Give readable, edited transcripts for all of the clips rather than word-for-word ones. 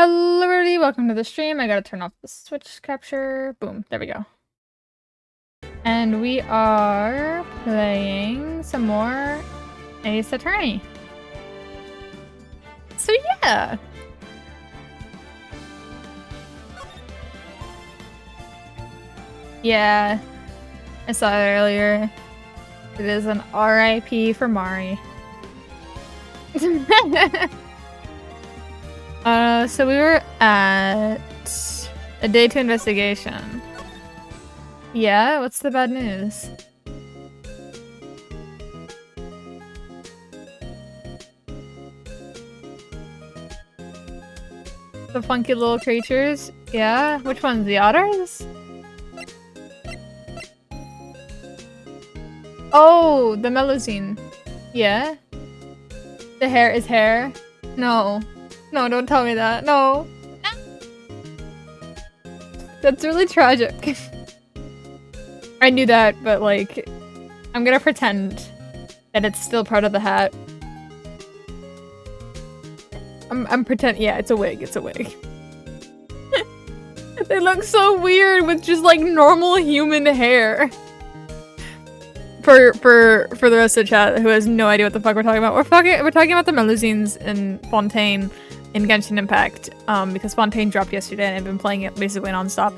Hello everybody, welcome to the stream. I gotta turn off the switch capture. Boom, there we go. And we are playing some more Ace Attorney. So yeah. Yeah, I saw it earlier. It is an RIP for Mari. So we were at a day 2 investigation. Yeah, what's the bad news? The funky little creatures? Yeah, which ones? The otters? Oh, the Melusine. Yeah. The hair is hair? No. No, don't tell me that. No. That's really tragic. I knew that, but like, I'm gonna pretend that it's still part of the hat. I'm pretend. Yeah, it's a wig. It's a wig. They look so weird with just like normal human hair. For the rest of the chat who has no idea what the fuck we're talking about, we're talking about the Melusines in Fontaine in Genshin Impact, because Fontaine dropped yesterday and I've been playing it basically non-stop.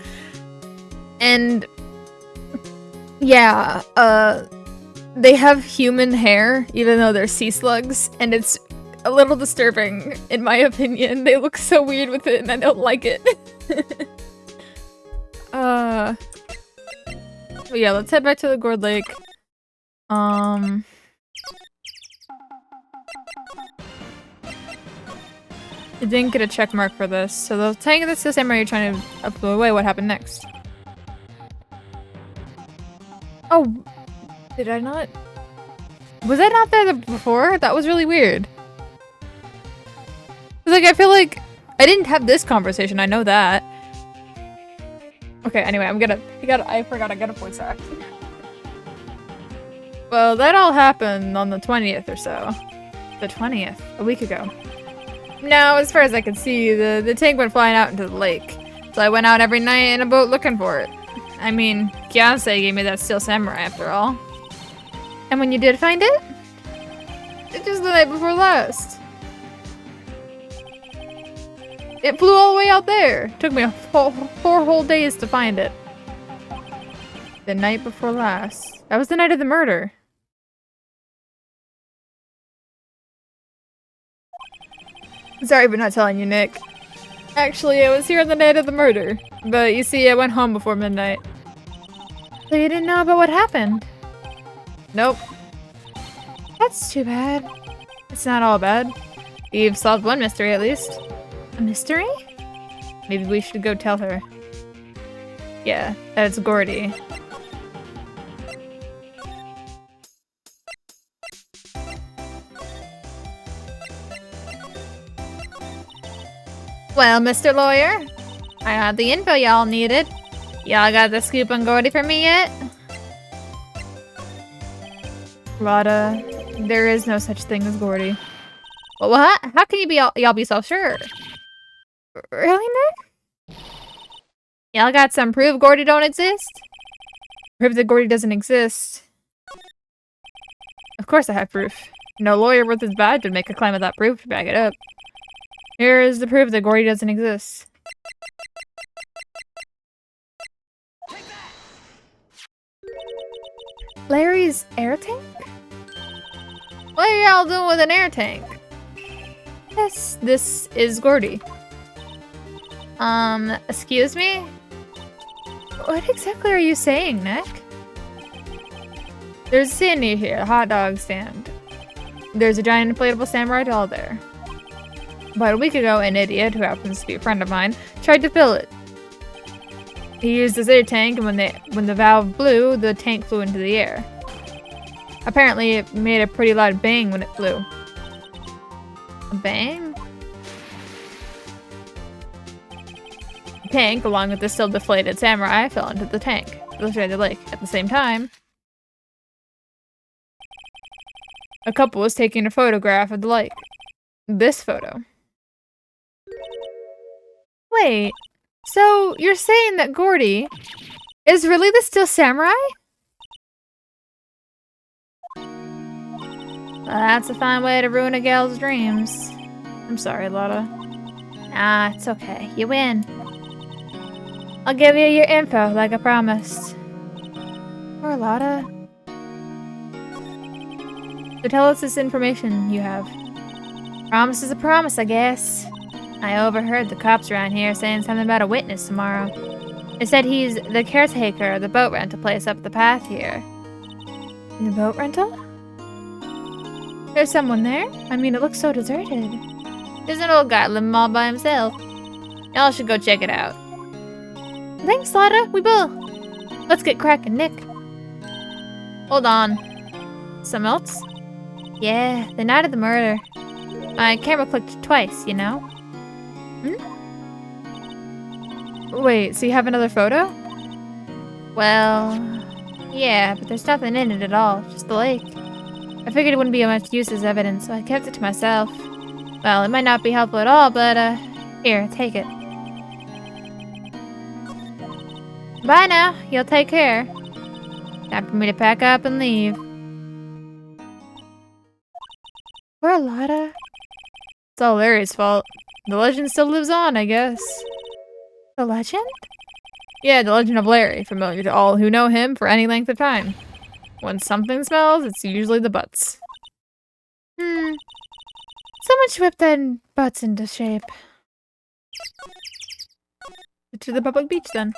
And yeah, they have human hair even though they're sea slugs, and it's a little disturbing in my opinion. They look so weird with it and I don't like it. But yeah, let's head back to the Gourd Lake. I didn't get a check mark for this, so the tank that's the same way you're trying to blow away. What happened next? Oh, did I not? Was I not there before? That was really weird. Like, I feel like I didn't have this conversation. I know that. Okay, anyway, I forgot I got a voice act. Well, that all happened on the 20th or so. The 20th, a week ago. Now, as far as I could see, the tank went flying out into the lake. So I went out every night in a boat looking for it. I mean, Gyase gave me that steel samurai after all. And when you did find it? It just the night before last. It flew all the way out there. Took me four whole days to find it. The night before last. That was the night of the murder. Sorry for not telling you, Nick. Actually, I was here on the night of the murder. But you see, I went home before midnight. So you didn't know about what happened? Nope. That's too bad. It's not all bad. You've solved one mystery at least. A mystery? Maybe we should go tell her. Yeah, that it's Gordy. Well, Mr. Lawyer, I had the info y'all needed. Y'all got the scoop on Gordy for me yet? Rada, there is no such thing as Gordy. Well, what? How can y'all be so sure? Really, Nick? Y'all got some proof Gordy don't exist? Proof that Gordy doesn't exist? Of course I have proof. No lawyer worth his badge would make a claim without proof to back it up. Here is the proof that Gordy doesn't exist. Larry's air tank? What are y'all doing with an air tank? Yes, this is Gordy. Excuse me? What exactly are you saying, Nick? There's a stand near here, a hot dog stand. There's a giant inflatable samurai doll there. About a week ago, an idiot, who happens to be a friend of mine, tried to fill it. He used his air tank, and when the valve blew, the tank flew into the air. Apparently, it made a pretty loud bang when it flew. A bang? The tank, along with the still deflated samurai, fell into the tank, destroyed the lake. At the same time, a couple was taking a photograph of the lake. This photo. Wait, so you're saying that Gordy is really the Steel Samurai? Well, that's a fine way to ruin a gal's dreams. I'm sorry, Lotta. Nah, it's okay. You win. I'll give you your info like I promised. Poor Lotta. So tell us this information you have. Promise is a promise, I guess. I overheard the cops around here saying something about a witness tomorrow. They said he's the caretaker of the boat rental place up the path here. The boat rental? There's someone there? I mean, it looks so deserted. There's an old guy living all by himself. Y'all should go check it out. Thanks, Lotta. We will. Let's get cracking, Nick. Hold on. Some else? Yeah, the night of the murder. My camera clicked twice, you know? Hmm? Wait, so you have another photo? Well, yeah, but there's nothing in it at all. Just the lake. I figured it wouldn't be of much use as evidence, so I kept it to myself. Well, it might not be helpful at all, but, here, take it. Bye now. You'll take care. Time for me to pack up and leave. Poor Lotta. It's all Larry's fault. The legend still lives on, I guess. The legend? Yeah, the legend of Larry, familiar to all who know him for any length of time. When something smells, it's usually the butts. Someone should whip their butts into shape. To the public beach, then.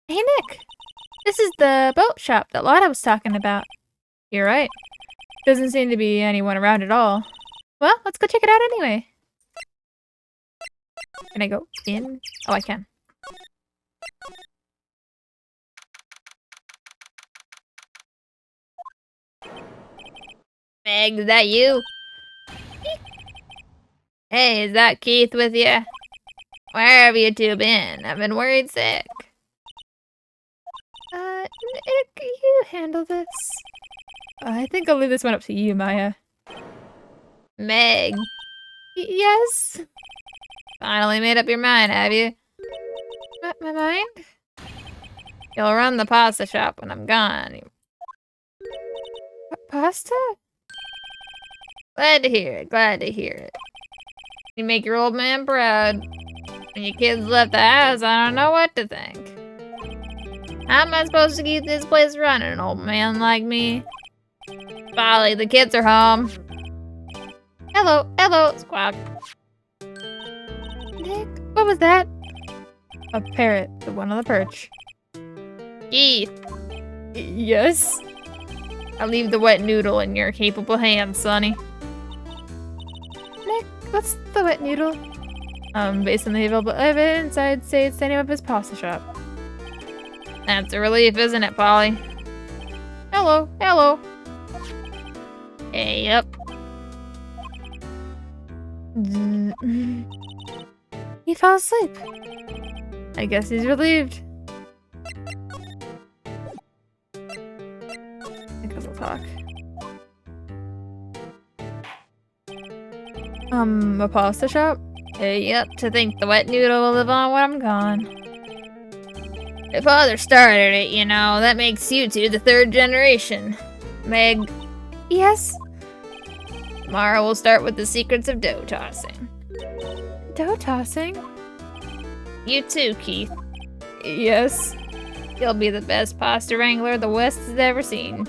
Hey, Nick! This is the boat shop that Lotta was talking about. You're right. Doesn't seem to be anyone around at all. Well, let's go check it out anyway. Can I go in? Oh, I can. Meg, is that you? Hey, is that Keith with you? Where have you two been? I've been worried sick. Nick, you handle this. I think I'll leave this one up to you, Maya. Meg. Yes? Finally made up your mind, have you? My mind? You'll run the pasta shop when I'm gone. Pasta? Glad to hear it, glad to hear it. You make your old man proud. When your kids left the house, I don't know what to think. How am I supposed to keep this place running, an old man like me? Polly, the kids are home. Hello, hello, squawk. Nick, what was that? A parrot, the one on the perch. Keith. Yes? I'll leave the wet noodle in your capable hands, sonny. Nick, what's the wet noodle? Based on the available evidence, I'd say it's the name of his pasta shop. That's a relief, isn't it, Polly? Hello, hello. Hey, yep. He fell asleep. I guess he's relieved. I guess I'll talk. A pasta shop? Yep, to think the wet noodle will live on when I'm gone. If Father started it, you know, that makes you two the third generation. Meg. Yes? Tomorrow we'll start with the secrets of dough tossing. Dough tossing? You too, Keith. Yes? You'll be the best pasta wrangler the West has ever seen.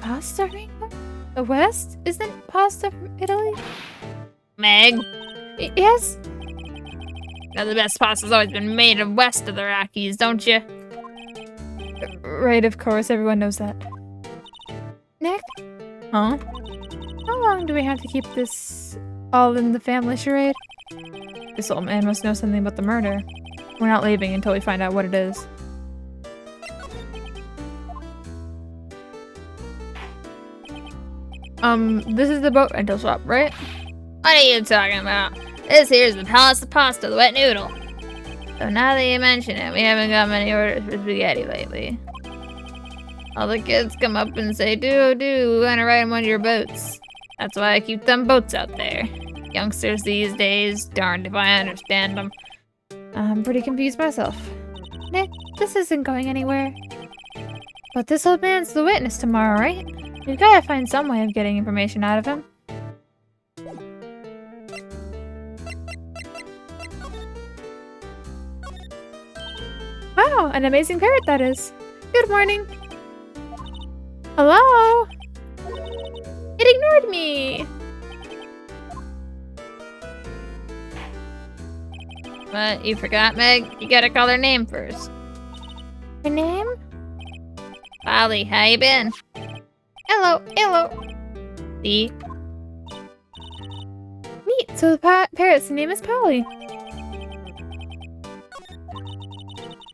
Pasta wrangler? The West? Isn't pasta from Italy? Meg? Yes? Now the best pasta's always been made of west of the Rockies, don't you? Right, of course, everyone knows that. Nick? Huh? How long do we have to keep this all in the family charade? This old man must know something about the murder. We're not leaving until we find out what it is. This is the boat rental shop, right? What are you talking about? This here's the Palace of Pasta, the wet noodle. So now that you mention it, we haven't got many orders for spaghetti lately. All the kids come up and say, do, we want to ride on one of your boats. That's why I keep them boats out there. Youngsters these days, darned if I understand them. I'm pretty confused myself. Nick, this isn't going anywhere. But this old man's the witness tomorrow, right? We've gotta find some way of getting information out of him. Wow, an amazing parrot that is. Good morning. Hello? It ignored me! What, you forgot, Meg? You gotta call her name first. Her name? Polly, how you been? Hello, hello. See? Neat, so the parrot's name is Polly.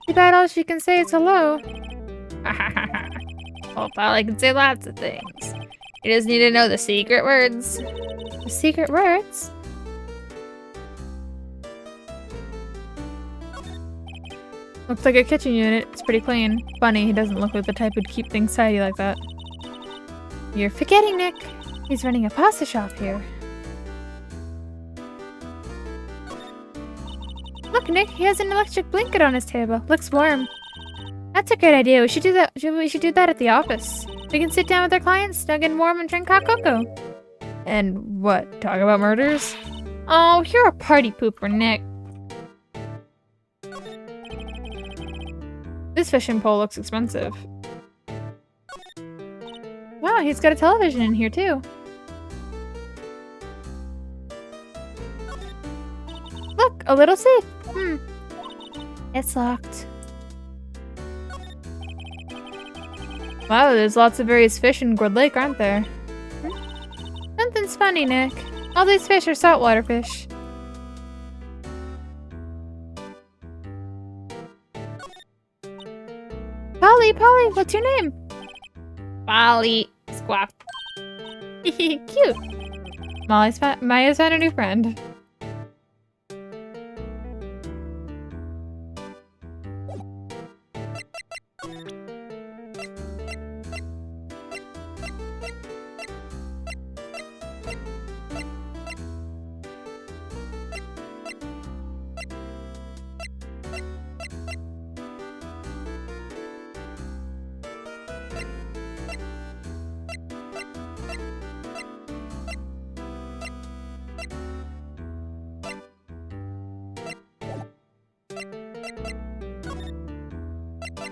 Too bad all she can say is hello. Well, Polly can say lots of things. You just need to know the secret words. The secret words? Looks like a kitchen unit. It's pretty clean. Funny, he doesn't look like the type who'd keep things tidy like that. You're forgetting, Nick. He's running a pasta shop here. Look, Nick, he has an electric blanket on his table. Looks warm. That's a great idea. We should do that. We should do that at the office. We can sit down with our clients, snug and warm, and drink hot cocoa. And what? Talk about murders? Oh, you're a party pooper, Nick. This fishing pole looks expensive. Wow, he's got a television in here too. Look, a little safe. It's locked. Wow, there's lots of various fish in Gourd Lake, aren't there? Something's funny, Nick. All these fish are saltwater fish. Polly, what's your name? Polly Squawk. Cute. Maya's found a new friend.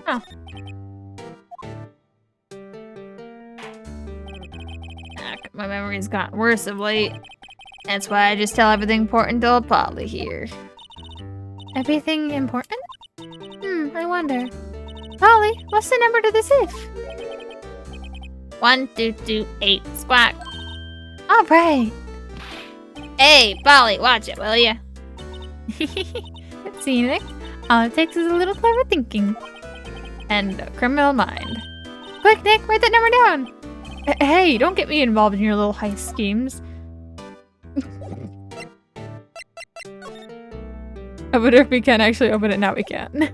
Oh. My memory's gotten worse of late. That's why I just tell everything important to old Polly here. Everything important? I wonder. Polly, what's the number to the safe? 1228 squawk. All right. Hey, Polly, watch it, will ya? See, Nick? All it takes is a little clever thinking. And a criminal mind. Quick, Nick, write that number down. Hey, don't get me involved in your little heist schemes. I wonder if we can actually open it now. We can.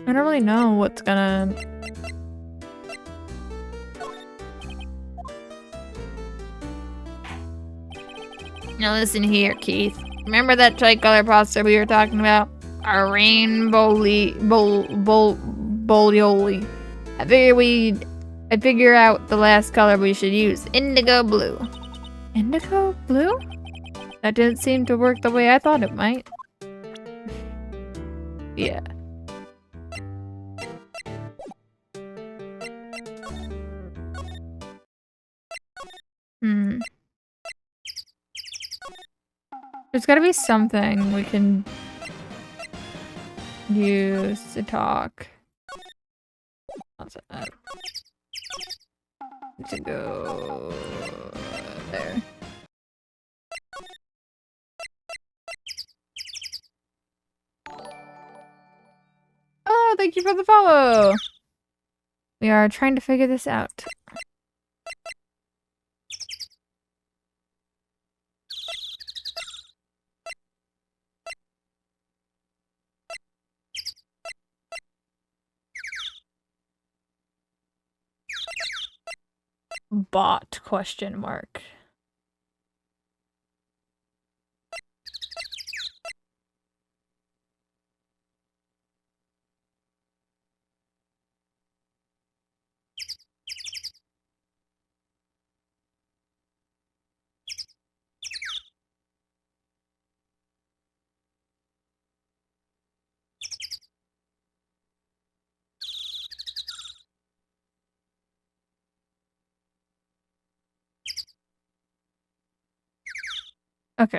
I don't really know what's gonna... Now listen here, Keith. Remember that tricolor pasta we were talking about? Our rainbow-ly bolioli. I'd figure out the last color we should use. Indigo blue. Indigo blue? That didn't seem to work the way I thought it might. Yeah. There's gotta be something we can use to talk. To go there. Oh, thank you for the follow. We are trying to figure this out. bot question mark. Okay.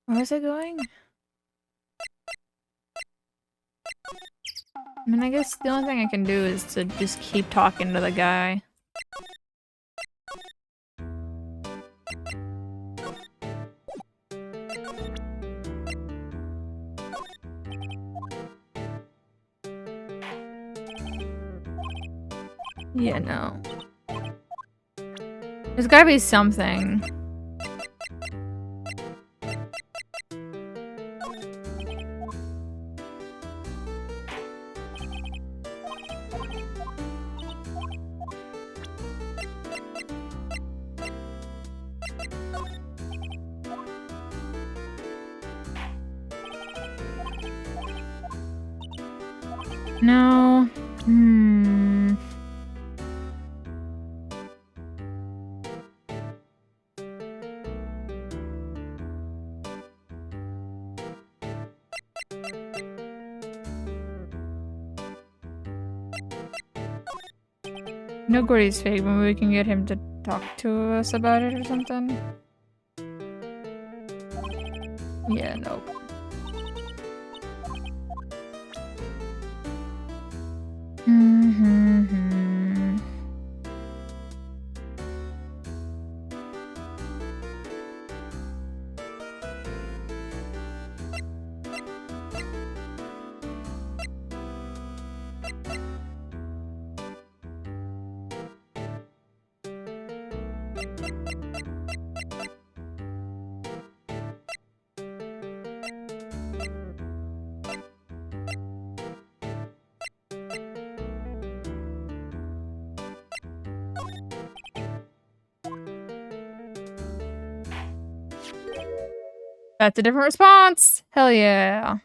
Where's it going? I mean, I guess the only thing I can do is to just keep talking to the guy. Yeah, no. There's gotta be something. No. No, Gordy's fake. Maybe we can get him to talk to us about it or something. Yeah, nope. That's a different response! Hell yeah.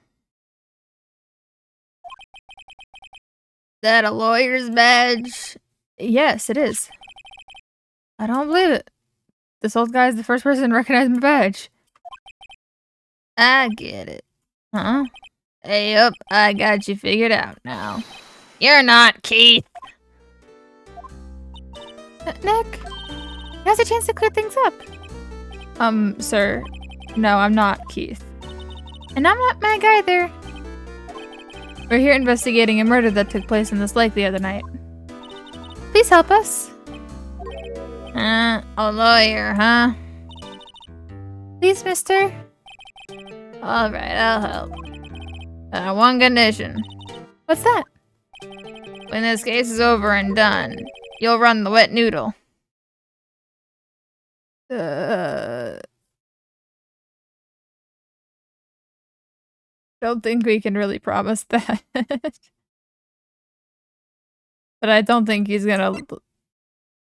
That a lawyer's badge? Yes, it is. I don't believe it. This old guy's the first person to recognize my badge. I get it. Huh? Hey up, I got you figured out now. You're not Keith! Nick? Now's a chance to clear things up. Sir. No, I'm not Keith. And I'm not Meg either. We're here investigating a murder that took place in this lake the other night. Please help us. A lawyer, huh? Please, mister. Alright, I'll help. One condition. What's that? When this case is over and done, you'll run the wet noodle. Don't think we can really promise that. But I don't think he's gonna...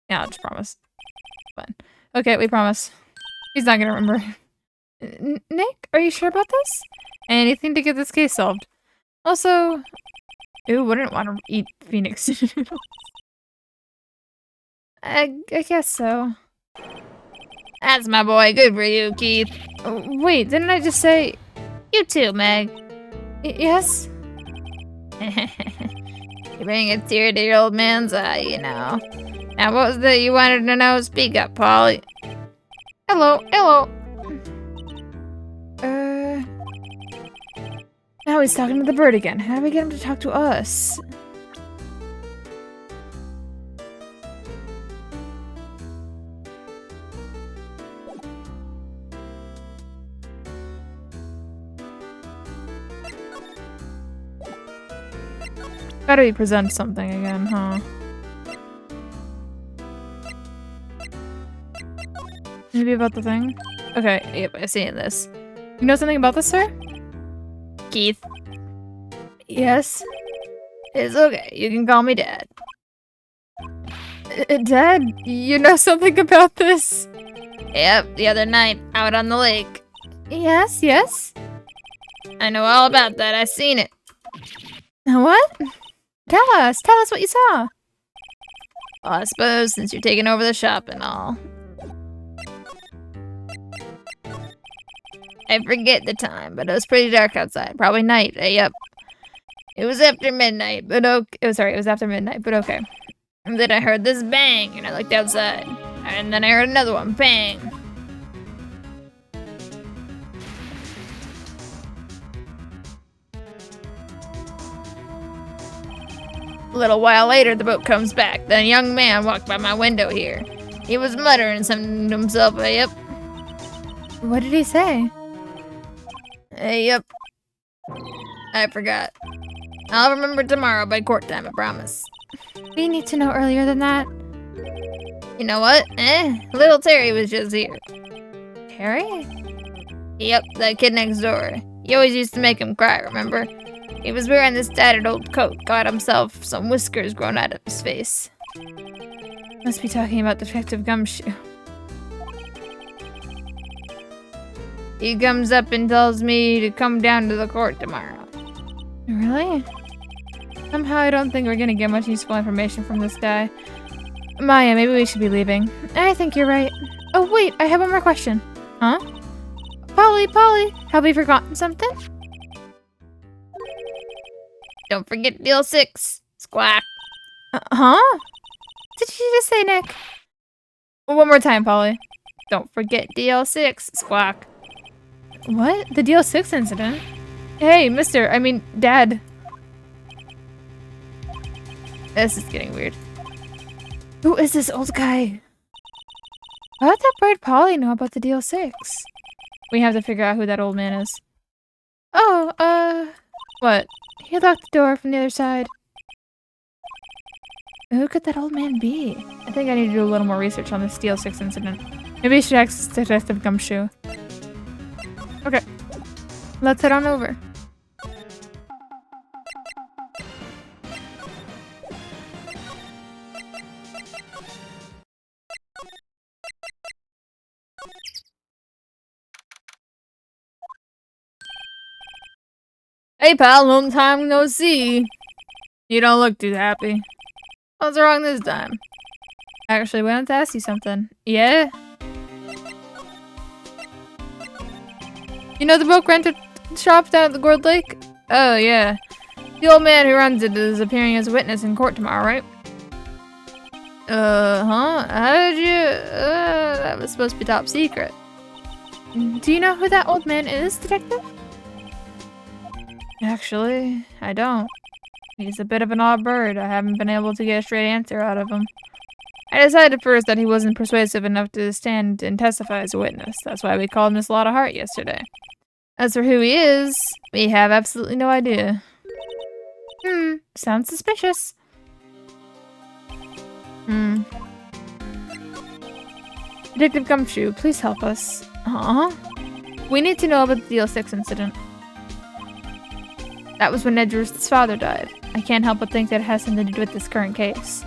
Yeah, I'll just promise. Fine. Okay, we promise. He's not gonna remember. Nick, are you sure about this? Anything to get this case solved. Also... Who wouldn't want to eat Phoenix noodles? I guess so. That's my boy. Good for you, Keith. Wait, didn't I just say... You too, Meg. Yes? You bring a tear to your old man's eye, you know. Now, what was that you wanted to know? Speak up, Polly. Hello. Now he's talking to the bird again. How do we get him to talk to us? Gotta present something again, huh? Maybe about the thing? Okay, yep, I've seen this. You know something about this, sir? Keith. Yes? It's okay, you can call me Dad. Dad, you know something about this? Yep, the other night, out on the lake. Yes, yes? I know all about that, I seen it. What? Tell us what you saw. Well, I suppose since you're taking over the shop and all. I forget the time, but it was pretty dark outside. Probably night. Yep. It was after midnight, but okay. Oh, sorry, it was after midnight, but okay. And then I heard this bang, and I looked outside. And then I heard another one, bang. A little while later, the boat comes back. Then a young man walked by my window here. He was muttering something to himself. Yep. What did he say? Yep. I forgot. I'll remember tomorrow by court time, I promise. We need to know earlier than that. You know what? Little Terry was just here. Terry? Yep, that kid next door. He always used to make him cry, remember? He was wearing this tattered old coat, got himself some whiskers grown out of his face. Must be talking about Detective Gumshoe. He comes up and tells me to come down to the court tomorrow. Really? Somehow I don't think we're gonna get much useful information from this guy. Maya, maybe we should be leaving. I think you're right. Oh wait, I have one more question. Huh? Polly, have we forgotten something? Don't forget deal 6. Squawk. Huh? Did you just say, Nick? One more time, Polly. Don't forget deal 6. Squawk. What? The deal 6 incident? Hey, Dad. This is getting weird. Who is this old guy? How would that bird Polly know about the deal 6? We have to figure out who that old man is. Oh, what? He locked the door from the other side. Who could that old man be? I think I need to do a little more research on this deal 6 incident. Maybe I should ask Detective Gumshoe. Okay. Let's head on over. Hey pal, long time no see. You don't look too happy. What's wrong this time? Actually, we wanted to ask you something. Yeah? You know the boat rental shop down at the Gourd Lake? Oh, yeah. The old man who runs it is appearing as a witness in court tomorrow, right? Huh? How did you... that was supposed to be top secret. Do you know who that old man is, Detective? Actually, I don't. He's a bit of an odd bird. I haven't been able to get a straight answer out of him. I decided first that he wasn't persuasive enough to stand and testify as a witness. That's why we called Miss Lotta Hart yesterday. As for who he is, we have absolutely no idea. Sounds suspicious. Detective Gumshoe, please help us. We need to know about the Deal 6 incident. That was when Edgewooooorth's father died. I can't help but think that it has something to do with this current case.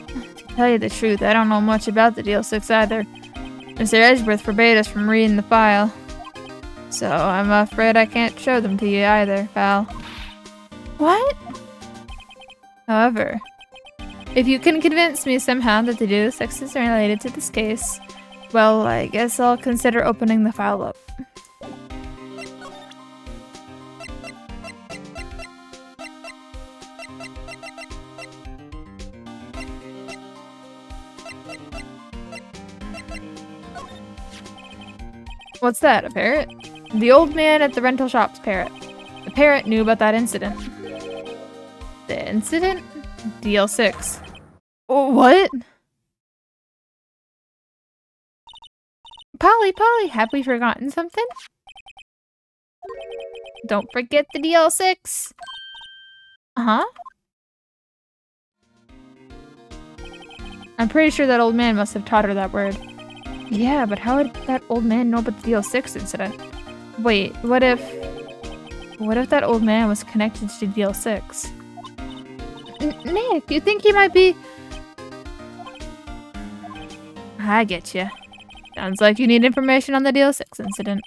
To tell you the truth, I don't know much about the Deal 6 either. Mr. Edgewooooorth forbade us from reading the file. So I'm afraid I can't show them to you either, pal. What? However, if you can convince me somehow that the Deal 6 is related to this case, well, I guess I'll consider opening the file up. What's that, a parrot? The old man at the rental shop's parrot. The parrot knew about that incident. The incident? Deal 6. What? Polly, have we forgotten something? Don't forget the Deal 6. I'm pretty sure that old man must have taught her that word. Yeah, but how would that old man know about the DL6 incident? Wait, what if that old man was connected to DL6? Nick, you think he might be... I get you. Sounds like you need information on the DL6 incident.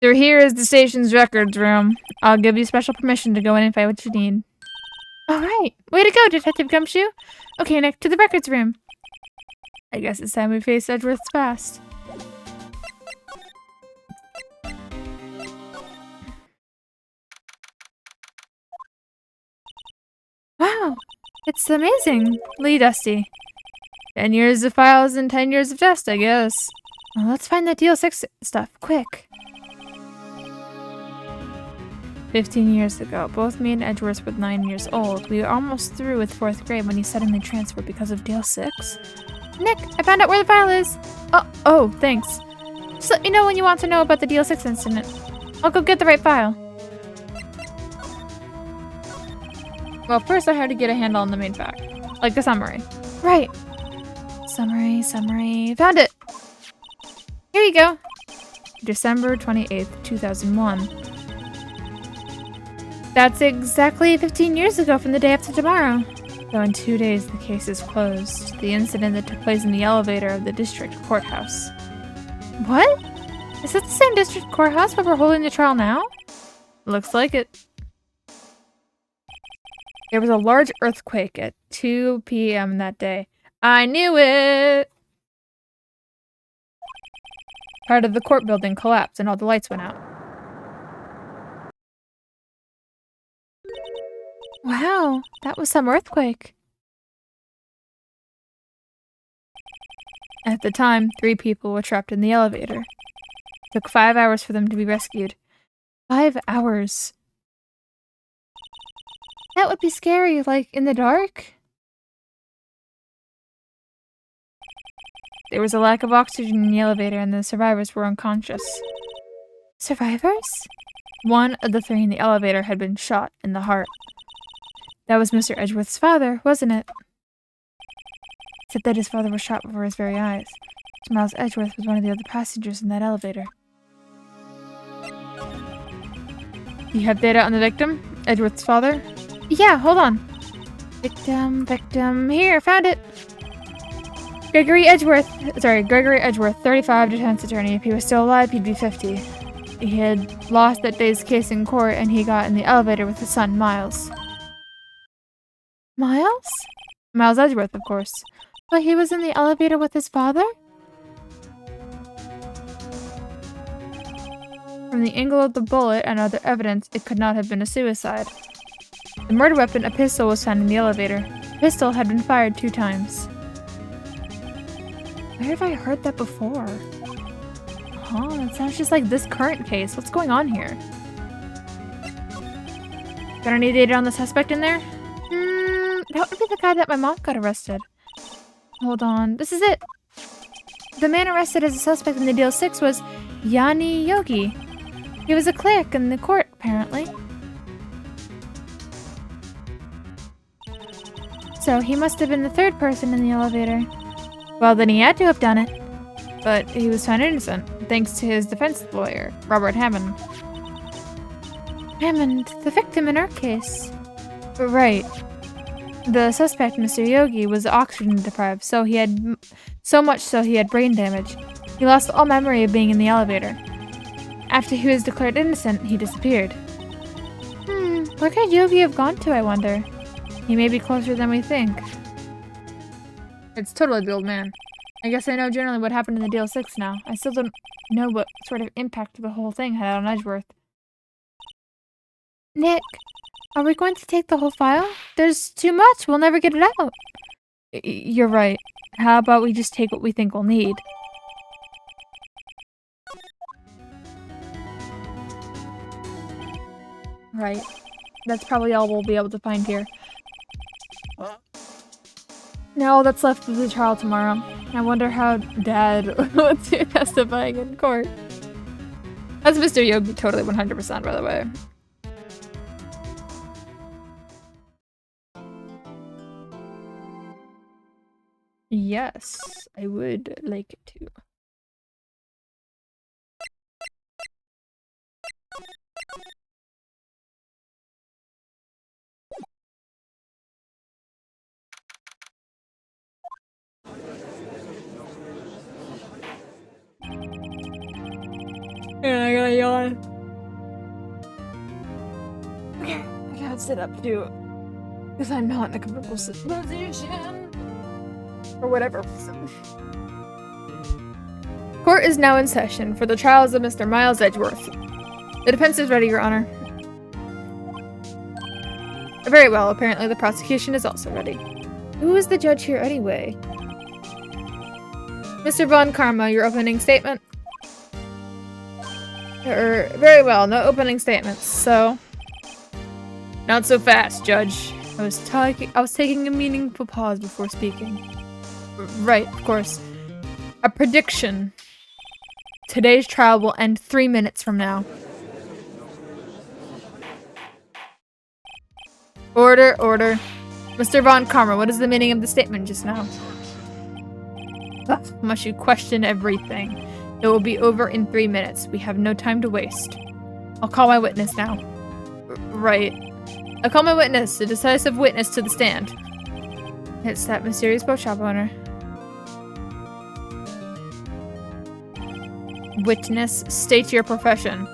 So here is the station's records room. I'll give you special permission to go in and find what you need. Alright, way to go, Detective Gumshoe. Okay, Nick, to the records room. I guess it's time we face Edgeworth's past. Wow, it's amazing. Lee Dusty. 10 years of files and 10 years of dust, I guess. Well, let's find that DL6 stuff, quick. 15 years ago, both me and Edgeworth were 9 years old. We were almost through with 4th grade when he suddenly transferred because of DL6. Nick, I found out where the file is. Oh, thanks. Just let me know when you want to know about the DL6 incident. I'll go get the right file. Well, first I had to get a handle on the main fact. Like the summary. Right. Summary. Found it! Here you go. December 28th, 2001. That's exactly 15 years ago from the day after tomorrow. So in 2 days, the case is closed. The incident that took place in the elevator of the district courthouse. What? Is that the same district courthouse where we're holding the trial now? Looks like it. There was a large earthquake at 2 p.m. that day. I knew it! Part of the court building collapsed and all the lights went out. Wow, that was some earthquake. At the time, 3 people were trapped in the elevator. It took 5 hours for them to be rescued. 5 hours. That would be scary, like, in the dark? There was a lack of oxygen in the elevator and the survivors were unconscious. Survivors? 1 of the 3 in the elevator had been shot in the heart. That was Mr. Edgeworth's father, wasn't it? Except that his father was shot before his very eyes. Miles Edgeworth was one of the other passengers in that elevator. You have data on the victim? Edgeworth's father? Yeah, hold on. Victim. Here, found it. Gregory Edgeworth, 35, defense attorney. If he was still alive, he'd be 50. He had lost that day's case in court, and he got in the elevator with his son, Miles. Miles? Miles Edgeworth, of course. But he was in the elevator with his father? From the angle of the bullet and other evidence, it could not have been a suicide. The murder weapon, a pistol, was found in the elevator. The pistol had been fired 2 times. Where have I heard that before? Huh, that sounds just like this current case. What's going on here? Got any data on the suspect in there? That would be the guy that my mom got arrested. Hold on, this is it. The man arrested as a suspect in the DL6 was Yanni Yogi. He was a clerk in the court, apparently. So he must have been the 3rd person in the elevator. Well, then he had to have done it. But he was found innocent, thanks to his defense lawyer, Robert Hammond. Hammond, the victim in our case. Right. The suspect, Mr. Yogi, was oxygen deprived, so much so he had brain damage. He lost all memory of being in the elevator. After he was declared innocent, he disappeared. Where could Yogi have gone to, I wonder? He may be closer than we think. It's totally the old man. I guess I know generally what happened in the DL6 now. I still don't know what sort of impact the whole thing had on Edgeworth. Nick, are we going to take the whole file? There's too much. We'll never get it out. You're right. How about we just take what we think we'll need? Right. That's probably all we'll be able to find here. Now all that's left is the trial tomorrow. I wonder how Dad wants to testifying in court. That's Mr. Yogi, totally 100%, by the way. Yes, I would like to. And I gotta yawn. Okay, I gotta sit up too. Because I'm not in a comfortable position. For whatever reason. Court is now in session for the trials of Mr. Miles Edgeworth. The defense is ready, Your Honor. Very well, apparently the prosecution is also ready. Who is the judge here anyway? Mr. Von Karma, your opening statement? Very well, no opening statements, so... Not so fast, Judge. I was taking a meaningful pause before speaking. Right, of course. A prediction. Today's trial will end 3 minutes from now. Order, order. Mr. Von Karma, what is the meaning of the statement just now? Ugh, must you question everything? It will be over in 3 minutes. We have no time to waste. I'll call my witness now. Right. I'll call my witness, a decisive witness to the stand. It's that mysterious boat shop owner. Witness, state your profession.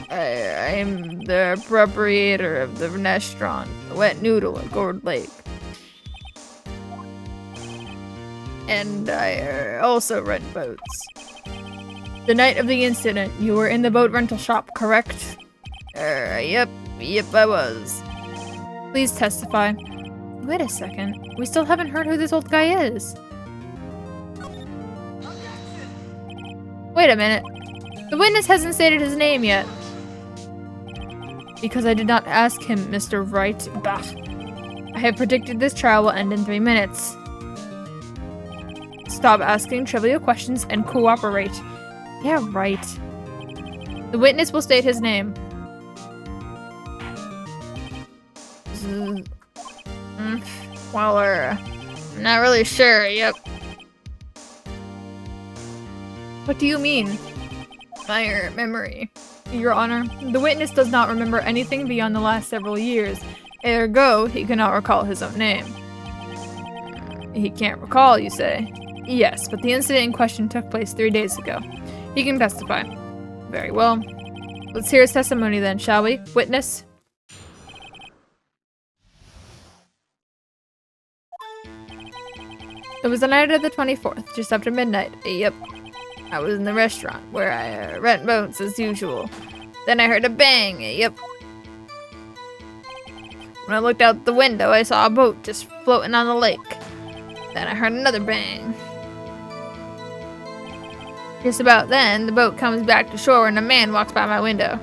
I'm the proprietor of the restaurant, the Wet Noodle at Gourd Lake. And I also rent boats. The night of the incident, you were in the boat rental shop, correct? Yep, I was. Please testify. Wait a second. We still haven't heard who this old guy is. Wait a minute. The witness hasn't stated his name yet. Because I did not ask him, Mr. Wright. Bah. I have predicted this trial will end in 3 minutes. Stop asking trivial questions and cooperate. Yeah, right. The witness will state his name. Well, I'm not really sure, yep. What do you mean? My memory. Your Honor, the witness does not remember anything beyond the last several years. Ergo, he cannot recall his own name. He can't recall, you say? Yes, but the incident in question took place 3 days ago. He can testify. Very well. Let's hear his testimony then, shall we? Witness? It was the night of the 24th, just after midnight. Yep. I was in the restaurant, where I rent boats as usual. Then I heard a bang. Yep. When I looked out the window, I saw a boat just floating on the lake. Then I heard another bang. Just about then, the boat comes back to shore and a man walks by my window.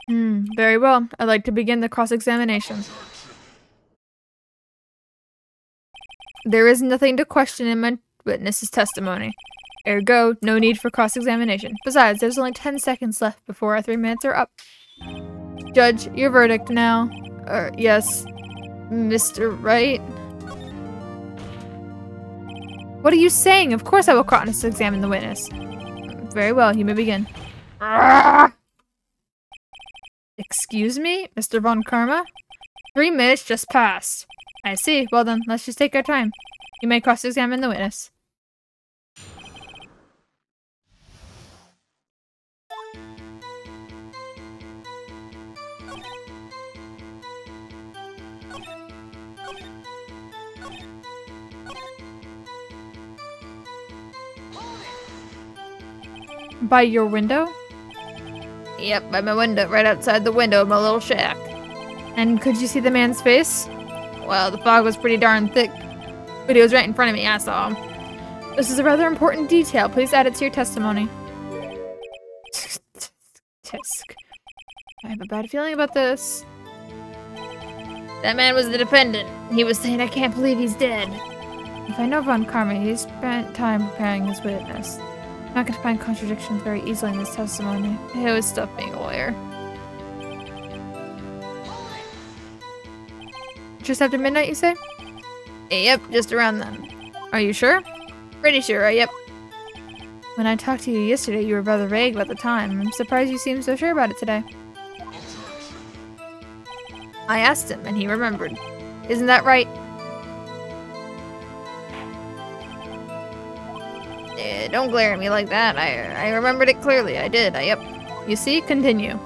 Very well. I'd like to begin the cross-examination. There is nothing to question in my witness's testimony. Ergo, no need for cross-examination. Besides, there's only 10 seconds left before our 3 minutes are up. Judge, your verdict now. Yes. Mr. Wright? What are you saying? Of course I will cross-examine the witness. Very well, you may begin. Excuse me, Mr. Von Karma? 3 minutes just passed. I see. Well then, let's just take our time. You may cross-examine the witness. By your window? Yep, by my window, right outside the window of my little shack. And could you see the man's face? Well, the fog was pretty darn thick, but he was right in front of me, I saw him. This is a rather important detail. Please add it to your testimony. Tisk. I have a bad feeling about this. That man was the defendant. He was saying, I can't believe he's dead. If I know Von Karma, he spent time preparing his witness. I'm not going to find contradictions very easily in this testimony. It was stuff being a lawyer. Just after midnight, you say? Yep, just around then. Are you sure? Pretty sure, yep. When I talked to you yesterday, you were rather vague about the time. I'm surprised you seem so sure about it today. I asked him, and he remembered. Isn't that right? Don't glare at me like that. I remembered it clearly. I did. Yep. You see? Continue.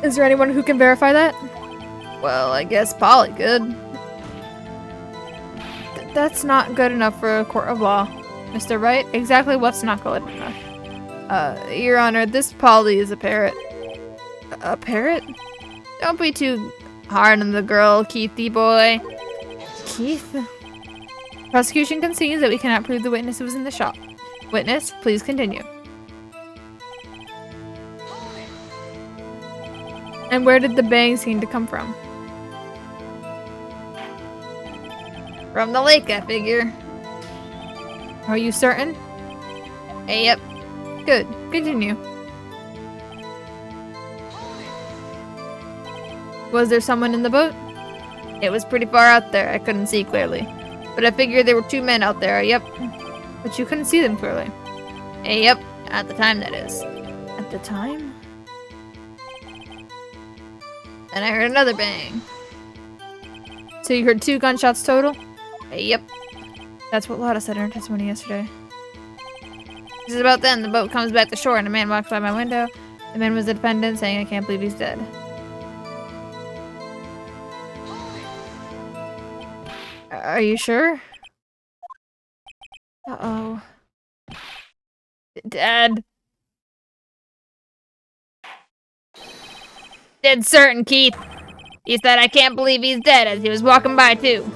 Is there anyone who can verify that? Well, I guess Polly could. That's not good enough for a court of law. Mr. Wright, exactly what's not good enough? Your Honor, this Polly is a parrot. A parrot? Don't be too hard on the girl, Keithy boy. Keith? Prosecution concedes that we cannot prove the witness was in the shop. Witness, please continue. And where did the bang seem to come from? From the lake, I figure. Are you certain? Yep. Good. Continue. Was there someone in the boat? It was pretty far out there. I couldn't see clearly. But I figured there were 2 men out there, yep. But you couldn't see them clearly. Yep. At the time, that is. At the time? And I heard another bang. So you heard 2 gunshots total? Yep. That's what Lotta said in her testimony yesterday. This is about then. The boat comes back to shore and a man walks by my window. The man was the defendant saying, I can't believe he's dead. Are you sure? Uh-oh. Dad. Dead certain, Keith. He said, I can't believe he's dead as he was walking by too.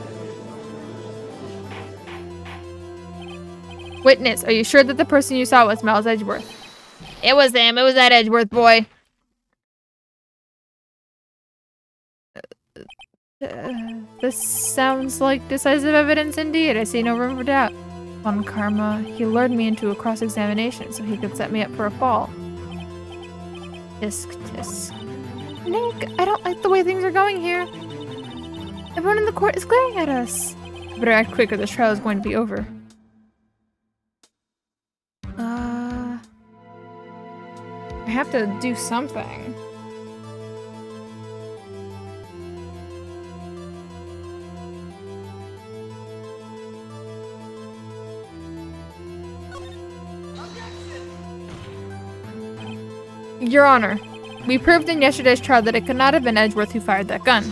Witness, are you sure that the person you saw was Miles Edgeworth? It was him. It was that Edgeworth boy. This sounds like decisive evidence indeed. I see no room for doubt. On karma, he lured me into a cross-examination so he could set me up for a fall. Tisk, tisk. Nick, I don't like the way things are going here. Everyone in the court is glaring at us. I better act quick or this trial is going to be over. I have to do something. Your Honor, we proved in yesterday's trial that it could not have been Edgeworth who fired that gun.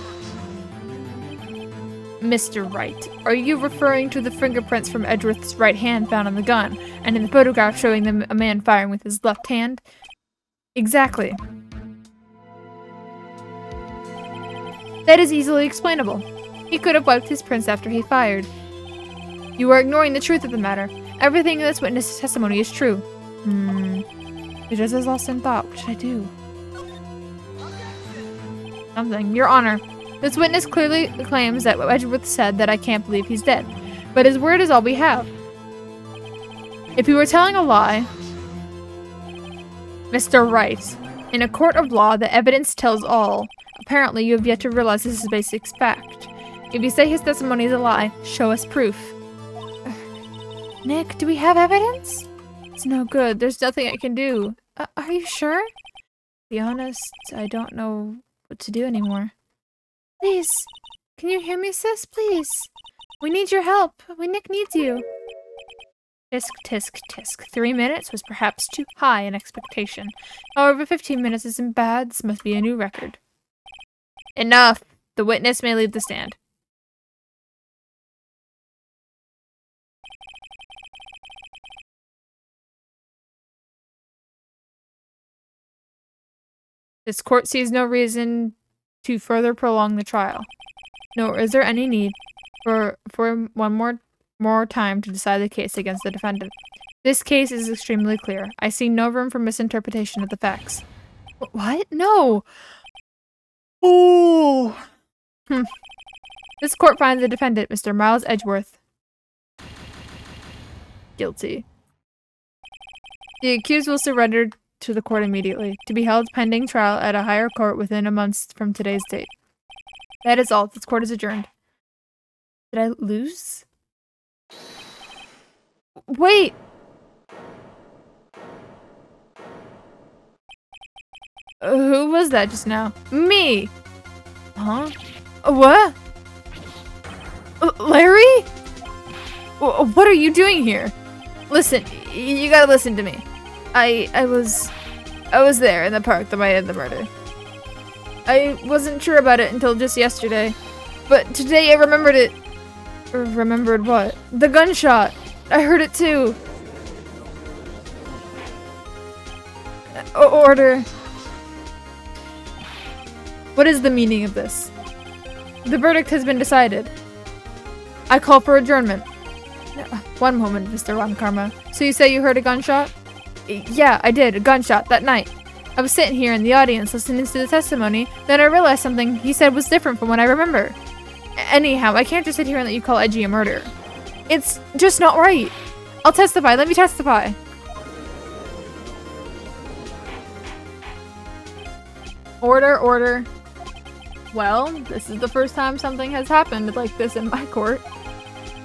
Mr. Wright, are you referring to the fingerprints from Edgeworth's right hand found on the gun, and in the photograph showing them a man firing with his left hand? Exactly. That is easily explainable. He could have wiped his prints after he fired. You are ignoring the truth of the matter. Everything in this witness's testimony is true. It is as lost in thought. What should I do? Something. Your Honor, this witness clearly claims that Edgeworth said that I can't believe he's dead. But his word is all we have. If he were telling a lie... Mr. Wright, in a court of law, the evidence tells all. Apparently, you have yet to realize this is a basic fact. If you say his testimony is a lie, show us proof. Nick, do we have evidence? It's no good. There's nothing I can do. Are you sure? To be honest, I don't know what to do anymore. Please, can you hear me, sis? Please. We need your help. Nick needs you. Tisk, tisk, tisk. 3 minutes was perhaps too high an expectation. However, 15 minutes isn't bad. This must be a new record. Enough. The witness may leave the stand. This court sees no reason to further prolong the trial. Nor is there any need for one more time to decide the case against the defendant. This case is extremely clear. I see no room for misinterpretation of the facts. What? No! Oh! This court finds the defendant, Mr. Miles Edgeworth, guilty. The accused will surrender to the court immediately, to be held pending trial at a higher court within a month from today's date. That is all. This court is adjourned. Did I lose? Wait! Who was that just now? Me! Huh? What? Larry? What are you doing here? Listen, you gotta listen to me. I was there in the park the night of the murder. I wasn't sure about it until just yesterday, but today I remembered it. Remembered what? The gunshot. I heard it too. Order. What is the meaning of this? The verdict has been decided. I call for adjournment. One moment, Mr. Ron Karma. So you say you heard a gunshot? Yeah, I did. A gunshot that night. I was sitting here in the audience listening to the testimony, then I realized something he said was different from what I remember. Anyhow, I can't just sit here and let you call Edgy a murderer. It's just not right. I'll testify. Let me testify. Order, order. Well, this is the first time something has happened like this in my court.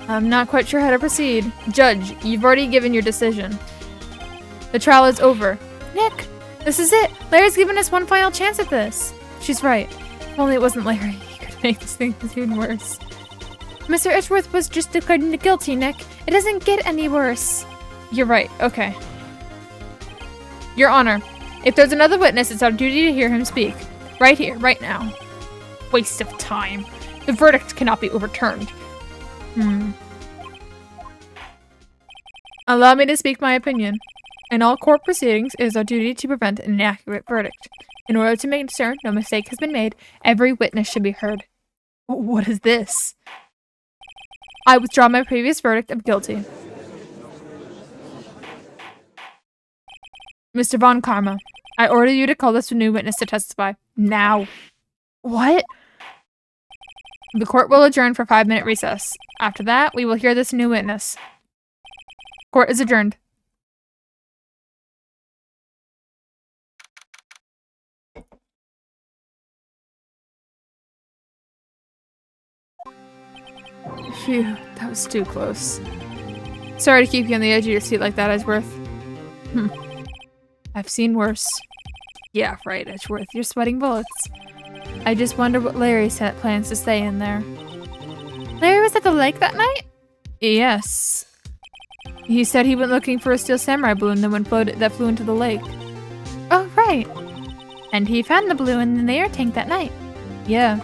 I'm not quite sure how to proceed. Judge, you've already given your decision. The trial is over. Nick, this is it. Larry's given us one final chance at this. She's right. If only it wasn't Larry. He could make this thing even worse. Mr. Edgeworth was just declared guilty, Nick. It doesn't get any worse. You're right. Okay. Your Honor, if there's another witness, it's our duty to hear him speak. Right here, right now. Waste of time. The verdict cannot be overturned. Allow me to speak my opinion. In all court proceedings, it is our duty to prevent an inaccurate verdict. In order to make sure no mistake has been made, every witness should be heard. What is this? I withdraw my previous verdict of guilty. Mr. Von Karma, I order you to call this new witness to testify. Now. What? The court will adjourn for 5-minute recess. After that, we will hear this new witness. Court is adjourned. Phew, that was too close. Sorry to keep you on the edge of your seat like that, Edgeworth. I've seen worse. Yeah, right, Edgeworth. You're sweating bullets. I just wonder what Larry plans to say in there. Larry was at the lake that night? Yes. He said he went looking for a steel samurai balloon that flew into the lake. Oh, right. And he found the balloon in the air tank that night. Yeah.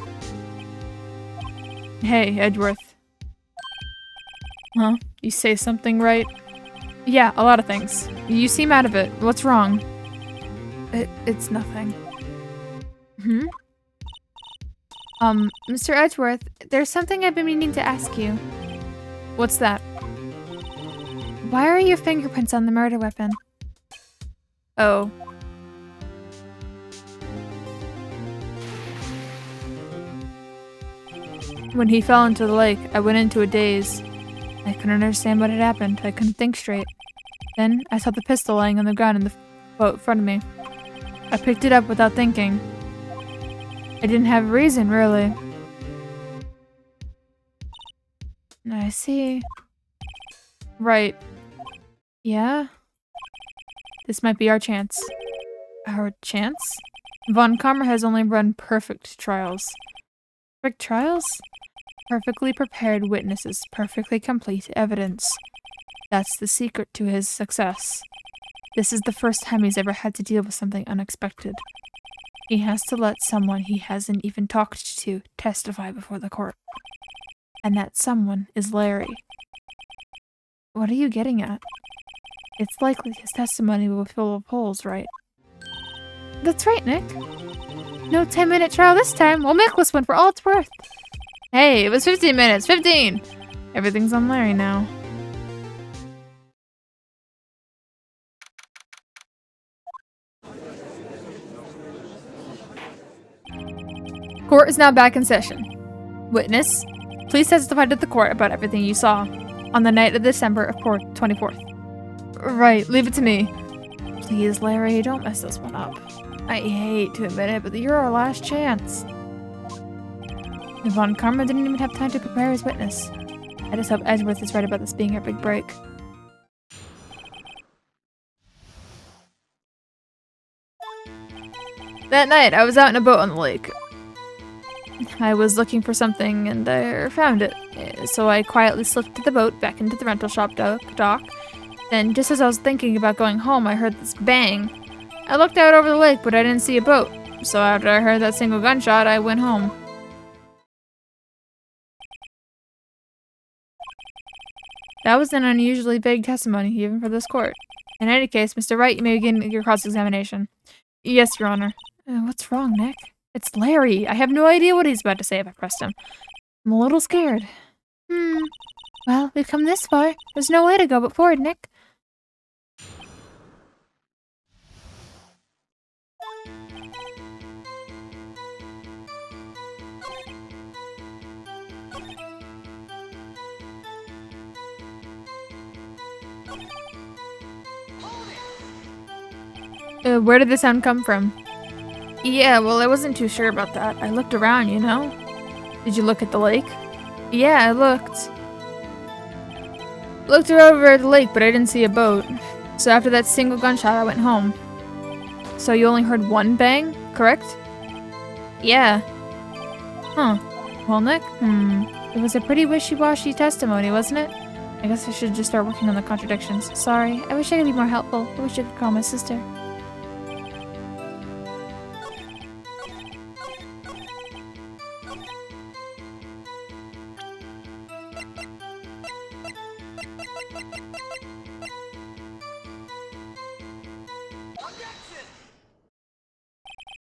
Hey, Edgeworth. Huh? You say something right? Yeah, a lot of things. You seem out of it. What's wrong? It's nothing. Mr. Edgeworth, there's something I've been meaning to ask you. What's that? Why are your fingerprints on the murder weapon? Oh. When he fell into the lake, I went into a daze. I couldn't understand what had happened. I couldn't think straight. Then, I saw the pistol lying on the ground in the boat in front of me. I picked it up without thinking. I didn't have a reason, really. I see. Right. Yeah? This might be our chance. Our chance? Von Karma has only run perfect trials. Perfect trials? Perfectly prepared witnesses, perfectly complete evidence. That's the secret to his success. This is the first time he's ever had to deal with something unexpected. He has to let someone he hasn't even talked to testify before the court. And that someone is Larry. What are you getting at? It's likely his testimony will fill up holes, right? That's right, Nick. No 10-minute trial this time. We'll make this one for all it's worth. Hey, it was 15 minutes. 15! Everything's on Larry now. Court is now back in session. Witness, please testify to the court about everything you saw on the night of December 24th. Right, leave it to me. Please, Larry, don't mess this one up. I hate to admit it, but you're our last chance. Von Karma didn't even have time to prepare his witness. I just hope Edgeworth is right about this being our big break. That night, I was out in a boat on the lake. I was looking for something and I found it. So I quietly slipped the boat back into the rental shop dock. Then, just as I was thinking about going home, I heard this bang. I looked out over the lake, but I didn't see a boat. So after I heard that single gunshot, I went home. That was an unusually vague testimony, even for this court. In any case, Mr. Wright, you may begin your cross-examination. Yes, Your Honor. What's wrong, Nick? It's Larry. I have no idea what he's about to say if I pressed him. I'm a little scared. Well, we've come this far. There's no way to go but forward, Nick. Where did the sound come from? Yeah, well, I wasn't too sure about that. I looked around, you know? Did you look at the lake? Yeah, I looked. Looked over at the lake, but I didn't see a boat. So after that single gunshot, I went home. So you only heard one bang, correct? Yeah. Huh. Well, Nick, it was a pretty wishy-washy testimony, wasn't it? I guess I should just start working on the contradictions. Sorry, I wish I could be more helpful. I wish I could call my sister.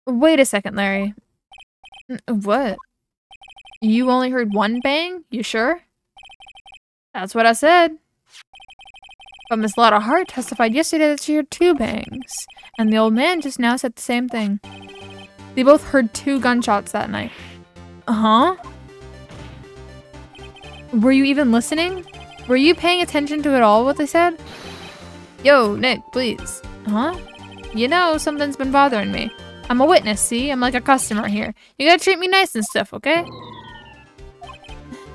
Wait a second, Larry. What? You only heard one bang? You sure? That's what I said. But Miss Lotta Hart testified yesterday that she heard two bangs. And the old man just now said the same thing. They both heard two gunshots that night. Uh-huh? Were you even listening? Were you paying attention to it all, what they said? Yo, Nick, please. Huh? You know, something's been bothering me. I'm a witness, see? I'm like a customer here. You gotta treat me nice and stuff, okay?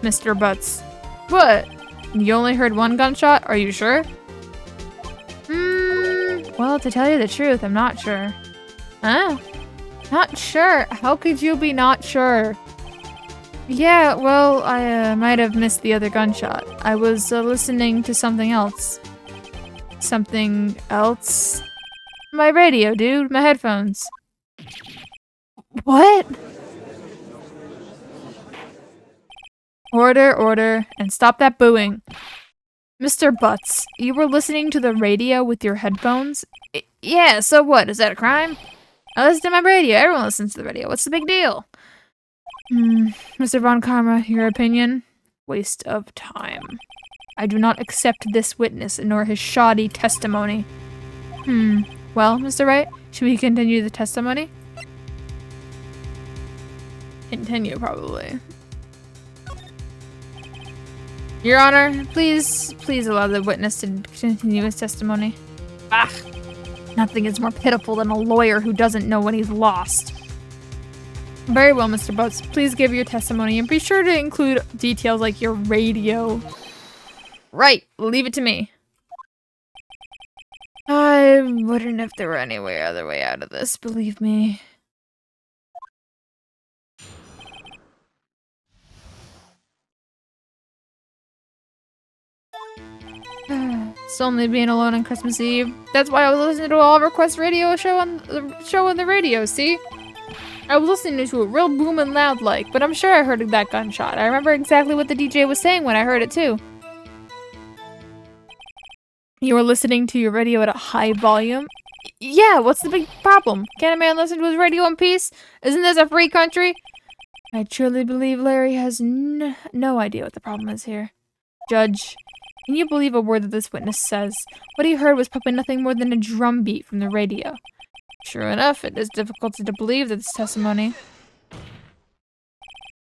Mr. Butts. What? You only heard one gunshot? Are you sure? Well, to tell you the truth, I'm not sure. Huh? Not sure? How could you be not sure? Yeah, well, I might have missed the other gunshot. I was listening to something else. Something else? My radio, dude. My headphones. What? Order, order, and stop that booing. Mr. Butts, you were listening to the radio with your headphones? Yeah, so what? Is that a crime? I listen to my radio. Everyone listens to the radio. What's the big deal? Mr. Von Karma, your opinion? Waste of time. I do not accept this witness nor his shoddy testimony. Well, Mr. Wright, should we continue the testimony? Continue, probably. Your Honor, please allow the witness to continue his testimony. Ah, nothing is more pitiful than a lawyer who doesn't know when he's lost. Very well, Mr. Butts. Please give your testimony and be sure to include details like your radio. Right, leave it to me. I wouldn't if there were any other way out of this, believe me. It's only being alone on Christmas Eve. That's why I was listening to a All Request radio show on the radio, see? I was listening to it real booming loud like, but I'm sure I heard that gunshot. I remember exactly what the DJ was saying when I heard it too. You were listening to your radio at a high volume? Yeah, what's the big problem? Can't a man listen to his radio in peace? Isn't this a free country? I truly believe Larry has no idea what the problem is here. Judge, can you believe a word that this witness says? What he heard was probably nothing more than a drum beat from the radio. True enough, it is difficult to believe this testimony.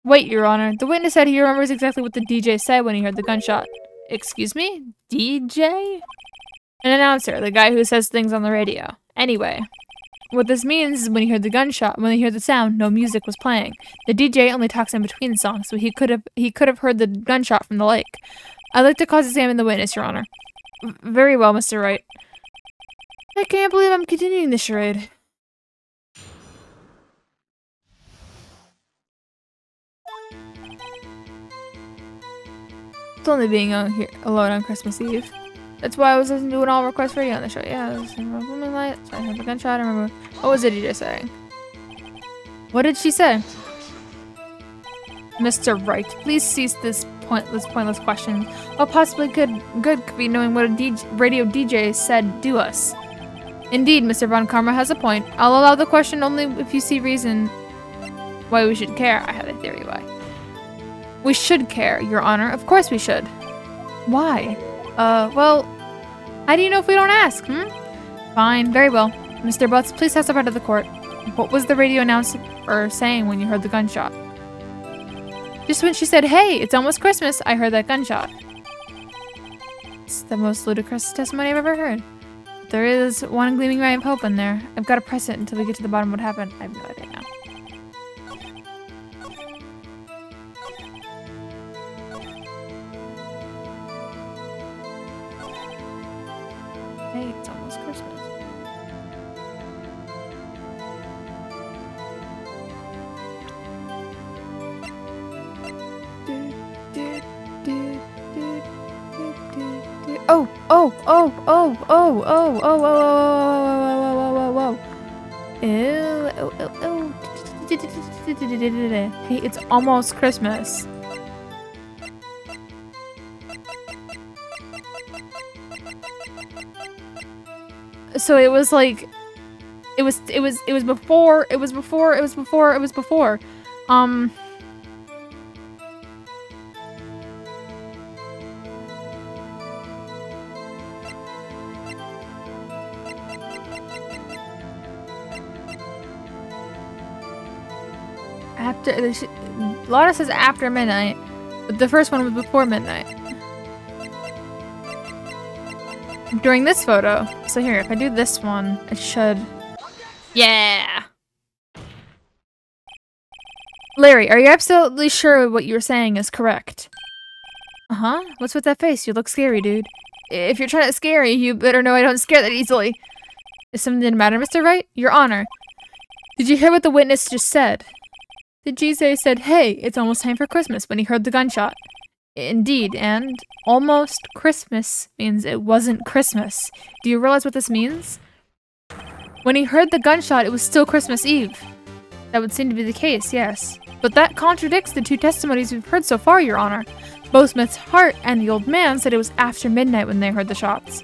Wait, Your Honor. The witness said he remembers exactly what the DJ said when he heard the gunshot. Excuse me? DJ? An announcer, the guy who says things on the radio. Anyway, what this means is when he heard the sound, no music was playing. The DJ only talks in between songs, so he could have heard the gunshot from the lake. I'd like to cross-examine the witness, Your Honor. Very well, Mr. Wright. I can't believe I'm continuing this charade. It's only being here alone on Christmas Eve. That's why I was listening to an all request radio on the show. Yeah, I was listening to Moonlight, so I heard the gunshot. I remember. What was the DJ saying? What did she say? Mr. Wright, please cease this pointless question. What possibly good could be knowing what a radio DJ said do us? Indeed, Mr. Von Karma has a point. I'll allow the question only if you see reason why we should care. I have a theory why. We should care, Your Honor. Of course we should. Why? Well, how do you know if we don't ask, Fine, very well. Mr. Butts, please testify to the court. What was the radio announcer saying when you heard the gunshot? Just when she said, hey, it's almost Christmas, I heard that gunshot. It's the most ludicrous testimony I've ever heard. There is one gleaming ray of hope in there. I've got to press it until we get to the bottom of what happened. I have no idea now. Hey, it's almost Christmas. Hey, it's almost Christmas. So it was like, it was before. Lotta says after midnight, but the first one was before midnight. During this photo. So here, if I do this one, it should... Yeah! Larry, are you absolutely sure what you're saying is correct? Uh-huh. What's with that face? You look scary, dude. If you're trying to scare me, you better know I don't scare that easily. Is something the matter, Mr. Wright? Your Honor. Did you hear what the witness just said? The DJ said, hey, it's almost time for Christmas when he heard the gunshot. Indeed, and almost Christmas means it wasn't Christmas. Do you realize what this means? When he heard the gunshot, it was still Christmas Eve. That would seem to be the case, yes. But that contradicts the two testimonies we've heard so far, Your Honor. Both Miss Hart and the old man said it was after midnight when they heard the shots.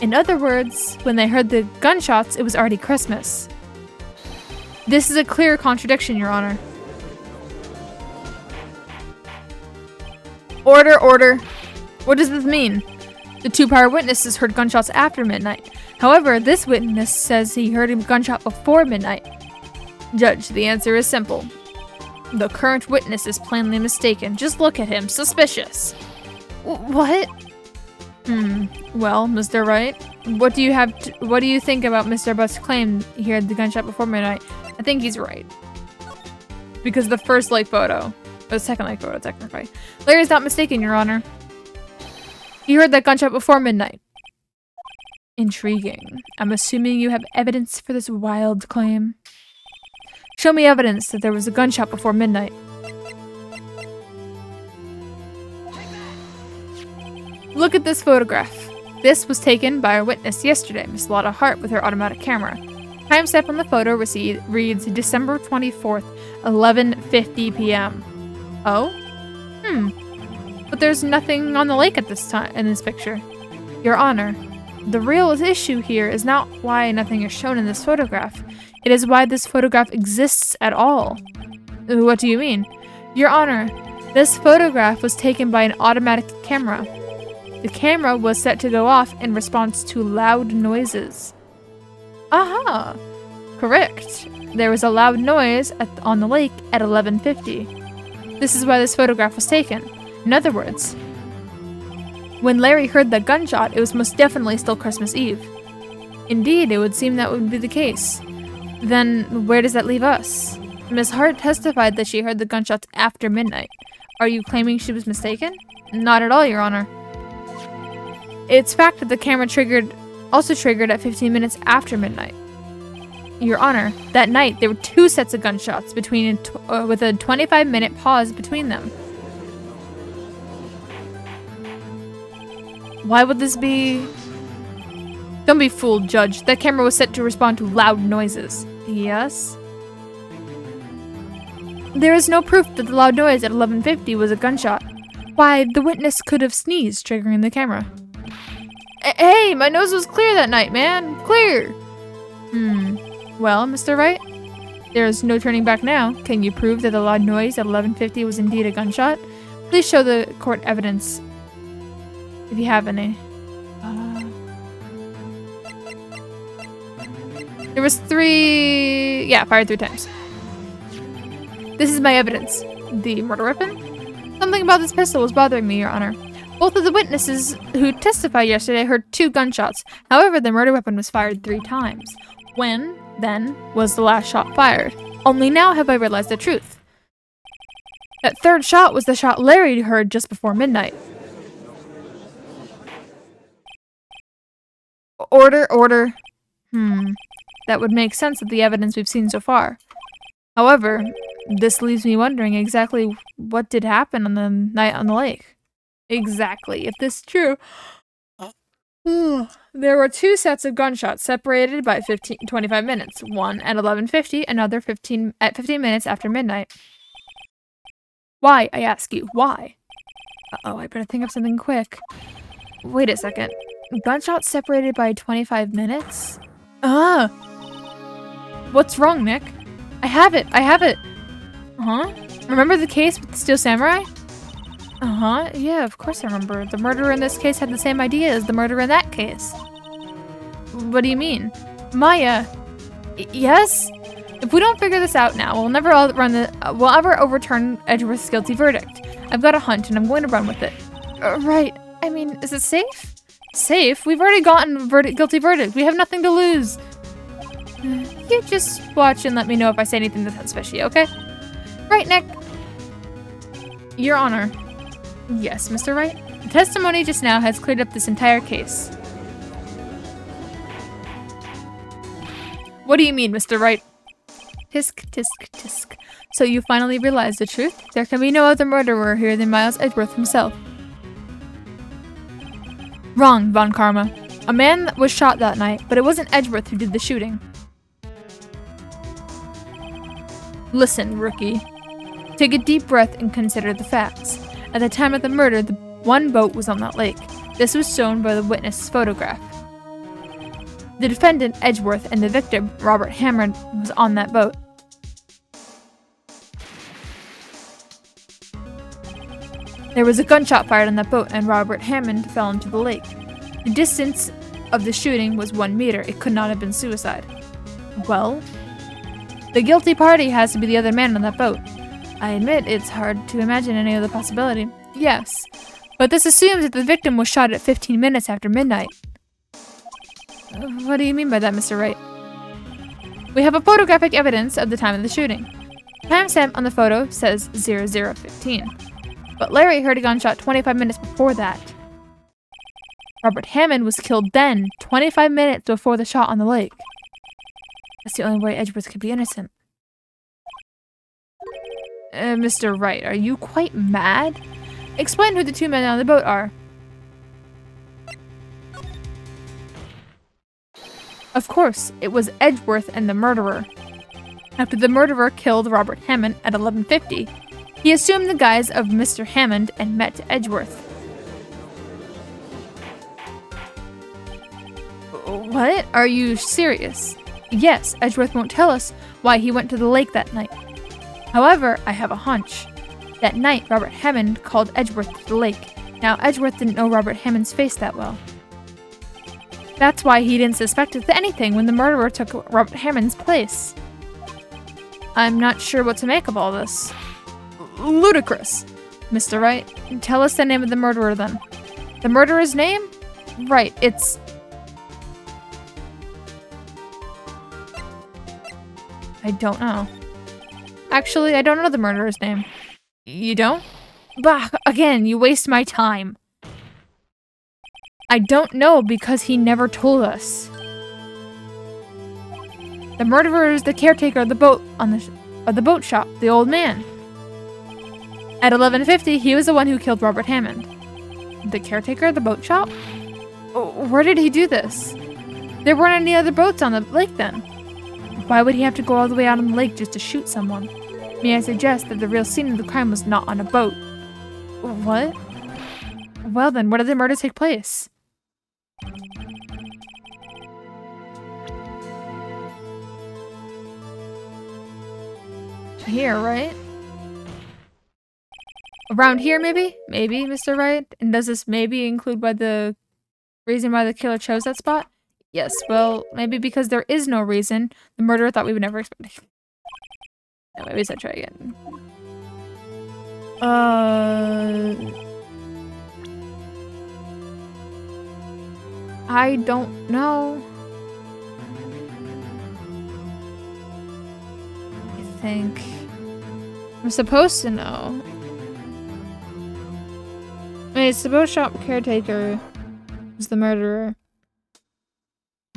In other words, when they heard the gunshots, it was already Christmas. This is a clear contradiction, Your Honor. Order, order. What does this mean? The two prior witnesses heard gunshots after midnight. However, this witness says he heard a gunshot before midnight. Judge, the answer is simple. The current witness is plainly mistaken. Just look at him. Suspicious. What? Well, Mr. Wright, what do you think about Mr. Butt's claim he heard the gunshot before midnight? I think he's right. Because the first lake photo, or the second lake photo, technically. Larry's not mistaken, Your Honor. He heard that gunshot before midnight. Intriguing. I'm assuming you have evidence for this wild claim. Show me evidence that there was a gunshot before midnight. Look at this photograph. This was taken by a witness yesterday, Miss Lotta Hart, with her automatic camera. Timestamp on the photo reads December 24th, 11:50 p.m. Oh? But there's nothing on the lake at this time in this picture. Your Honor, the real issue here is not why nothing is shown in this photograph. It is why this photograph exists at all. What do you mean? Your Honor, this photograph was taken by an automatic camera. The camera was set to go off in response to loud noises. Aha! Correct. There was a loud noise on the lake at 11:50. This is why this photograph was taken. In other words, When Larry heard that gunshot, it was most definitely still Christmas Eve. Indeed, it would seem that would be the case. Then, where does that leave us? Miss Hart testified that she heard the gunshots after midnight. Are you claiming she was mistaken? Not at all, Your Honor. It's fact that the camera also triggered at 15 minutes after midnight. Your Honor, that night there were 2 sets of gunshots with a 25-minute pause between them. Why would this be? Don't be fooled, Judge. That camera was set to respond to loud noises. Yes? There is no proof that the loud noise at 11:50 was a gunshot. Why, the witness could have sneezed, triggering the camera. Hey, my nose was clear that night, man. Clear. Well, Mr. Wright, there is no turning back now. Can you prove that the loud noise at 11:50 was indeed a gunshot? Please show the court evidence, if you have any. There was 3... Yeah, fired 3 times. This is my evidence. The murder weapon? Something about this pistol was bothering me, Your Honor. Both of the witnesses who testified yesterday heard 2 gunshots. However, the murder weapon was fired 3 times. When, then, was the last shot fired? Only now have I realized the truth. That 3rd shot was the shot Larry heard just before midnight. Order. That would make sense of the evidence we've seen so far. However, this leaves me wondering exactly what did happen on the night on the lake. Exactly, if this is true. There were 2 sets of gunshots separated by 25 minutes. One at 11:50, another at 15 minutes after midnight. Why, I ask you, why? Uh-oh, I better think of something quick. Wait a second. Gunshots separated by 25 minutes? What's wrong, Nick? I have it. Remember the case with the Steel Samurai? Yeah, of course I remember. The murderer in this case had the same idea as the murderer in that case. What do you mean? Maya. Yes? If we don't figure this out now, we'll never overturn Edgeworth's guilty verdict. I've got a hunch and I'm going to run with it. Right. I mean, is it safe? Safe? We've already gotten a guilty verdict. We have nothing to lose. You just watch and let me know if I say anything that's not fishy, okay? Right, Nick? Your Honor. Yes, Mr. Wright? The testimony just now has cleared up this entire case. What do you mean, Mr. Wright? Tisk, tisk, tisk. So you finally realize the truth? There can be no other murderer here than Miles Edgeworth himself. Wrong, Von Karma. A man was shot that night, but it wasn't Edgeworth who did the shooting. Listen, rookie. Take a deep breath and consider the facts. At the time of the murder, the one boat was on that lake. This was shown by the witness's photograph. The defendant, Edgeworth, and the victim, Robert Hammond, was on that boat. There was a gunshot fired on that boat and Robert Hammond fell into the lake. The distance of the shooting was 1 meter. It could not have been suicide. Well, the guilty party has to be the other man on that boat. I admit it's hard to imagine any other possibility. Yes, but this assumes that the victim was shot at 15 minutes after midnight. What do you mean by that, Mr. Wright? We have a photographic evidence of the time of the shooting. Timestamp on the photo says 00:15. But Larry heard a gunshot 25 minutes before that. Robert Hammond was killed then, 25 minutes before the shot on the lake. That's the only way Edgeworth could be innocent. Mr. Wright, are you quite mad? Explain who the 2 men on the boat are. Of course, it was Edgeworth and the murderer. After the murderer killed Robert Hammond at 11:50, he assumed the guise of Mr. Hammond and met Edgeworth. What? Are you serious? Yes, Edgeworth won't tell us why he went to the lake that night. However, I have a hunch. That night, Robert Hammond called Edgeworth to the lake. Now, Edgeworth didn't know Robert Hammond's face that well. That's why he didn't suspect anything when the murderer took Robert Hammond's place. I'm not sure what to make of all this. Ludicrous. Mr. Wright, tell us the name of the murderer then. The murderer's name? Right, it's... I don't know. Actually, I don't know the murderer's name. You don't? Bah, again, you waste my time. I don't know because he never told us. The murderer is the caretaker of the boat of the boat shop, the old man. At 11:50, he was the one who killed Robert Hammond. The caretaker of the boat shop? Where did he do this? There weren't any other boats on the lake then. Why would he have to go all the way out on the lake just to shoot someone? May I suggest that the real scene of the crime was not on a boat? What? Well then, where did the murder take place? Here, right? Around here, maybe? Maybe, Mr. Wright? And does this maybe include the reason why the killer chose that spot? Yes, well, maybe because there is no reason. The murderer thought we would never expect it. No, maybe I try again. I don't know. I think I'm supposed to know. I mean, it's the boat shop caretaker was the murderer.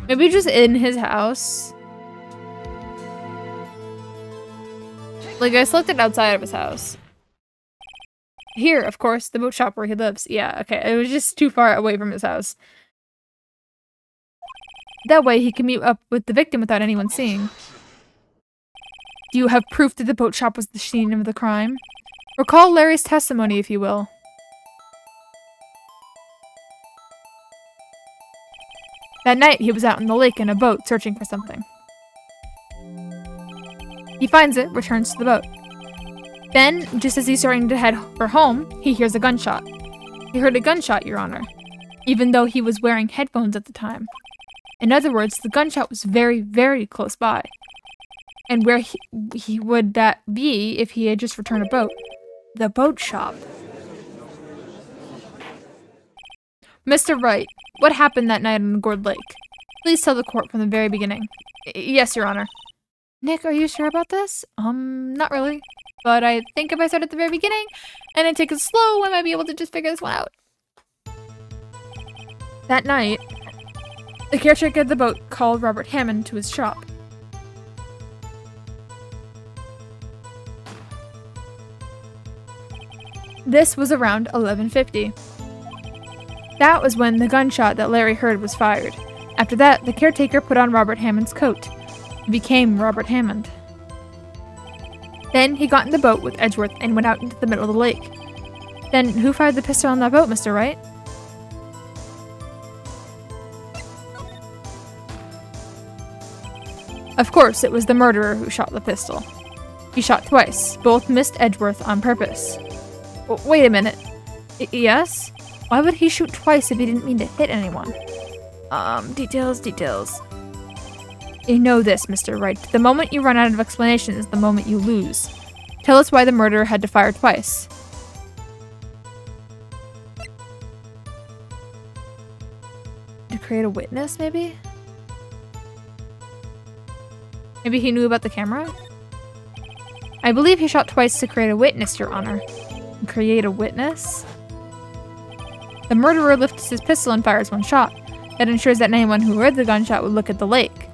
Maybe just in his house. Like, I selected outside of his house. Here, of course, the boat shop where he lives. Yeah, okay. It was just too far away from his house. That way, he can meet up with the victim without anyone seeing. Do you have proof that the boat shop was the scene of the crime? Recall Larry's testimony, if you will. That night, he was out in the lake in a boat searching for something. He finds it, returns to the boat. Then, just as he's starting to head for home, he hears a gunshot. He heard a gunshot, Your Honor, even though he was wearing headphones at the time. In other words, the gunshot was very, very close by. And where he would that be if he had just returned a boat? The boat shop. Mr. Wright, what happened that night on the Gourd Lake? Please tell the court from the very beginning. Yes, Your Honor. Nick, are you sure about this? Not really. But I think if I start at the very beginning and I take it slow, I might be able to just figure this one out. That night, the caretaker of the boat called Robert Hammond to his shop. This was around 11:50. That was when the gunshot that Larry heard was fired. After that, the caretaker put on Robert Hammond's coat. He became Robert Hammond. Then he got in the boat with Edgeworth and went out into the middle of the lake. Then who fired the pistol on that boat, Mr. Wright? Of course, it was the murderer who shot the pistol. He shot twice. Both missed Edgeworth on purpose. Wait a minute. Yes? Why would he shoot twice if he didn't mean to hit anyone? Details. You know this, Mr. Wright. The moment you run out of explanation is the moment you lose. Tell us why the murderer had to fire twice. To create a witness, maybe? Maybe he knew about the camera? I believe he shot twice to create a witness, Your Honor. Create a witness? The murderer lifts his pistol and fires one shot. That ensures that anyone who heard the gunshot would look at the lake.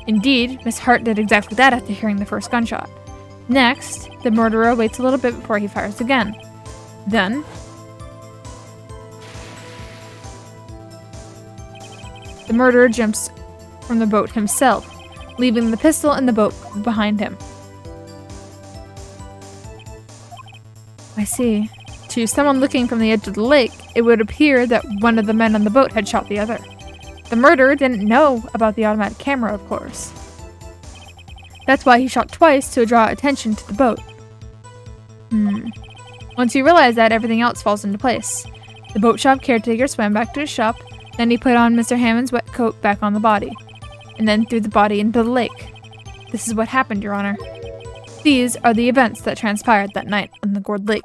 Indeed, Miss Hart did exactly that after hearing the first gunshot. Next, the murderer waits a little bit before he fires again. Then, the murderer jumps from the boat himself, leaving the pistol in the boat behind him. I see. To someone looking from the edge of the lake, it would appear that one of the men on the boat had shot the other. The murderer didn't know about the automatic camera, of course. That's why he shot twice to draw attention to the boat. Once you realize that, everything else falls into place. The boat shop caretaker swam back to his shop, then he put on Mr. Hammond's wet coat back on the body, and then threw the body into the lake. This is what happened, Your Honor. These are the events that transpired that night on the Gourd Lake.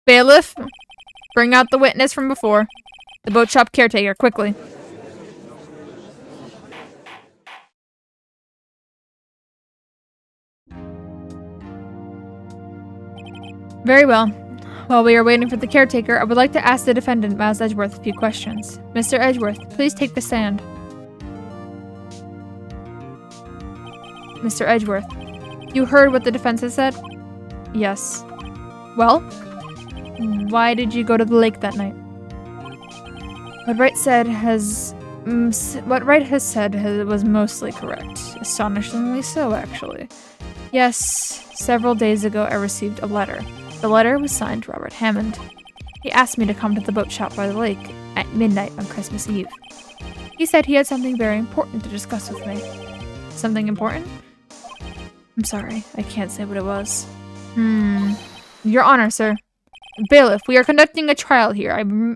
Bailiff, bring out the witness from before. The boat shop caretaker, quickly. Very well. While we are waiting for the caretaker, I would like to ask the defendant, Miles Edgeworth, a few questions. Mr. Edgeworth, please take the stand. Mr. Edgeworth, you heard what the defense has said? Yes. Well, why did you go to the lake that night? What Wright has said was mostly correct. Astonishingly so, actually. Yes, several days ago I received a letter. The letter was signed Robert Hammond. He asked me to come to the boat shop by the lake at midnight on Christmas Eve. He said he had something very important to discuss with me. Something important? I'm sorry, I can't say what it was. Your Honor, sir. Bailiff, we are conducting a trial here.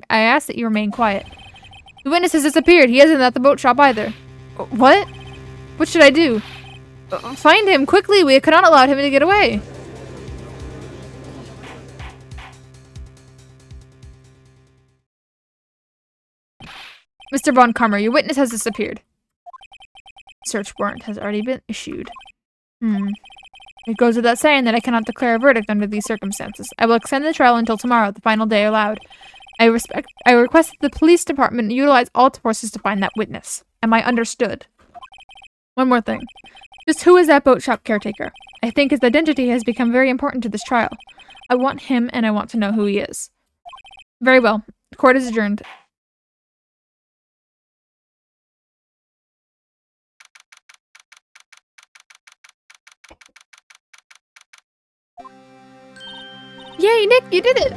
I ask that you remain quiet. The witness has disappeared. He isn't at the boat shop either. What? What should I do? Find him quickly. We cannot allow him to get away. Mr. Von Karmer, your witness has disappeared. Search warrant has already been issued. It goes without saying that I cannot declare a verdict under these circumstances. I will extend the trial until tomorrow, the final day allowed. I request that the police department utilize all its forces to find that witness. Am I understood? One more thing. Just who is that boat shop caretaker? I think his identity has become very important to this trial. I want him, and I want to know who he is. Very well. The court is adjourned. Yay, Nick, you did it!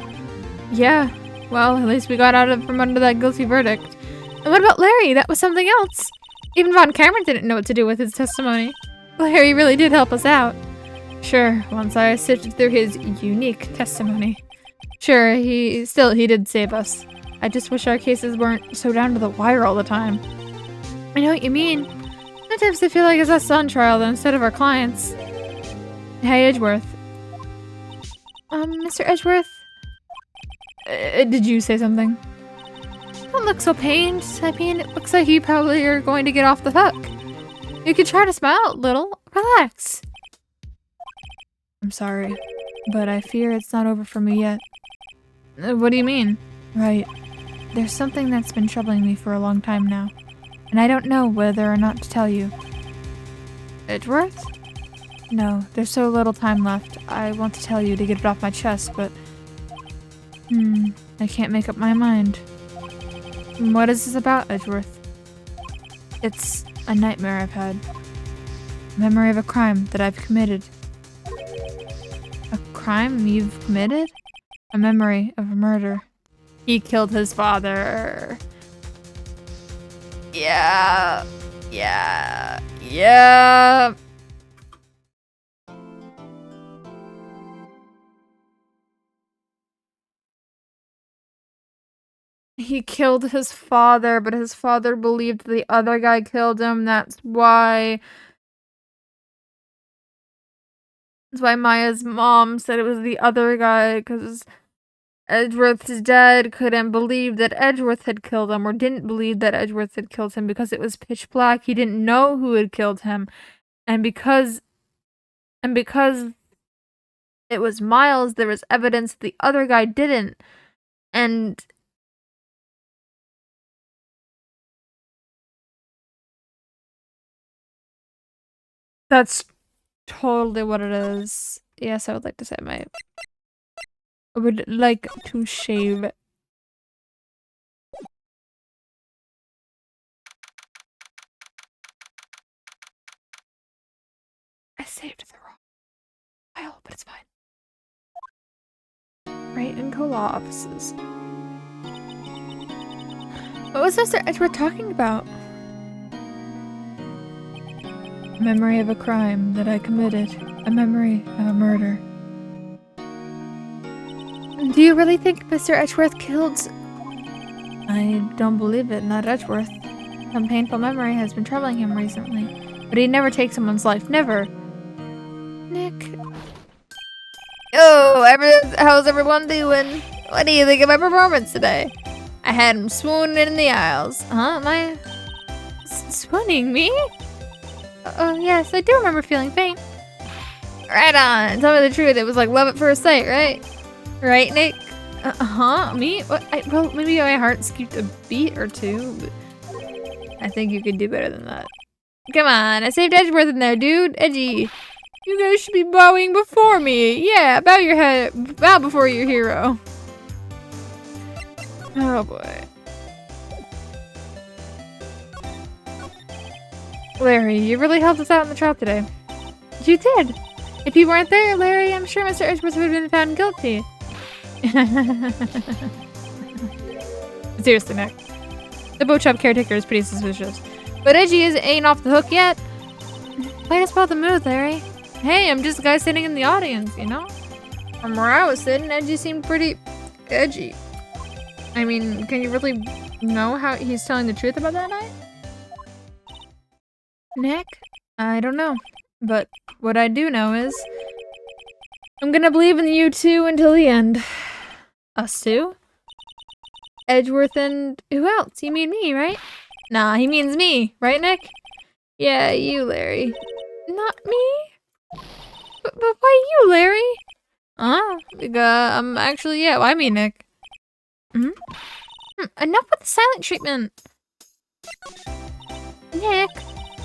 Yeah, well, at least we got out from under that guilty verdict. And what about Larry? That was something else. Even Von Cameron didn't know what to do with his testimony. Larry really did help us out. Sure, once I sifted through his unique testimony. Sure, he did save us. I just wish our cases weren't so down to the wire all the time. I know what you mean. Sometimes I feel like it's us on trial though, instead of our clients. Hey, Edgeworth. Mr. Edgeworth? Did you say something? Don't look so pained. I mean, it looks like you probably are going to get off the hook. You could try to smile a little. Relax. I'm sorry, but I fear it's not over for me yet. What do you mean? Right. There's something that's been troubling me for a long time now, and I don't know whether or not to tell you. Edgeworth? No, there's so little time left. I want to tell you to get it off my chest, but... I can't make up my mind. What is this about, Edgeworth? It's a nightmare I've had. A memory of a crime that I've committed. A crime you've committed? A memory of a murder. He killed his father. Yeah. He killed his father, but his father believed the other guy killed him. That's why Maya's mom said it was the other guy, because Edgeworth's dad couldn't believe that Edgeworth had killed him, or didn't believe that Edgeworth had killed him because it was pitch black. He didn't know who had killed him. And because it was Miles, there was evidence the other guy didn't. And that's totally what it is. Yes, I would like to say I would like to shave. I saved the wrong file, but it's fine. Wright and Co-Law offices. What was Mr. Edgeworth talking about? A memory of a crime that I committed. A memory of a murder. Do you really think Mr. Edgeworth killed... I don't believe it, not Edgeworth. Some painful memory has been troubling him recently. But he'd never take someone's life, never. Nick... So, how's everyone doing? What do you think of my performance today? I had him swooning in the aisles. Huh? Am I swooning me? Oh, yes, I do remember feeling faint. Right on. Tell me the truth. It was like love at first sight, right? Right, Nick? Me? What? Well, maybe my heart skipped a beat or two, but I think you could do better than that. Come on, I saved Edgeworth in there, dude. Edgy. You guys should be bowing before me. Yeah, bow your head. Bow before your hero. Oh, boy. Larry, you really helped us out in the trial today. You did. If you weren't there, Larry, I'm sure Mr. Edgeworth would have been found guilty. Seriously, Nick. The boat shop caretaker is pretty suspicious. But Edgy ain't off the hook yet. Way to spell the mood, Larry. Hey, I'm just a guy sitting in the audience, you know? From where I was sitting, Edgy seemed pretty edgy. I mean, can you really know how he's telling the truth about that night? Nick? I don't know. But what I do know is I'm gonna believe in you two until the end. Us two? Edgeworth and who else? You mean me, right? Nah, he means me. Right, Nick? Yeah, you, Larry. Not me? But why you, Larry? Actually, yeah, why me, Nick? Enough with the silent treatment. Nick,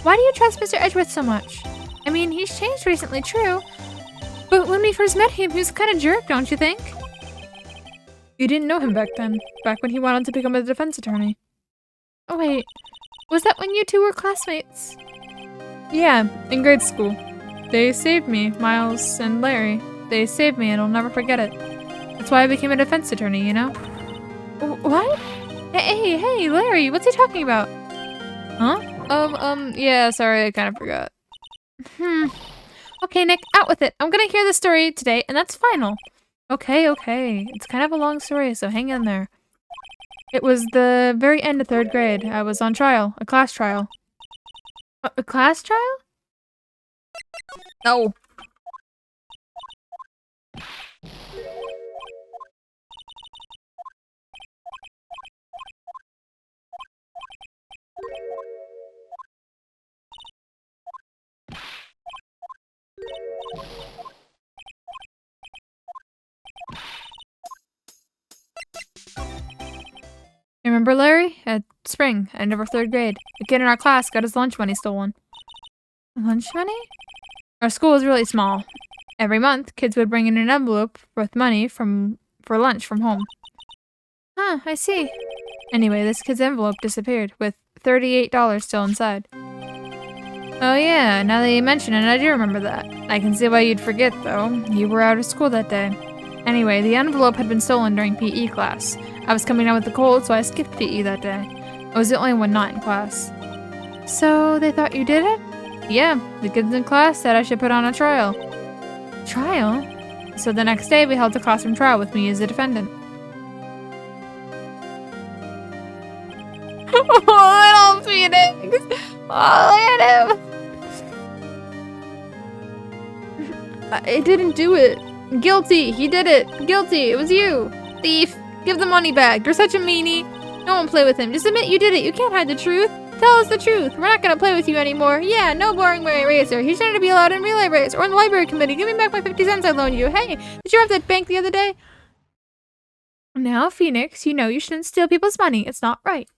why do you trust Mr. Edgeworth so much? I mean, he's changed recently, true. But when we first met him, he was kind of jerk, don't you think? You didn't know him back then, back when he went on to become a defense attorney. Oh wait, was that when you two were classmates? Yeah, in grade school. They saved me, Miles and Larry. They saved me and I'll never forget it. That's why I became a defense attorney, you know? What? Hey, Larry, what's he talking about? Huh? Yeah, sorry, I kind of forgot. Okay, Nick, out with it. I'm gonna hear the story today, and that's final. Okay. It's kind of a long story, so hang in there. It was the very end of 3rd grade. I was on trial. A class trial. A class trial? No. Remember Larry? At spring, end of our 3rd grade. A kid in our class got his lunch money stolen. Lunch money? Our school was really small. Every month, kids would bring in an envelope with money for lunch from home. Huh, I see. Anyway, this kid's envelope disappeared, with $38 still inside. Oh yeah, now that you mention it, I do remember that. I can see why you'd forget, though. You were out of school that day. Anyway, the envelope had been stolen during PE class. I was coming down with the cold, so I skipped PE that day. I was the only one not in class. So, they thought you did it? Yeah, the kids in class said I should put on a trial. Trial? So the next day, we held a classroom trial with me as a defendant. Oh, little Phoenix! Oh, look at him! I didn't do it. Guilty! He did it! Guilty! It was you! Thief! Give the money back! You're such a meanie! Don't play with him. Just admit you did it. You can't hide the truth. Tell us the truth. We're not gonna play with you anymore. Yeah, no boring racer. He's trying to be allowed in relay race or in the library committee. Give me back my 50 cents I loaned you. Hey, did you have that bank the other day? Now, Phoenix, you know you shouldn't steal people's money. It's not right.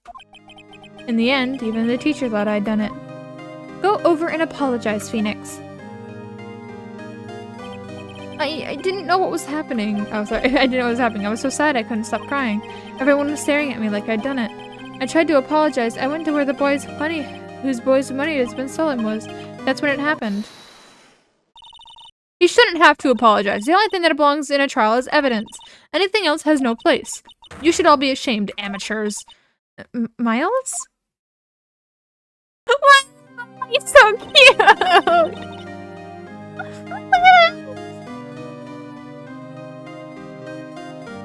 In the end, even the teacher thought I'd done it. Go over and apologize, Phoenix. I didn't know what was happening. Oh, sorry. I didn't know what was happening. I was so sad I couldn't stop crying. Everyone was staring at me like I'd done it. I tried to apologize. I went to where the whose boy's money has been stolen was. That's when it happened. You shouldn't have to apologize. The only thing that belongs in a trial is evidence. Anything else has no place. You should all be ashamed, amateurs. Miles? What? He's so cute!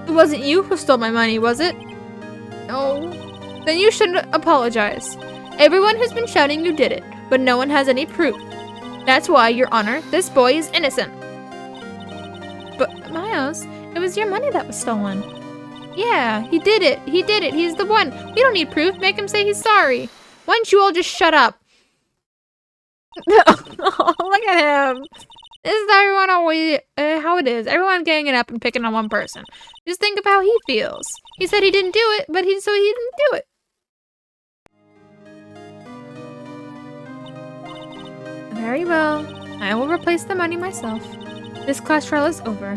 It wasn't you who stole my money, was it? No. Then you shouldn't apologize. Everyone has been shouting you did it, but no one has any proof. That's why, Your Honor, this boy is innocent. But, Miles, it was your money that was stolen. Yeah, he did it. He did it. He's the one. We don't need proof. Make him say he's sorry. Why don't you all just shut up? Oh, look at him. This is everyone always how it is. Everyone ganging up and picking on one person. Just think of how he feels. He said he didn't do it, but so he didn't do it. Very well. I will replace the money myself. This class trial is over.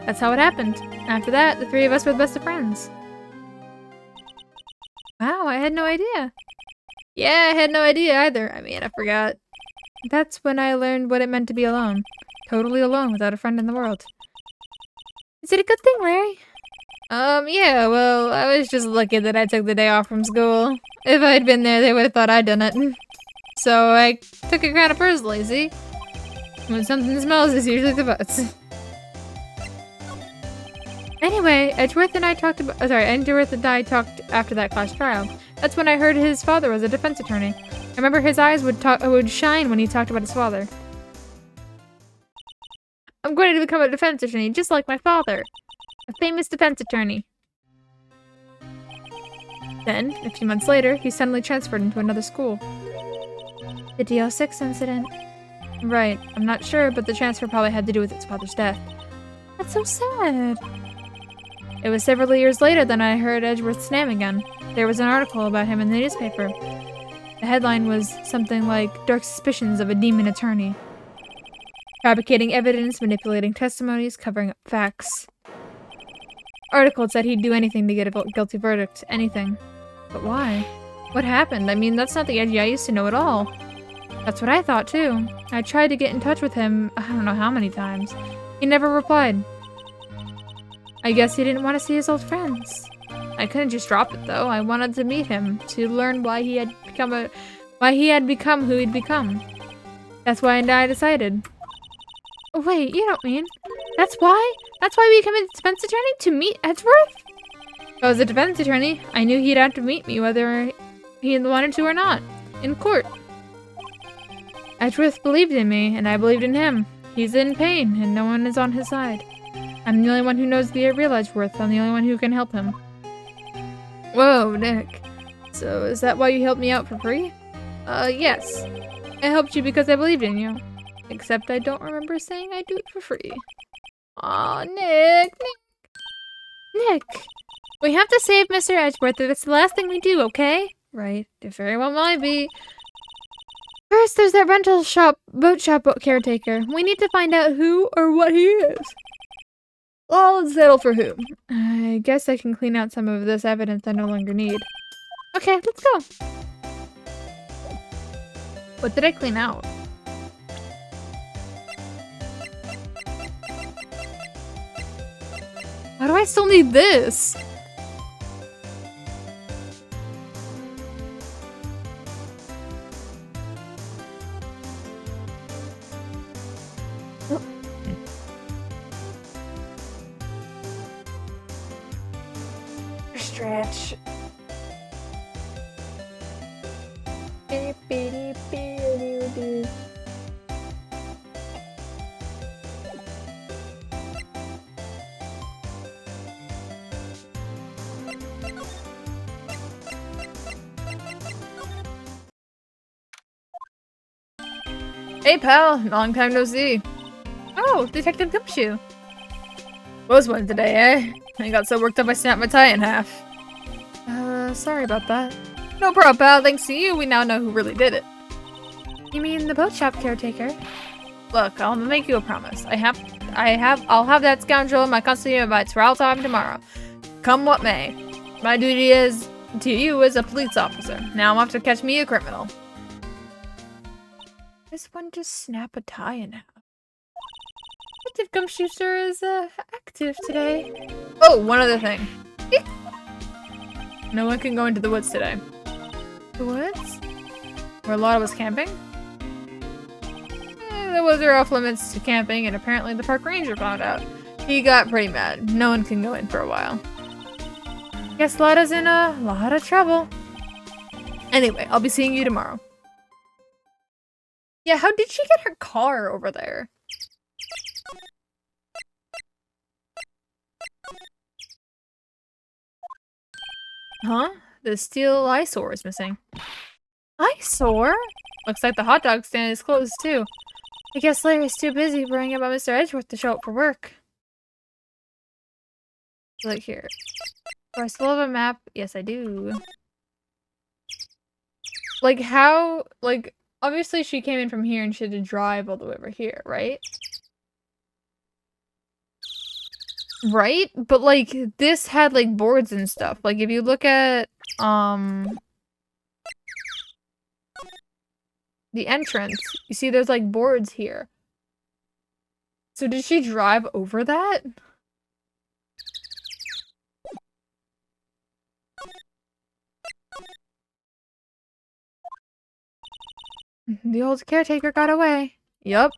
That's how it happened. After that, the three of us were the best of friends. Wow, I had no idea. Yeah, I had no idea either. I mean, I forgot. That's when I learned what it meant to be alone. Totally alone without a friend in the world. Is it a good thing, Larry? Yeah, well, I was just lucky that I took the day off from school. If I'd been there, they would have thought I'd done it. So I took it kind of personally, see? When something smells, it's usually the butts. Anyway, Edgeworth and I talked after that class trial. That's when I heard his father was a defense attorney. I remember his eyes would shine when he talked about his father. I'm going to become a defense attorney, just like my father. A famous defense attorney. Then, a few months later, he suddenly transferred into another school. The DL6 incident. Right, I'm not sure, but the transfer probably had to do with his father's death. That's so sad. It was several years later that I heard Edgeworth's name again. There was an article about him in the newspaper. The headline was something like, "Dark Suspicions of a Demon Attorney." Fabricating evidence, manipulating testimonies, covering up facts. Article said he'd do anything to get a guilty verdict. Anything. But why? What happened? I mean, that's not the Edgy I used to know at all. That's what I thought, too. I tried to get in touch with him, I don't know how many times. He never replied. I guess he didn't want to see his old friends. I couldn't just drop it, though. I wanted to meet him, to learn why he had become who he'd become. That's why I decided. Wait, you don't mean... That's why? That's why we became a defense attorney? To meet Edgeworth? If I was a defense attorney, I knew he'd have to meet me whether he wanted to or not. In court. Edgeworth believed in me, and I believed in him. He's in pain, and no one is on his side. I'm the only one who knows the real Edgeworth. I'm the only one who can help him. Whoa, Nick. So is that why you helped me out for free? Yes. I helped you because I believed in you. Except I don't remember saying I'd do it for free. Aw, Nick. Nick! We have to save Mr. Edgeworth. That's the last thing we do, okay? Right. It very well might be. First, there's that boat shop caretaker. We need to find out who or what he is. I'll settle for whom. I guess I can clean out some of this evidence I no longer need. Okay, let's go. What did I clean out? Why do I still need this? Stretch. Hey pal, long time no see. Oh, Detective Gumshoe. Was one today, eh? I got so worked up I snapped my tie in half. Sorry about that. No problem, pal. Thanks to you, we now know who really did it. You mean the boat shop caretaker? Look, I'll make you a promise. I'll have that scoundrel in my custody by trial time tomorrow. Come what may. My duty is to you as a police officer. Now I'm off to catch me a criminal. This one just snap a tie in half. Detective Gumshoe sir is active today. Oh, one other thing. No one can go into the woods today. The woods? Where a lot of us camping? The woods are off limits to camping, and apparently the park ranger found out. He got pretty mad. No one can go in for a while. Guess Lotta's in a lot of trouble. Anyway, I'll be seeing you tomorrow. Yeah, how did she get her car over there? Huh? The steel eyesore is missing. Eyesore? Looks like the hot dog stand is closed too. I guess Larry's too busy worrying about Mr. Edgeworth to show up for work. Look here. Do I still have a map? Yes, I do. Like, how? Like, obviously she came in from here and she had to drive all the way over here, right? Right? But, like, this had, like, boards and stuff. Like, if you look at, the entrance, you see there's, like, boards here. So did she drive over that? The old caretaker got away. Yup.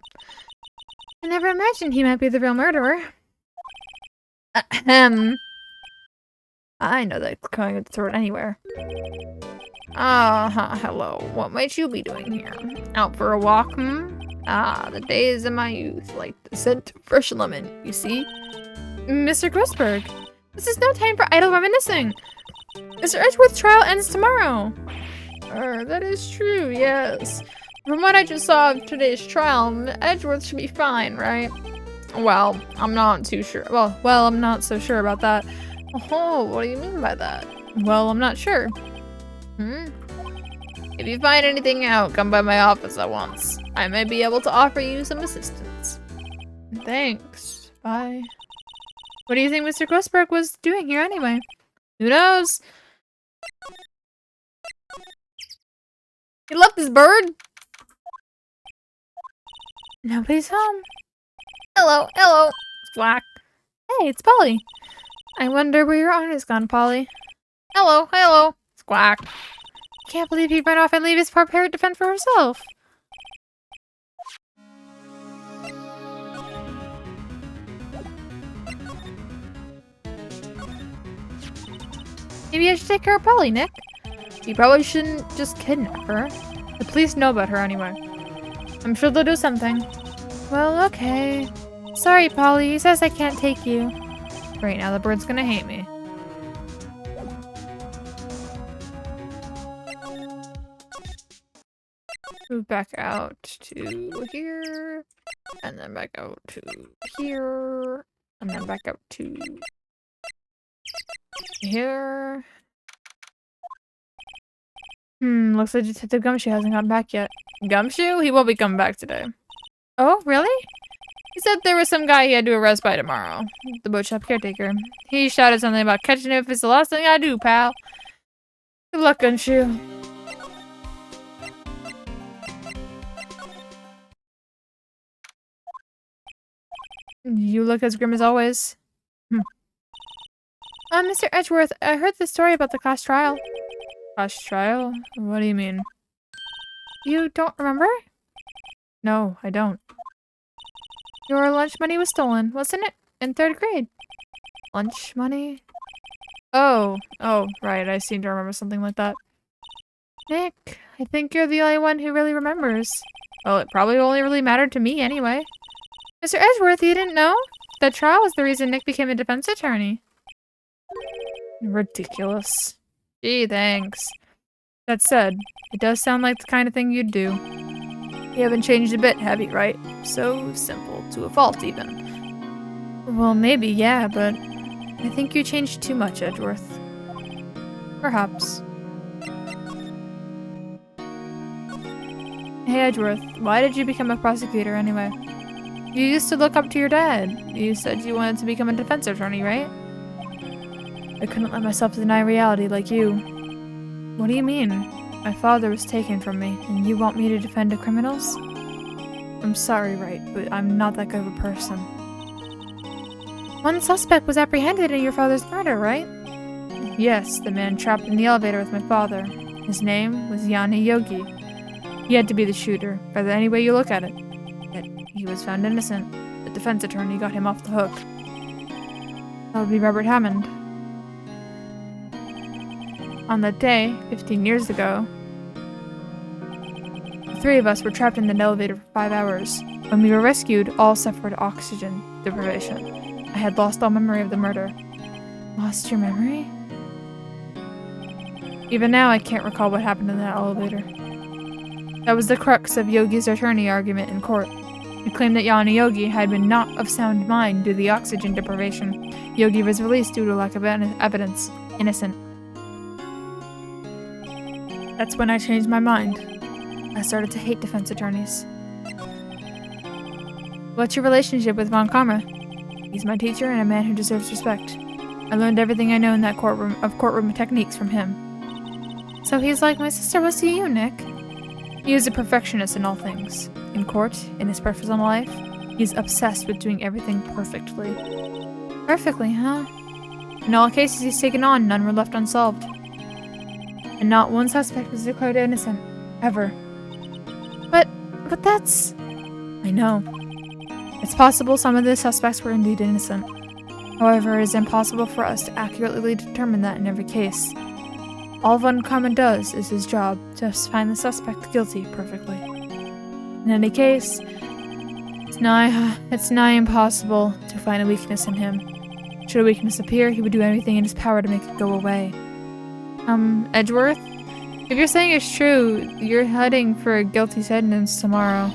I never imagined he might be the real murderer. Ahem. I know that's going to throw it anywhere. Hello. What might you be doing here? Out for a walk, hmm? Ah, the days of my youth, like the scent of fresh lemon, you see? Mr. Grossberg, this is no time for idle reminiscing. Mr. Edgeworth's trial ends tomorrow. That is true, yes. From what I just saw of today's trial, Edgeworth should be fine, right? Well, I'm not too sure. Well, I'm not so sure about that. Oh, what do you mean by that? Well, I'm not sure. If you find anything out, come by my office at once. I may be able to offer you some assistance. Thanks. Bye. What do you think Mr. Grossberg was doing here anyway? Who knows? He left his bird? Nobody's home. Hello. Squawk. Hey, it's Polly. I wonder where your honor's gone, Polly. Hello. Squawk. Can't believe he ran off and leave his poor parrot to fend for herself. Maybe I should take care of Polly, Nick. You probably shouldn't just kidnap her. The police know about her anyway. I'm sure they'll do something. Well, okay. Sorry, Polly. He says I can't take you. Great, now the bird's gonna hate me. Move back out to here. And then back out to here. And then back out to here. Looks like Detective Gumshoe hasn't gotten back yet. Gumshoe? He won't be coming back today. Oh, really? He said there was some guy he had to arrest by tomorrow. The boatshop caretaker. He shouted something about catching it if it's the last thing I do, pal. Good luck, Gumshoe. You look as grim as always. Mr. Edgeworth, I heard the story about the class trial. Class trial? What do you mean? You don't remember? No, I don't. Your lunch money was stolen, wasn't it? In 3rd grade. Lunch money? Oh, right, I seem to remember something like that. Nick, I think you're the only one who really remembers. Well, it probably only really mattered to me anyway. Mr. Edgeworth, you didn't know? The trial was the reason Nick became a defense attorney. Ridiculous. Gee, thanks. That said, it does sound like the kind of thing you'd do. You haven't changed a bit, have you, Wright? So simple, to a fault even. Well, maybe, yeah, but I think you changed too much, Edgeworth. Perhaps. Hey, Edgeworth, why did you become a prosecutor anyway? You used to look up to your dad. You said you wanted to become a defense attorney, right? I couldn't let myself deny reality like you. What do you mean? My father was taken from me, and you want me to defend the criminals? I'm sorry, Wright, but I'm not that good of a person. One suspect was apprehended in your father's murder, right? Yes, the man trapped in the elevator with my father. His name was Yanni Yogi. He had to be the shooter, by any way you look at it. Yet he was found innocent. The defense attorney got him off the hook. That would be Robert Hammond. On that day, 15 years ago, the 3 of us were trapped in the elevator for 5 hours. When we were rescued, all suffered oxygen deprivation. I had lost all memory of the murder. Lost your memory? Even now, I can't recall what happened in that elevator. That was the crux of Yogi's attorney argument in court. He claimed that Yana Yogi had been not of sound mind due to the oxygen deprivation. Yogi was released due to lack of evidence. Innocent. That's when I changed my mind. I started to hate defense attorneys. What's your relationship with Von Karma? He's my teacher and a man who deserves respect. I learned everything I know in that courtroom techniques from him. So he's like my sister was to you, Nick. He is a perfectionist in all things. In court, in his personal life, he's obsessed with doing everything perfectly. Perfectly, huh? In all cases he's taken on, none were left unsolved. And not one suspect was declared innocent. Ever. But that's... I know. It's possible some of the suspects were indeed innocent. However, it is impossible for us to accurately determine that in every case. All Von Karma does is his job, to find the suspect guilty perfectly. In any case, it's nigh impossible to find a weakness in him. Should a weakness appear, he would do everything in his power to make it go away. Edgeworth? If you're saying it's true, you're heading for a guilty sentence tomorrow.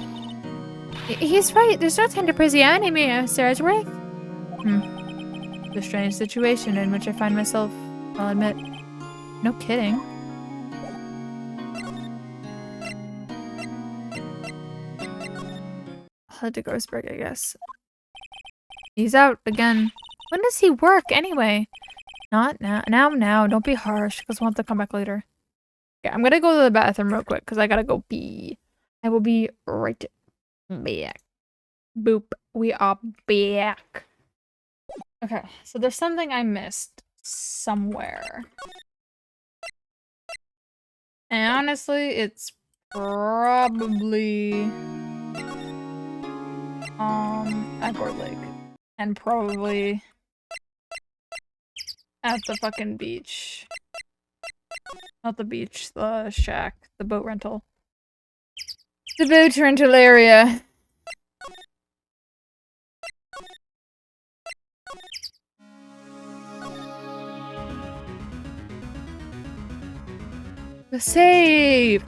He's right, there's no time to pursue me, Mr. Edgeworth. It's a strange situation in which I find myself, I'll admit. No kidding. I'll head to Ghostberg, I guess. He's out again. When does he work, anyway? Not now. Now. Don't be harsh, because we'll have to come back later. Yeah, I'm gonna go to the bathroom real quick, because I gotta go pee. I will be right back. Boop. We are back. Okay, so there's something I missed somewhere. And honestly, it's probably at Board Lake. And probably at the fucking beach. Not the beach, the shack, the boat rental. The boat rental area. The safe!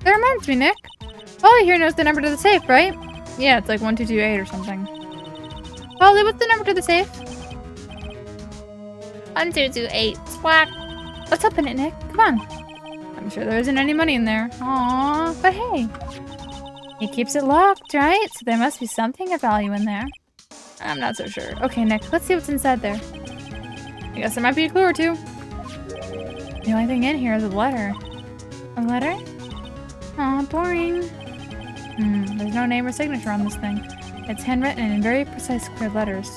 That reminds me, Nick. Polly here knows the number to the safe, right? Yeah, it's like 1228 or something. Polly, what's the number to the safe? 1228. Squawk. Let's open it, Nick. Come on. I'm sure there isn't any money in there. Aww, but hey. He keeps it locked, right? So there must be something of value in there. I'm not so sure. Okay, Nick, let's see what's inside there. I guess there might be a clue or two. The only thing in here is a letter. A letter? Aw, boring. There's no name or signature on this thing. It's handwritten in very precise, clear letters.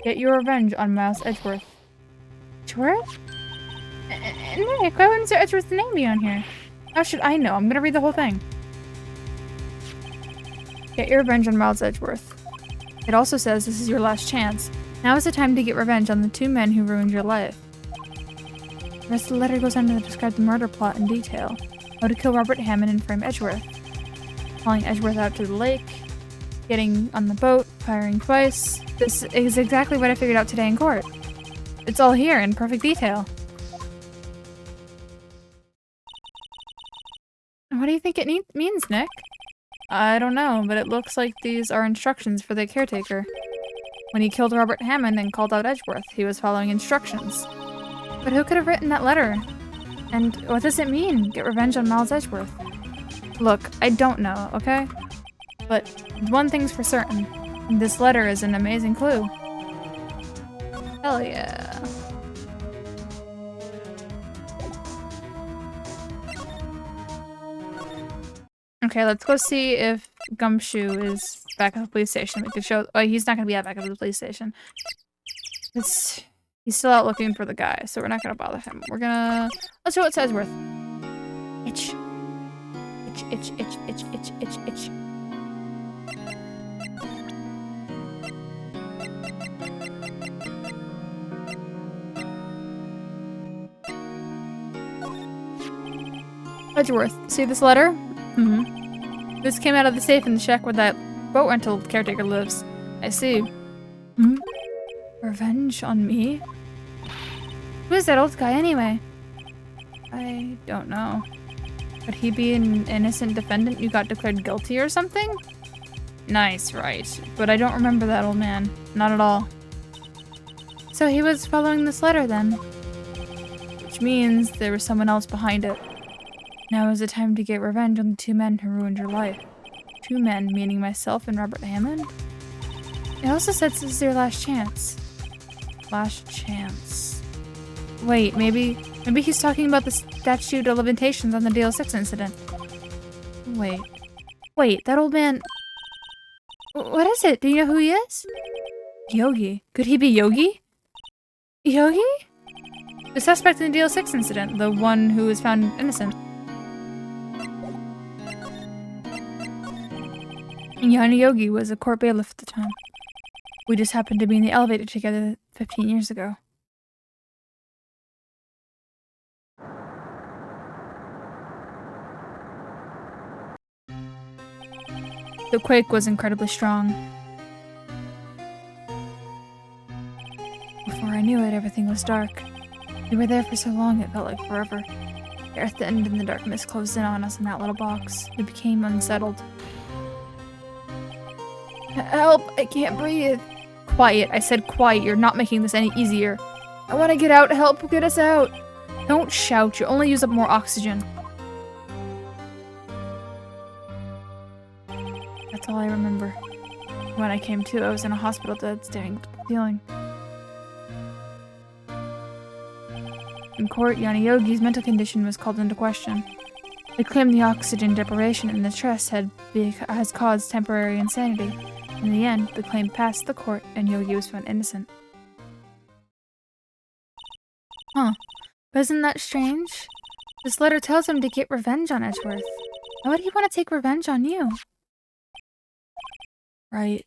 Get your revenge on Miles Edgeworth. Edgeworth? Nick, why wouldn't Sir Edgeworth's name be on here? How should I know? I'm gonna read the whole thing. Get your revenge on Miles Edgeworth. It also says this is your last chance. Now is the time to get revenge on the two men who ruined your life. The rest of the letter goes on to describe the murder plot in detail. How to kill Robert Hammond and frame Edgeworth. Calling Edgeworth out to the lake. Getting on the boat. Firing twice. This is exactly what I figured out today in court. It's all here in perfect detail. What do you think it means, Nick? I don't know, but it looks like these are instructions for the caretaker. When he killed Robert Hammond and called out Edgeworth, he was following instructions. But who could have written that letter? And what does it mean, get revenge on Miles Edgeworth? Look, I don't know, okay? But one thing's for certain. This letter is an amazing clue. Hell yeah. Okay, let's go see if Gumshoe is back at the police station. We could show- oh, he's not gonna be back at the police station. He's still out looking for the guy, so we're not gonna bother him. We're gonna- let's see what it says worth. Itch. Itch, itch, itch, itch, itch, itch, itch. Edgeworth, see this letter? This came out of the safe in the shack where that boat rental caretaker lives. I see. Revenge on me? Who is that old guy anyway? I don't know. Could he be an innocent defendant who got declared guilty or something? Nice, right. But I don't remember that old man. Not at all. So he was following this letter then? Which means there was someone else behind it. Now is the time to get revenge on the two men who ruined your life. Two men, meaning myself and Robert Hammond? It also says this is your last chance. Last chance. Wait, maybe he's talking about the statute of limitations on the DL6 incident. Wait, that old man... What is it? Do you know who he is? Yogi. Could he be Yogi? Yogi? The suspect in the DL6 incident, the one who was found innocent. Yanni Yogi was a court bailiff at the time. We just happened to be in the elevator together 15 years ago. The quake was incredibly strong. Before I knew it, everything was dark. We were there for so long it felt like forever. The earth thinned and the darkness closed in on us in that little box. We became unsettled. Help! I can't breathe! Quiet. I said quiet. You're not making this any easier. I want to get out. Help! Get us out! Don't shout. You only use up more oxygen. That's all I remember. When I came to, I was in a hospital bed staring at the ceiling. In court, Yanni Yogi's mental condition was called into question. They claimed the oxygen deprivation and the stress has caused temporary insanity. In the end, the claim passed the court and Yogi was found innocent. Huh. But isn't that strange? This letter tells him to get revenge on Edgeworth. Why would he want to take revenge on you? Right.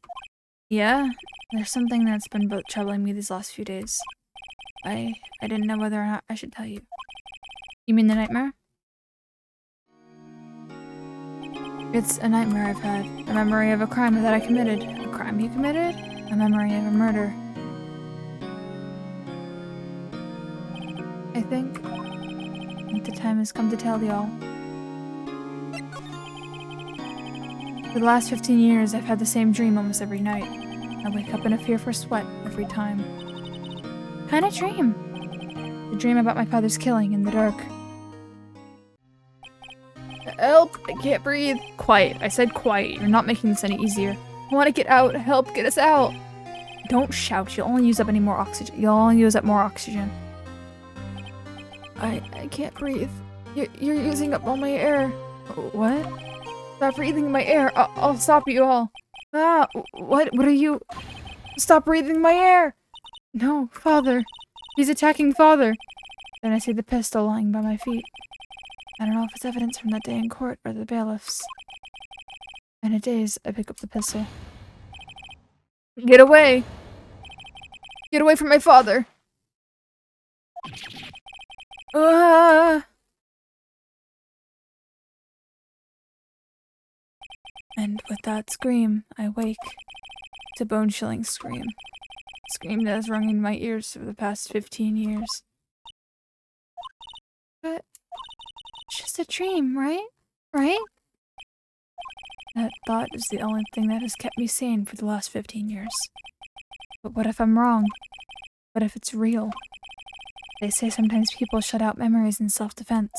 Yeah, there's something that's been troubling me these last few days. I didn't know whether or not I should tell you. You mean the nightmare? It's a nightmare I've had. A memory of a crime that I committed. A crime you committed? A memory of a murder. I think the time has come to tell y'all. For the last 15 years, I've had the same dream almost every night. I wake up in a fearful sweat every time. Kind of dream? The dream about my father's killing in the dark. Help! I can't breathe. Quiet. I said quiet. You're not making this any easier. I want to get out. Help! Get us out! Don't shout. You'll only use up any more oxygen. You'll only use up more oxygen. I can't breathe. You're using up all my air. What? Stop breathing my air. I'll stop you all. Ah! What are you? Stop breathing my air! No, Father. He's attacking Father. Then I see the pistol lying by my feet. I don't know if it's evidence from that day in court or the bailiffs. In a daze, I pick up the pistol. Get away! Get away from my father! Ah! And with that scream, I wake. It's a bone-chilling scream. A scream that has rung in my ears for the past 15 years. But it's just a dream, right? Right? That thought is the only thing that has kept me sane for the last 15 years. But what if I'm wrong? What if it's real? They say sometimes people shut out memories in self-defense.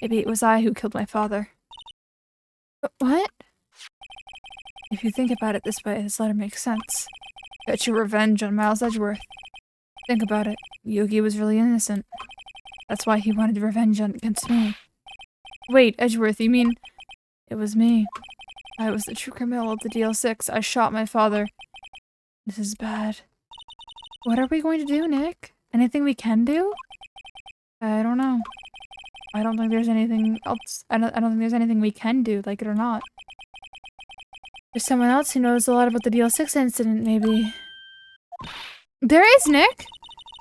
Maybe it was I who killed my father. But what? If you think about it this way, this letter makes sense. Get your revenge on Miles Edgeworth. Think about it. Yogi was really innocent. That's why he wanted revenge against me. Wait, Edgeworth, you mean... It was me. I was the true criminal of the DL6. I shot my father. This is bad. What are we going to do, Nick? Anything we can do? I don't know. I don't think there's anything else. I don't think there's anything we can do, like it or not. There's someone else who knows a lot about the DL6 incident, maybe. There is, Nick!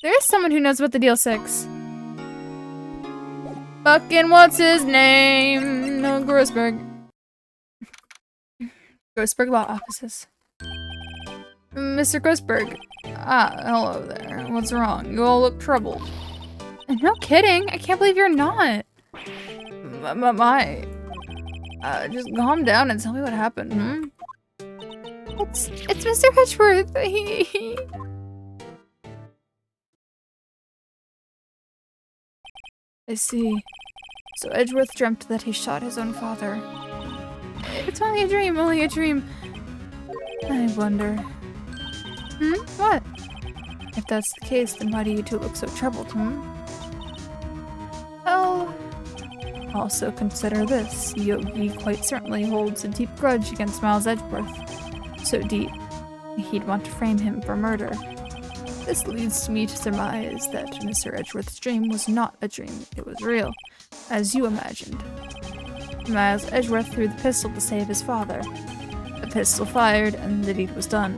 There is someone who knows about the DL6. Fucking what's his name? No, Grossberg. Grossberg Law Offices. Mr. Grossberg. Ah, hello there. What's wrong? You all look troubled. No kidding. I can't believe you're not. Just calm down and tell me what happened, hmm? It's Mr. Edgeworth. I see. So Edgeworth dreamt that he shot his own father. It's only a dream, only a dream. I wonder. What? If that's the case, then why do you two look so troubled, Well, also consider this. Yogi quite certainly holds a deep grudge against Miles Edgeworth. So deep, he'd want to frame him for murder. This leads me to surmise that Mr. Edgeworth's dream was not a dream, it was real, as you imagined. Miles Edgeworth threw the pistol to save his father. The pistol fired, and the deed was done.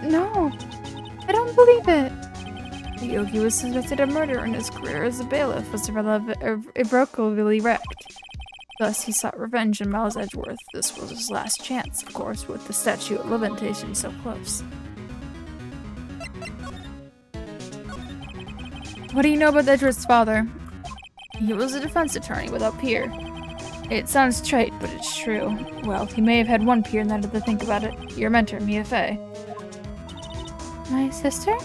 No, I don't believe it. The Yogi was suspected of murder, and his career as a bailiff was irrevocably wrecked. Thus, he sought revenge on Miles Edgeworth. This was his last chance, of course, with the statute of limitations so close. What do you know about Edgeworth's father? He was a defense attorney without peer. It sounds trite, but it's true. Well, he may have had one peer now that I think about it. Your mentor, Mia Fey. My sister?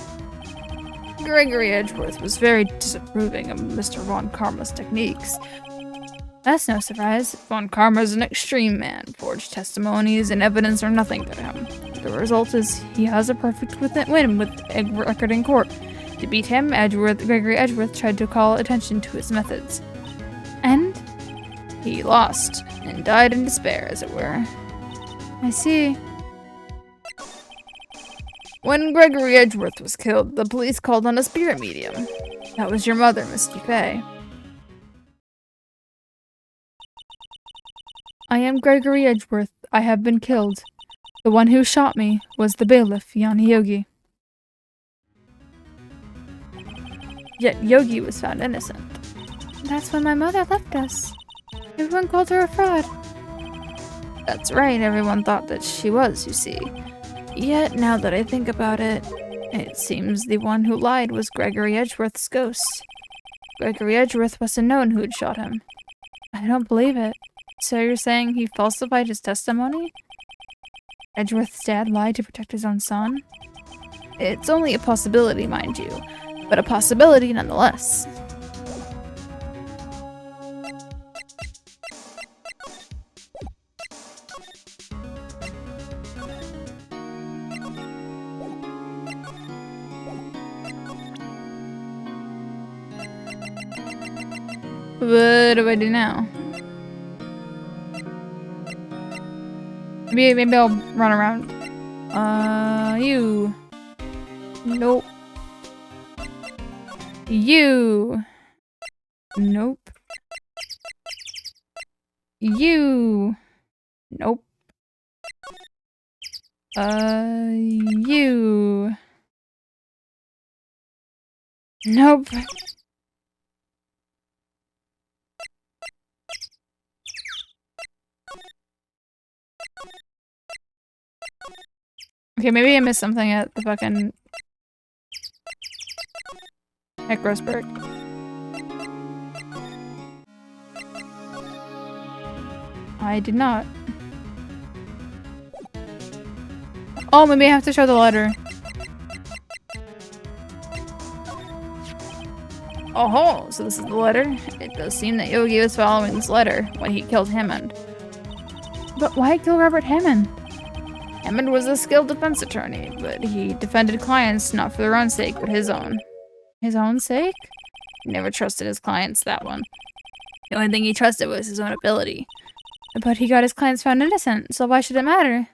Gregory Edgeworth was very disapproving of Mr. Von Karma's techniques. That's no surprise. Von Karma's an extreme man. Forged testimonies and evidence are nothing to him. The result is he has a perfect win with egg record in court. To beat him, Gregory Edgeworth tried to call attention to his methods. And? He lost, and died in despair, as it were. I see. When Gregory Edgeworth was killed, the police called on a spirit medium. That was your mother, Miss Fey. I am Gregory Edgeworth. I have been killed. The one who shot me was the bailiff, Yanni Yogi. Yet Yogi was found innocent. That's when my mother left us. Everyone called her a fraud. That's right, everyone thought that she was, you see. Yet, now that I think about it, it seems the one who lied was Gregory Edgeworth's ghost. Gregory Edgeworth must have known who had shot him. I don't believe it. So you're saying he falsified his testimony? Edgeworth's dad lied to protect his own son? It's only a possibility, mind you, but a possibility nonetheless. What do I do now? Maybe I'll run around. You. Nope. You. Nope. You. Nope. You. Nope. Okay, maybe I missed something at the fucking... at Grossberg. I did not. Oh, maybe I have to show the letter. Oh, so this is the letter? It does seem that Yogi was following this letter when he killed Hammond. But why kill Robert Hammond? Hammond was a skilled defense attorney, but he defended clients not for their own sake, but his own. His own sake? He never trusted his clients, that one. The only thing he trusted was his own ability. But he got his clients found innocent, so why should it matter?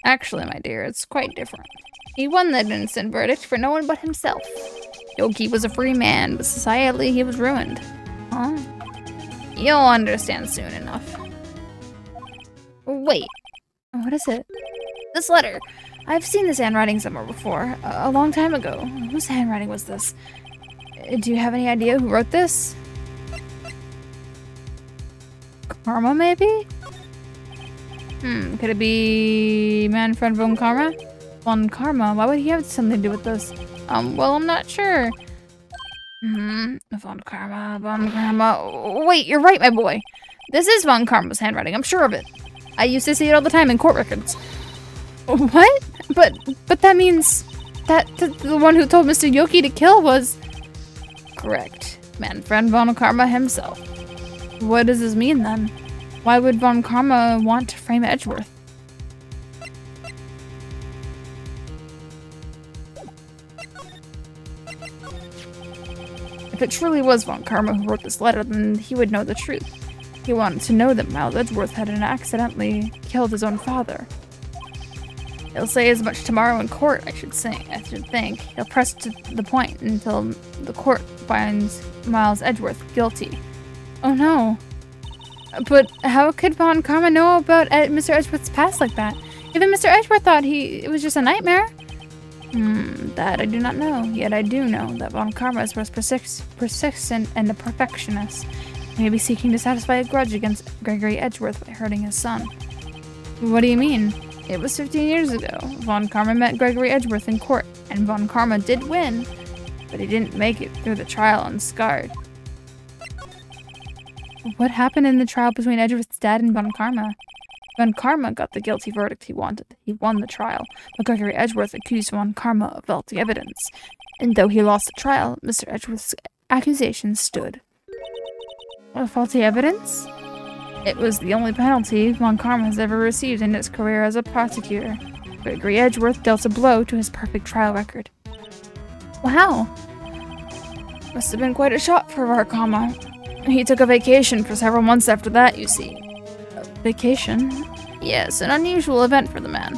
Actually, my dear, it's quite different. He won that innocent verdict for no one but himself. Yogi was a free man, but societally he was ruined. Huh? You'll understand soon enough. Wait. What is it? This letter. I've seen this handwriting somewhere before. A long time ago. Whose handwriting was this? Do you have any idea who wrote this? Karma, maybe? Could it be Manfred von Karma? Von Karma? Why would he have something to do with this? Well, I'm not sure. Von Karma. Wait, you're right, my boy. This is Von Karma's handwriting, I'm sure of it. I used to see it all the time in court records. What? But that means that the one who told Mr. Yoki to kill was... Correct. Manfred Von Karma himself. What does this mean, then? Why would Von Karma want to frame Edgeworth? If it truly was Von Karma who wrote this letter, then he would know the truth. He wanted to know that Miles Edgeworth had accidentally killed his own father. He'll say as much tomorrow in court, I should think. He'll press to the point until the court finds Miles Edgeworth guilty. Oh no. But how could Von Karma know about Mr. Edgeworth's past like that? Even Mr. Edgeworth thought it was just a nightmare. That I do not know. Yet I do know that Von Karma is both persistent and a perfectionist. He may be seeking to satisfy a grudge against Gregory Edgeworth by hurting his son. What do you mean? It was 15 years ago. Von Karma met Gregory Edgeworth in court, and Von Karma did win, but he didn't make it through the trial unscarred. What happened in the trial between Edgeworth's dad and Von Karma? Von Karma got the guilty verdict he wanted. He won the trial, but Gregory Edgeworth accused Von Karma of faulty evidence. And though he lost the trial, Mr. Edgeworth's accusations stood. Faulty evidence? It was the only penalty Von Karma has ever received in his career as a prosecutor. Gregory Edgeworth dealt a blow to his perfect trial record. Wow. Must have been quite a shock for Von Karma. He took a vacation for several months after that, you see. A vacation? Yes, an unusual event for the man.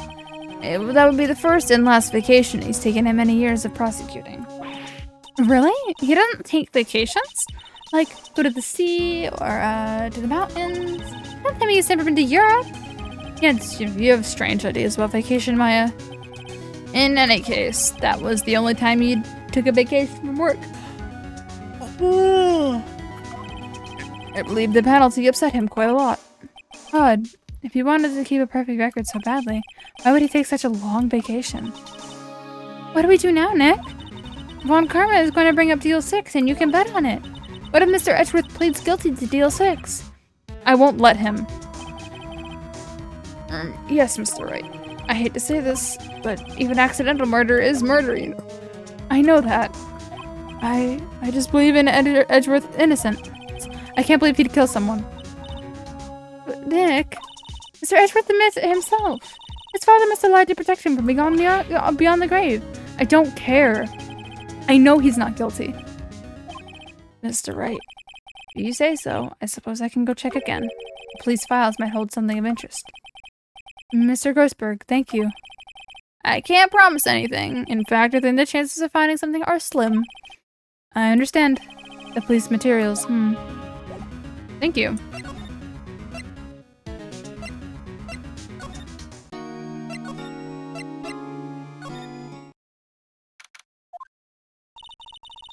That would be the first and last vacation he's taken in many years of prosecuting. Really? He doesn't take vacations? Like, go to the sea, or, to the mountains? Don't tell me he's never been to Europe. Yes, you have strange ideas about vacation, Maya. In any case, that was the only time he took a vacation from work. I believe the penalty upset him quite a lot. Odd. If he wanted to keep a perfect record so badly, why would he take such a long vacation? What do we do now, Nick? Von Karma is going to bring up Deal 6, and you can bet on it. What if Mr. Edgeworth pleads guilty to Deal 6? I won't let him. Yes, Mr. Wright. I hate to say this, but even accidental murder is murder, you know. I know that. I just believe in Edgeworth's innocent. I can't believe he'd kill someone. But Nick, Mr. Edgeworth admits it himself. His father must have lied to protect him from beyond the grave. I don't care. I know he's not guilty. Mr. Wright, if you say so, I suppose I can go check again. The police files might hold something of interest. Mr. Grossberg, thank you. I can't promise anything. In fact, I think the chances of finding something are slim. I understand. The police materials, Thank you.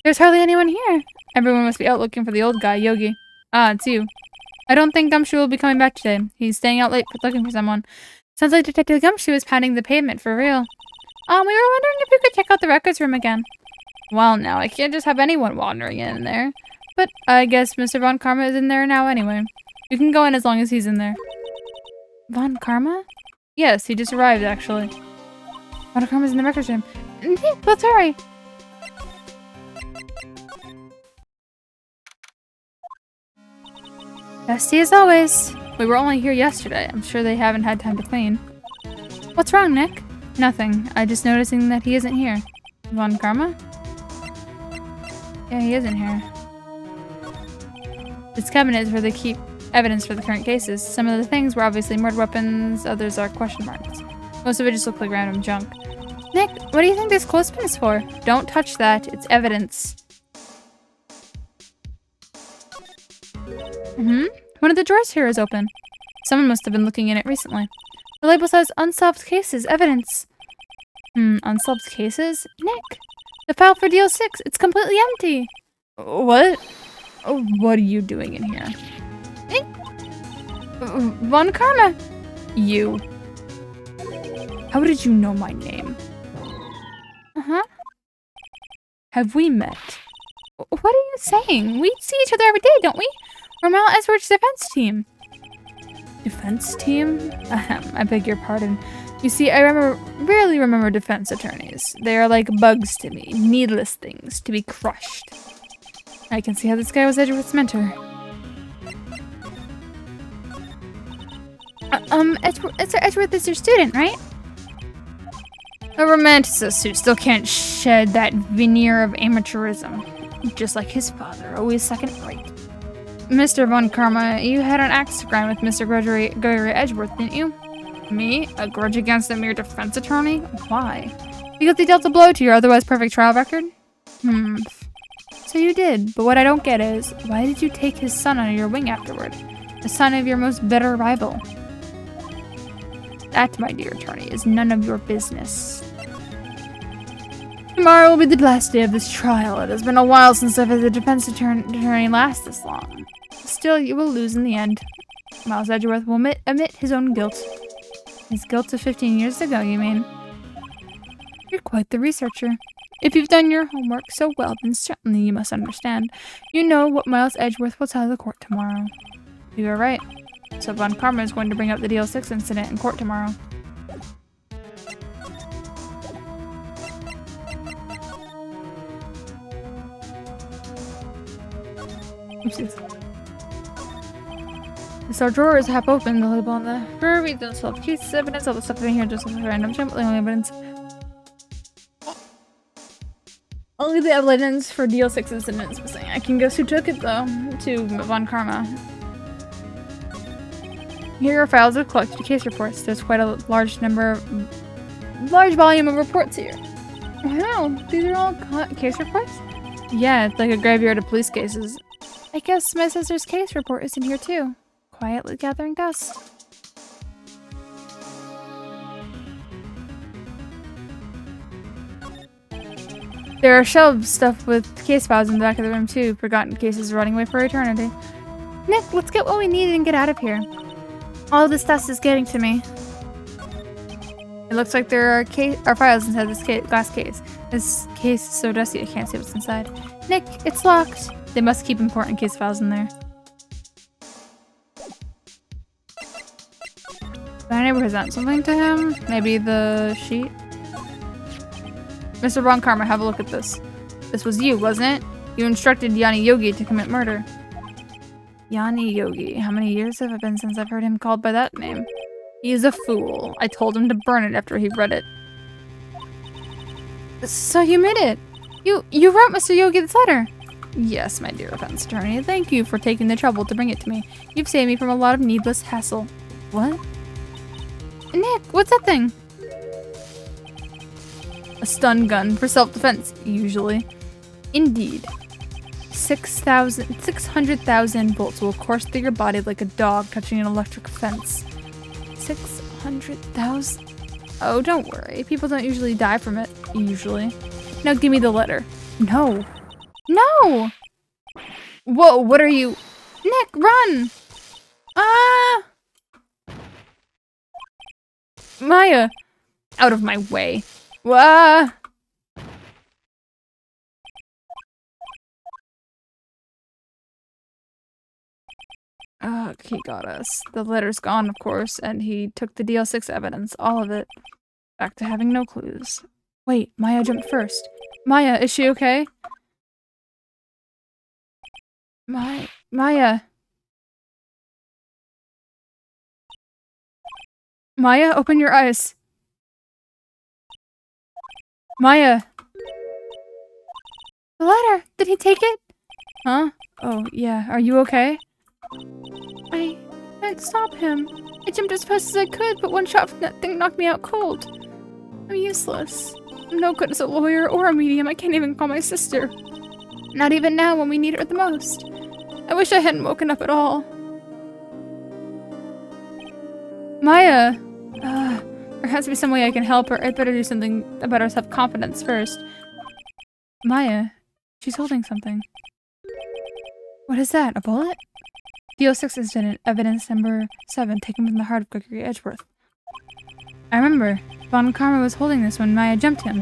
There's hardly anyone here. Everyone must be out looking for the old guy, Yogi. Ah, it's you. I don't think Gumshoe will be coming back today. He's staying out late looking for someone. Sounds like Detective Gumshoe is pounding the pavement for real. We were wondering if you could check out the records room again. Well, now, I can't just have anyone wandering in there. But I guess Mr. Von Karma is in there now anyway. You can go in as long as he's in there. Von Karma? Yes, he just arrived, actually. Von Karma's in the records room. Let's hurry. Bestie as always. We were only here yesterday. I'm sure they haven't had time to clean. What's wrong, Nick? Nothing. I'm just noticing that he isn't here. Von Karma? Yeah, he isn't here. This cabinet is where they keep evidence for the current cases. Some of the things were obviously murder weapons, others are question marks. Most of it just looked like random junk. Nick, what do you think this clothespin is for? Don't touch that. It's evidence. One of the drawers here is open. Someone must have been looking in it recently. The label says unsolved cases, evidence. Unsolved cases? Nick, the file for Deal 6, it's completely empty. What? What are you doing in here? Nick? Von Karma. You. How did you know my name? Have we met? What are you saying? We see each other every day, don't we? We're Mal Edgeworth's defense team. Defense team? I beg your pardon. You see, I rarely remember defense attorneys. They are like bugs to me, needless things to be crushed. I can see how this guy was Edgeworth's mentor. Edgeworth is your student, right? A romanticist who still can't shed that veneer of amateurism. Just like his father, always second rate. Mr. Von Karma, you had an axe to grind with Mr. Gregory Edgeworth, didn't you? Me? A grudge against a mere defense attorney? Why? Because he dealt a blow to your otherwise perfect trial record? So you did, but what I don't get is, why did you take his son under your wing afterward? The son of your most bitter rival. That, my dear attorney, is none of your business. Tomorrow will be the last day of this trial. It has been a while since I've had the defense attorney last this long. Still, you will lose in the end. Miles Edgeworth will admit his own guilt. His guilt of 15 years ago, you mean? You're quite the researcher. If you've done your homework so well, then certainly you must understand. You know what Miles Edgeworth will tell the court tomorrow. You are right. So Von Karma is going to bring up the DL6 incident in court tomorrow. Oopsies. Our drawer is half open, the label on the drawer reads themselves. Case evidence, all the stuff in here just as random. Only evidence. Only the evidence for DL6 incident is missing. I can guess who took it though, to Von Karma. Here are files of collected case reports. There's quite a large volume of reports here. Wow, these are all case reports? Yeah, it's like a graveyard of police cases. I guess my sister's case report is in here too. Quietly gathering dust. There are shelves stuffed with case files in the back of the room too. Forgotten cases rotting away for eternity. Nick, let's get what we need and get out of here. All this dust is getting to me. It looks like there are files inside this glass case. This case is so dusty I can't see what's inside. Nick, it's locked. They must keep important case files in there. Did I ever present something to him? Maybe the sheet? Mr. Von Karma, have a look at this. This was you, wasn't it? You instructed Yanni Yogi to commit murder. Yanni Yogi. How many years have it been since I've heard him called by that name? He is a fool. I told him to burn it after he read it. So you made it. You wrote Mr. Yogi this letter. Yes, my dear defense attorney. Thank you for taking the trouble to bring it to me. You've saved me from a lot of needless hassle. What? Nick, what's that thing? A stun gun for self-defense, usually. Indeed. 600,000 volts will course through your body like a dog touching an electric fence. 600,000? Oh, don't worry. People don't usually die from it, usually. Now give me the letter. No. No! Whoa, what are you? Nick, run! Ah! Maya! Out of my way. Wah! He got us. The letter's gone, of course, and he took the DL6 evidence, all of it. Back to having no clues. Wait, Maya jumped first. Maya, is she okay? Maya. Maya, open your eyes. Maya. The letter! Did he take it? Huh? Oh, yeah. Are you okay? I can't stop him. I jumped as fast as I could, but one shot from that thing knocked me out cold. I'm useless. I'm no good as a lawyer or a medium. I can't even call my sister. Not even now when we need her the most. I wish I hadn't woken up at all. Maya! There has to be some way I can help her. I'd better do something about our self-confidence first. Maya, she's holding something. What is that? A bullet? DL6 incident, evidence number 7, taken from the heart of Gregory Edgeworth. I remember. Von Karma was holding this when Maya jumped him.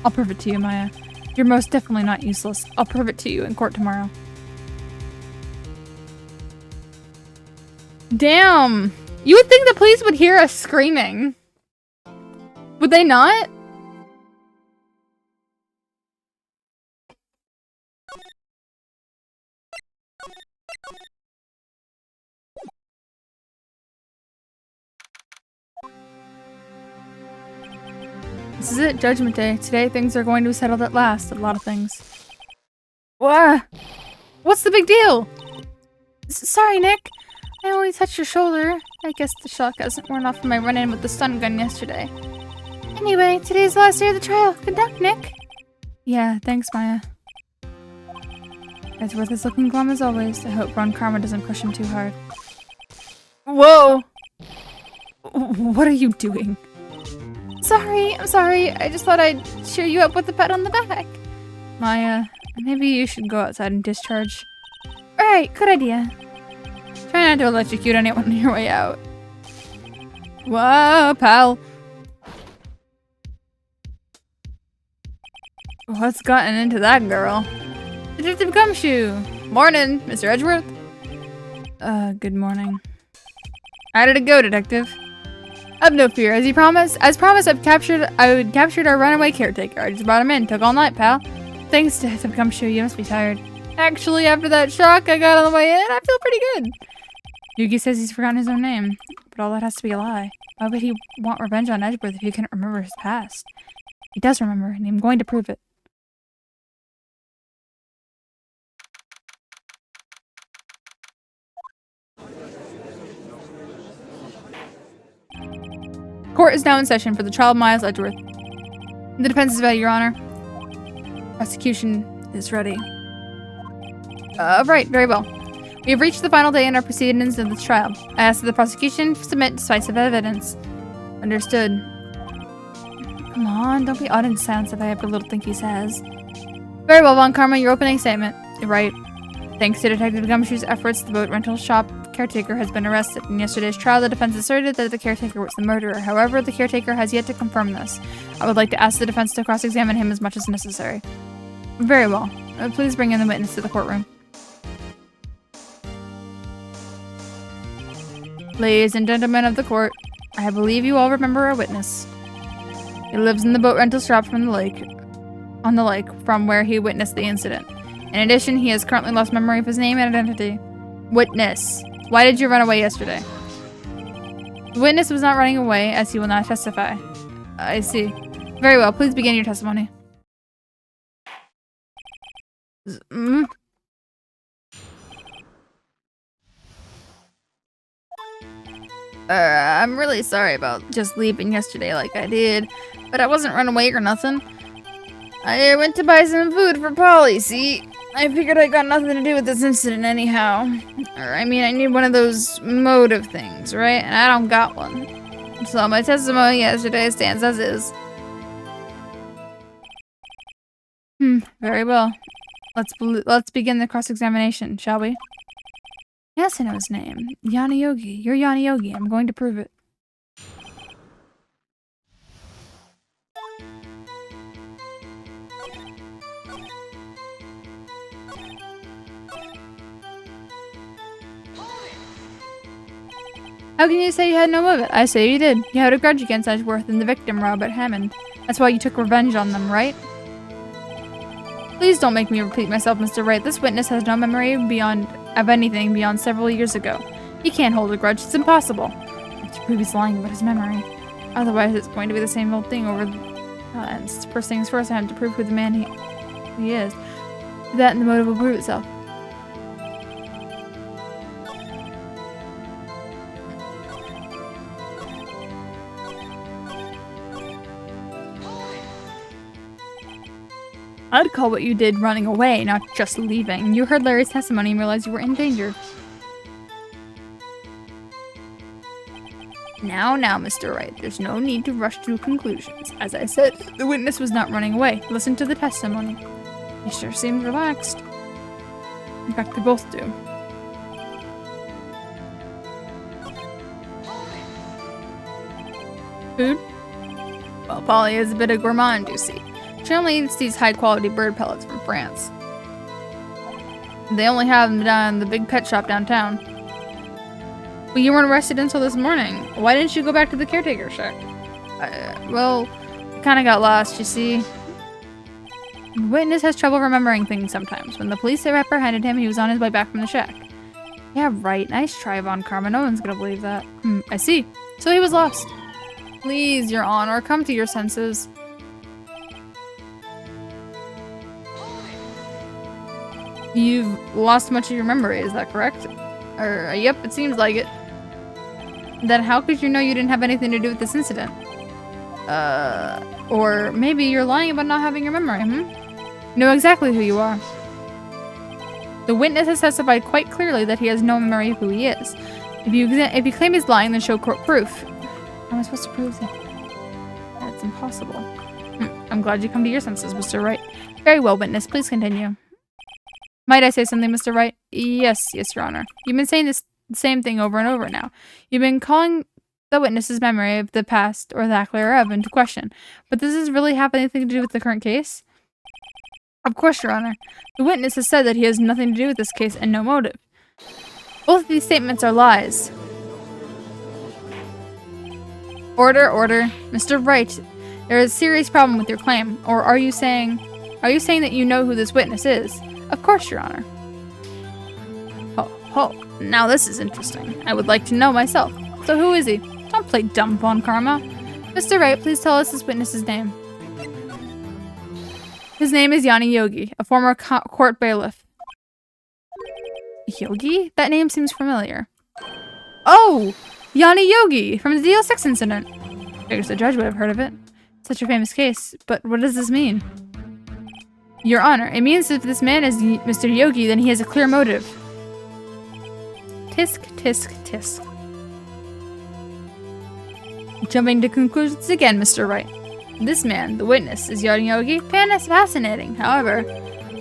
I'll prove it to you, Maya. You're most definitely not useless. I'll prove it to you in court tomorrow. Damn! You would think the police would hear us screaming. Would they not? This is it, Judgment Day. Today things are going to be settled at last. A lot of things. What? What's the big deal? Sorry, Nick. I only touched your shoulder. I guess the shock hasn't worn off from my run-in with the stun gun yesterday. Anyway, today's the last day of the trial. Good luck, Nick. Yeah, thanks, Maya. Edgeworth is looking glum as always. I hope Ron Karma doesn't push him too hard. Whoa! What are you doing? Sorry, I'm sorry. I just thought I'd cheer you up with a pat on the back. Maya, maybe you should go outside and discharge. Alright, good idea. Try not to electrocute anyone on your way out. Whoa, pal. What's gotten into that girl? Detective Gumshoe! Morning, Mr. Edgeworth. Good morning. How did it go, Detective? Have no fear. As promised, I captured our runaway caretaker. I just brought him in. Took all night, pal. Thanks, Detective Gumshoe. You must be tired. Actually, after that shock I got on the way in, I feel pretty good. Yugi says he's forgotten his own name, but all that has to be a lie. Why would he want revenge on Edgeworth if he couldn't remember his past? He does remember, and I'm going to prove it. Court is now in session for the trial of Miles Edgeworth. The defense is ready, Your Honor. Prosecution is ready. Right, very well. We have reached the final day in our proceedings of this trial. I ask that the prosecution submit decisive evidence. Understood. Come on, don't be odd and silence if I have a little think he says. Very well, Von Karma, your opening statement. Right. Thanks to Detective Gumshoe's efforts, the boat rental shop caretaker has been arrested. In yesterday's trial, the defense asserted that the caretaker was the murderer. However, the caretaker has yet to confirm this. I would like to ask the defense to cross-examine him as much as necessary. Very well. Please bring in the witness to the courtroom. Ladies and gentlemen of the court, I believe you all remember our witness. He lives in the boat rental shop on the lake from where he witnessed the incident. In addition, he has currently lost memory of his name and identity. Witness. Why did you run away yesterday? The witness was not running away, as he will not testify. I see. Very well, please begin your testimony. I'm really sorry about just leaving yesterday like I did, but I wasn't run away or nothing. I went to buy some food for Polly, see? I figured I got nothing to do with this incident anyhow. I need one of those motive things, right? And I don't got one. So my testimony yesterday stands as is. Very well. Let's begin the cross-examination, shall we? Yes, I know his name. Yana Yogi. You're Yana Yogi. I'm going to prove it. How can you say you had no of it? I say you did. You had a grudge against Edgeworth and the victim, Robert Hammond. That's why you took revenge on them, right? Please don't make me repeat myself, Mr. Wright. This witness has no memory of anything beyond several years ago. He can't hold a grudge. It's impossible. I have to prove he's lying about his memory. Otherwise, it's going to be the same old thing over... and first things first, I have to prove who the man he is. That and the motive will prove itself. I'd call what you did running away, not just leaving. You heard Larry's testimony and realized you were in danger. Now, Mr. Wright, there's no need to rush to conclusions. As I said, the witness was not running away. Listen to the testimony. He sure seemed relaxed. In fact, they both do. Food? Well, Polly is a bit of gourmand, you see. She only eats these high-quality bird pellets from France. They only have them down in the big pet shop downtown. But you weren't arrested until this morning. Why didn't you go back to the caretaker shack? Well, I kind of got lost, you see. The witness has trouble remembering things sometimes. When the police apprehended him, he was on his way back from the shack. Yeah, right. Nice try, Von Karma. No one's gonna believe that. I see. So he was lost. Please, Your Honor, come to your senses. You've lost much of your memory, is that correct? Yep, it seems like it. Then how could you know you didn't have anything to do with this incident? Or maybe you're lying about not having your memory, You know exactly who you are. The witness has testified quite clearly that he has no memory of who he is. If you claim he's lying, then show court proof. How am I supposed to prove that? That's impossible. I'm glad you come to your senses, Mr. Wright. Very well, witness. Please continue. Might I say something, Mr. Wright? Yes, Your Honor. You've been saying this same thing over and over now. You've been calling the witness's memory of the past, or lack thereof, into question. But does this really have anything to do with the current case? Of course, Your Honor. The witness has said that he has nothing to do with this case and no motive. Both of these statements are lies. Order. Mr. Wright, there is a serious problem with your claim. Or are you saying that you know who this witness is? Of course, Your Honor. Now this is interesting. I would like to know myself. So who is he? Don't play dumb, Von Karma. Mr. Wright, please tell us this witness's name. His name is Yanni Yogi, a former court bailiff. Yogi? That name seems familiar. Oh! Yanni Yogi, from the DL6 incident. Figures the judge would have heard of it. Such a famous case, but what does this mean? Your Honor, it means if this man is Mr. Yogi, then he has a clear motive. Tisk, tisk, tisk. Jumping to conclusions again, Mr. Wright. This man, the witness, is Yanni Yogi. Fascinating. However,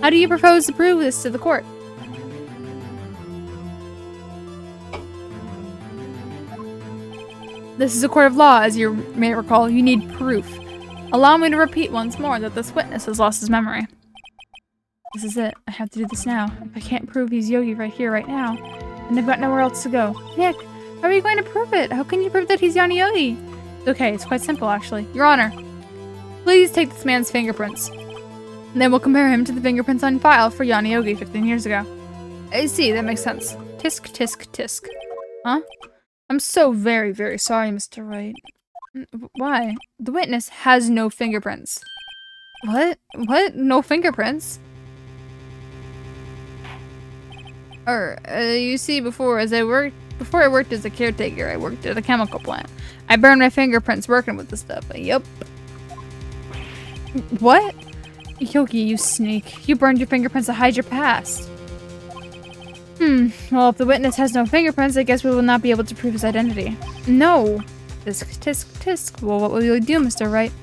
how do you propose to prove this to the court? This is a court of law, as you may recall. You need proof. Allow me to repeat once more that this witness has lost his memory. This is it. I have to do this now. If I can't prove he's Yogi right here, right now, then I've got nowhere else to go. Nick, how are you going to prove it? How can you prove that he's Yanni Yogi? Okay, it's quite simple, actually. Your Honor, please take this man's fingerprints. And then we'll compare him to the fingerprints on file for Yanni Yogi 15 years ago. I see, that makes sense. Tisk, tisk, tisk. Huh? I'm so very, very sorry, Mr. Wright. Why? The witness has no fingerprints. What? What? No fingerprints? You see, before I worked as a caretaker, I worked at a chemical plant. I burned my fingerprints working with the stuff. Yup. What? Yogi, you sneak. You burned your fingerprints to hide your past. Well, if the witness has no fingerprints, I guess we will not be able to prove his identity. No. Tisk, tisk, tisk. Well, what will you do, Mr. Wright?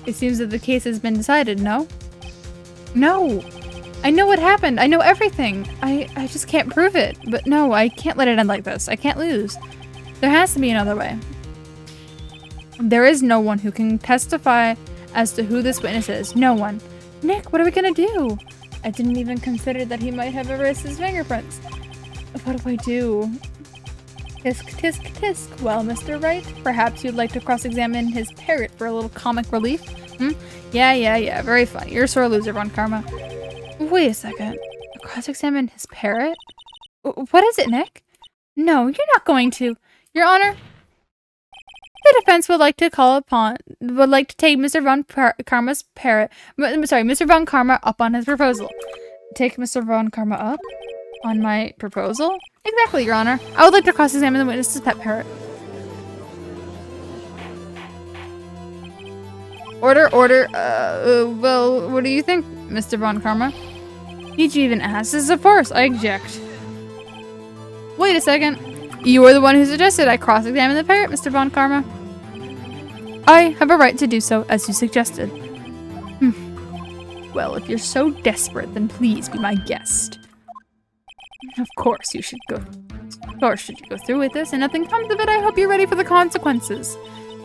It seems that the case has been decided, no? No. I know what happened. I know everything. I just can't prove it. But no, I can't let it end like this. I can't lose. There has to be another way. There is no one who can testify as to who this witness is. No one. Nick, what are we gonna do? I didn't even consider that he might have erased his fingerprints. What do I do? Tisk, tisk, tisk. Well, Mr. Wright, perhaps you'd like to cross-examine his parrot for a little comic relief? Yeah. Very funny. You're a sore loser, Von Karma. Wait a second. Cross-examine his parrot? What is it, Nick? No, you're not going to. Your Honor, the defense would like to take Mr. Von Karma up on his proposal. Take Mr. Von Karma up on my proposal? Exactly, Your Honor. I would like to cross-examine the witness's pet parrot. Order. Well, what do you think, Mr. Von Karma? Did you even ask? This is a farce. I object. Wait a second. You were the one who suggested I cross-examine the parrot, Mr. Von Karma. I have a right to do so, as you suggested. Well, if you're so desperate, then please be my guest. Of course you should go through with this, and nothing comes of it. I hope you're ready for the consequences.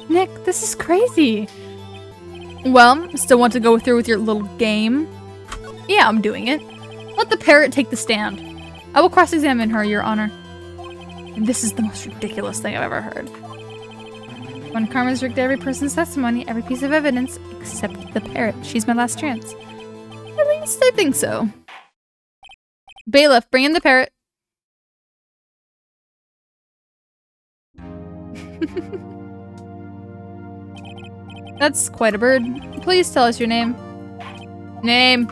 Nick, this is crazy. Well, still want to go through with your little game? Yeah, I'm doing it. Let the parrot take the stand. I will cross-examine her, Your Honor. And this is the most ridiculous thing I've ever heard. When Karma's rigged every person's testimony, every piece of evidence, except the parrot. She's my last chance. At least I think so. Bailiff, bring in the parrot. That's quite a bird. Please tell us your name. Name.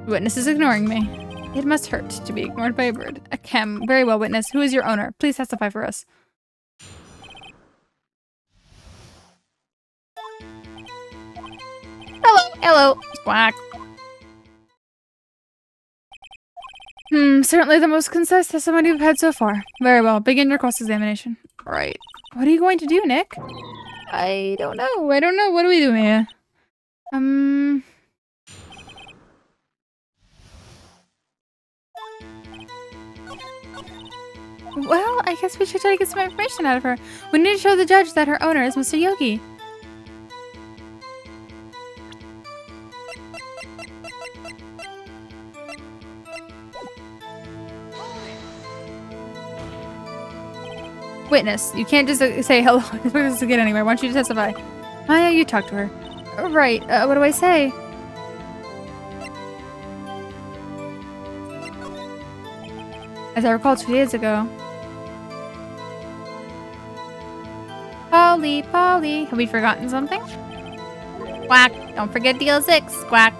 Witness is ignoring me. It must hurt to be ignored by a bird. Ahem. Very well, witness. Who is your owner? Please testify for us. Hello. Hello. Quack. Certainly the most concise testimony we've had so far. Very well. Begin your cross-examination. Right. What are you going to do, Nick? I don't know. I don't know. What do we do here? Well, I guess we should try to get some information out of her. We need to show the judge that her owner is Mr. Yogi. Witness, you can't just say hello. Expect us to get anywhere. Why don't you testify? Oh yeah, you talk to her. Right. What do I say? As I recall 2 days ago. Polly, Polly, have we forgotten something? Quack. Don't forget DL6. Quack.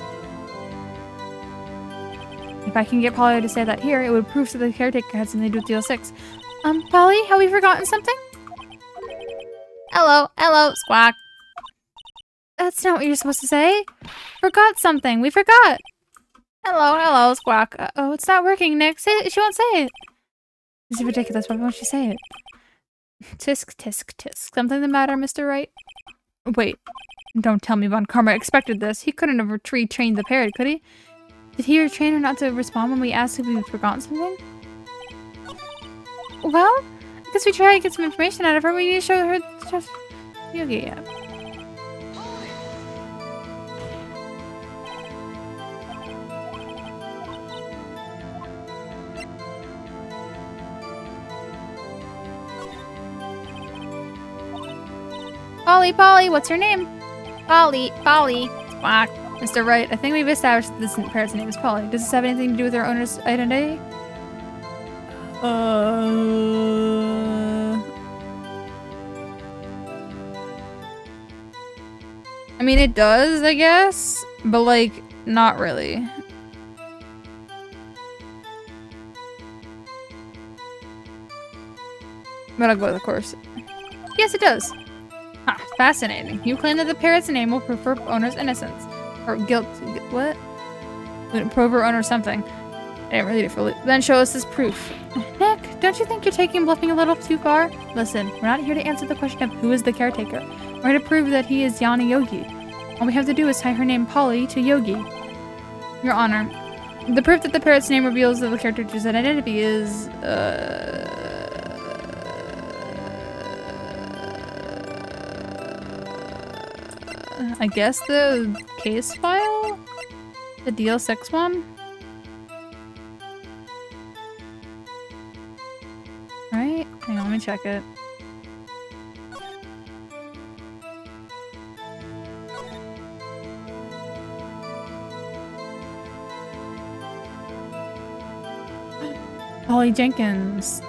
If I can get Polly to say that here, it would prove that the caretaker had something to do with DL6. Polly, have we forgotten something? Hello, hello, squawk. That's not what you're supposed to say. Forgot something. We forgot. Hello, hello, squawk. Uh-oh, it's not working, Nick. Say it. She won't say it. This is ridiculous. Why won't she say it? Tisk, tisk, tisk. Something the matter, Mr. Wright? Wait. Don't tell me Von Karma expected this. He couldn't have retrained the parrot, could he? Did he retrain her not to respond when we asked if we'd forgotten something? Well, I guess we try to get some information out of her. We need to show her just Yogi. Yeah. Polly, Polly, what's her name? Polly, Polly. Squawk. Mr. Wright, I think we've established that this parrot's name is Polly. Does this have anything to do with her owner's identity? I mean, it does, I guess, but like, not really. But I'll go with the course. Yes, it does. Ah, fascinating. You claim that the parrot's name will prove her owner's innocence. Or guilt. What? Prove her owner something. I didn't read it fully. Then show us this proof. Nick, don't you think you're taking bluffing a little too far? Listen, we're not here to answer the question of who is the caretaker. We're here to prove that he is Yana Yogi. All we have to do is tie her name Polly to Yogi. Your Honor, the proof that the parrot's name reveals that the character's identity is, I guess the case file? The DL6 one? Right? Hang on, let me check it. Polly Jenkins.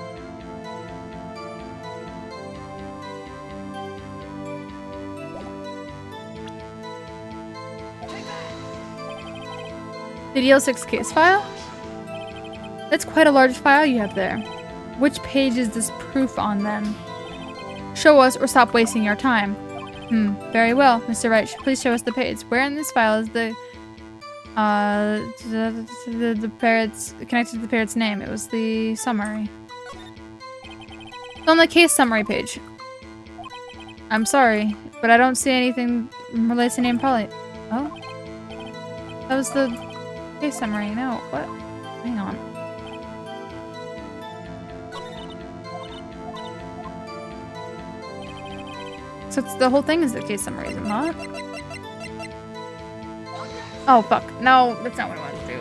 The DL6 case file? That's quite a large file you have there. Which page is this proof on then? Show us or stop wasting your time. Very well, Mr. Wright. Please show us the page. Where in this file is the parrot's connected to the parrot's name? It was the summary. It's on the case summary page. I'm sorry, but I don't see anything related to name Polly. Oh? That was the case summary. No, what? Hang on. So it's the whole thing is the case summary, is it not? Oh, fuck. No, that's not what I wanted to do.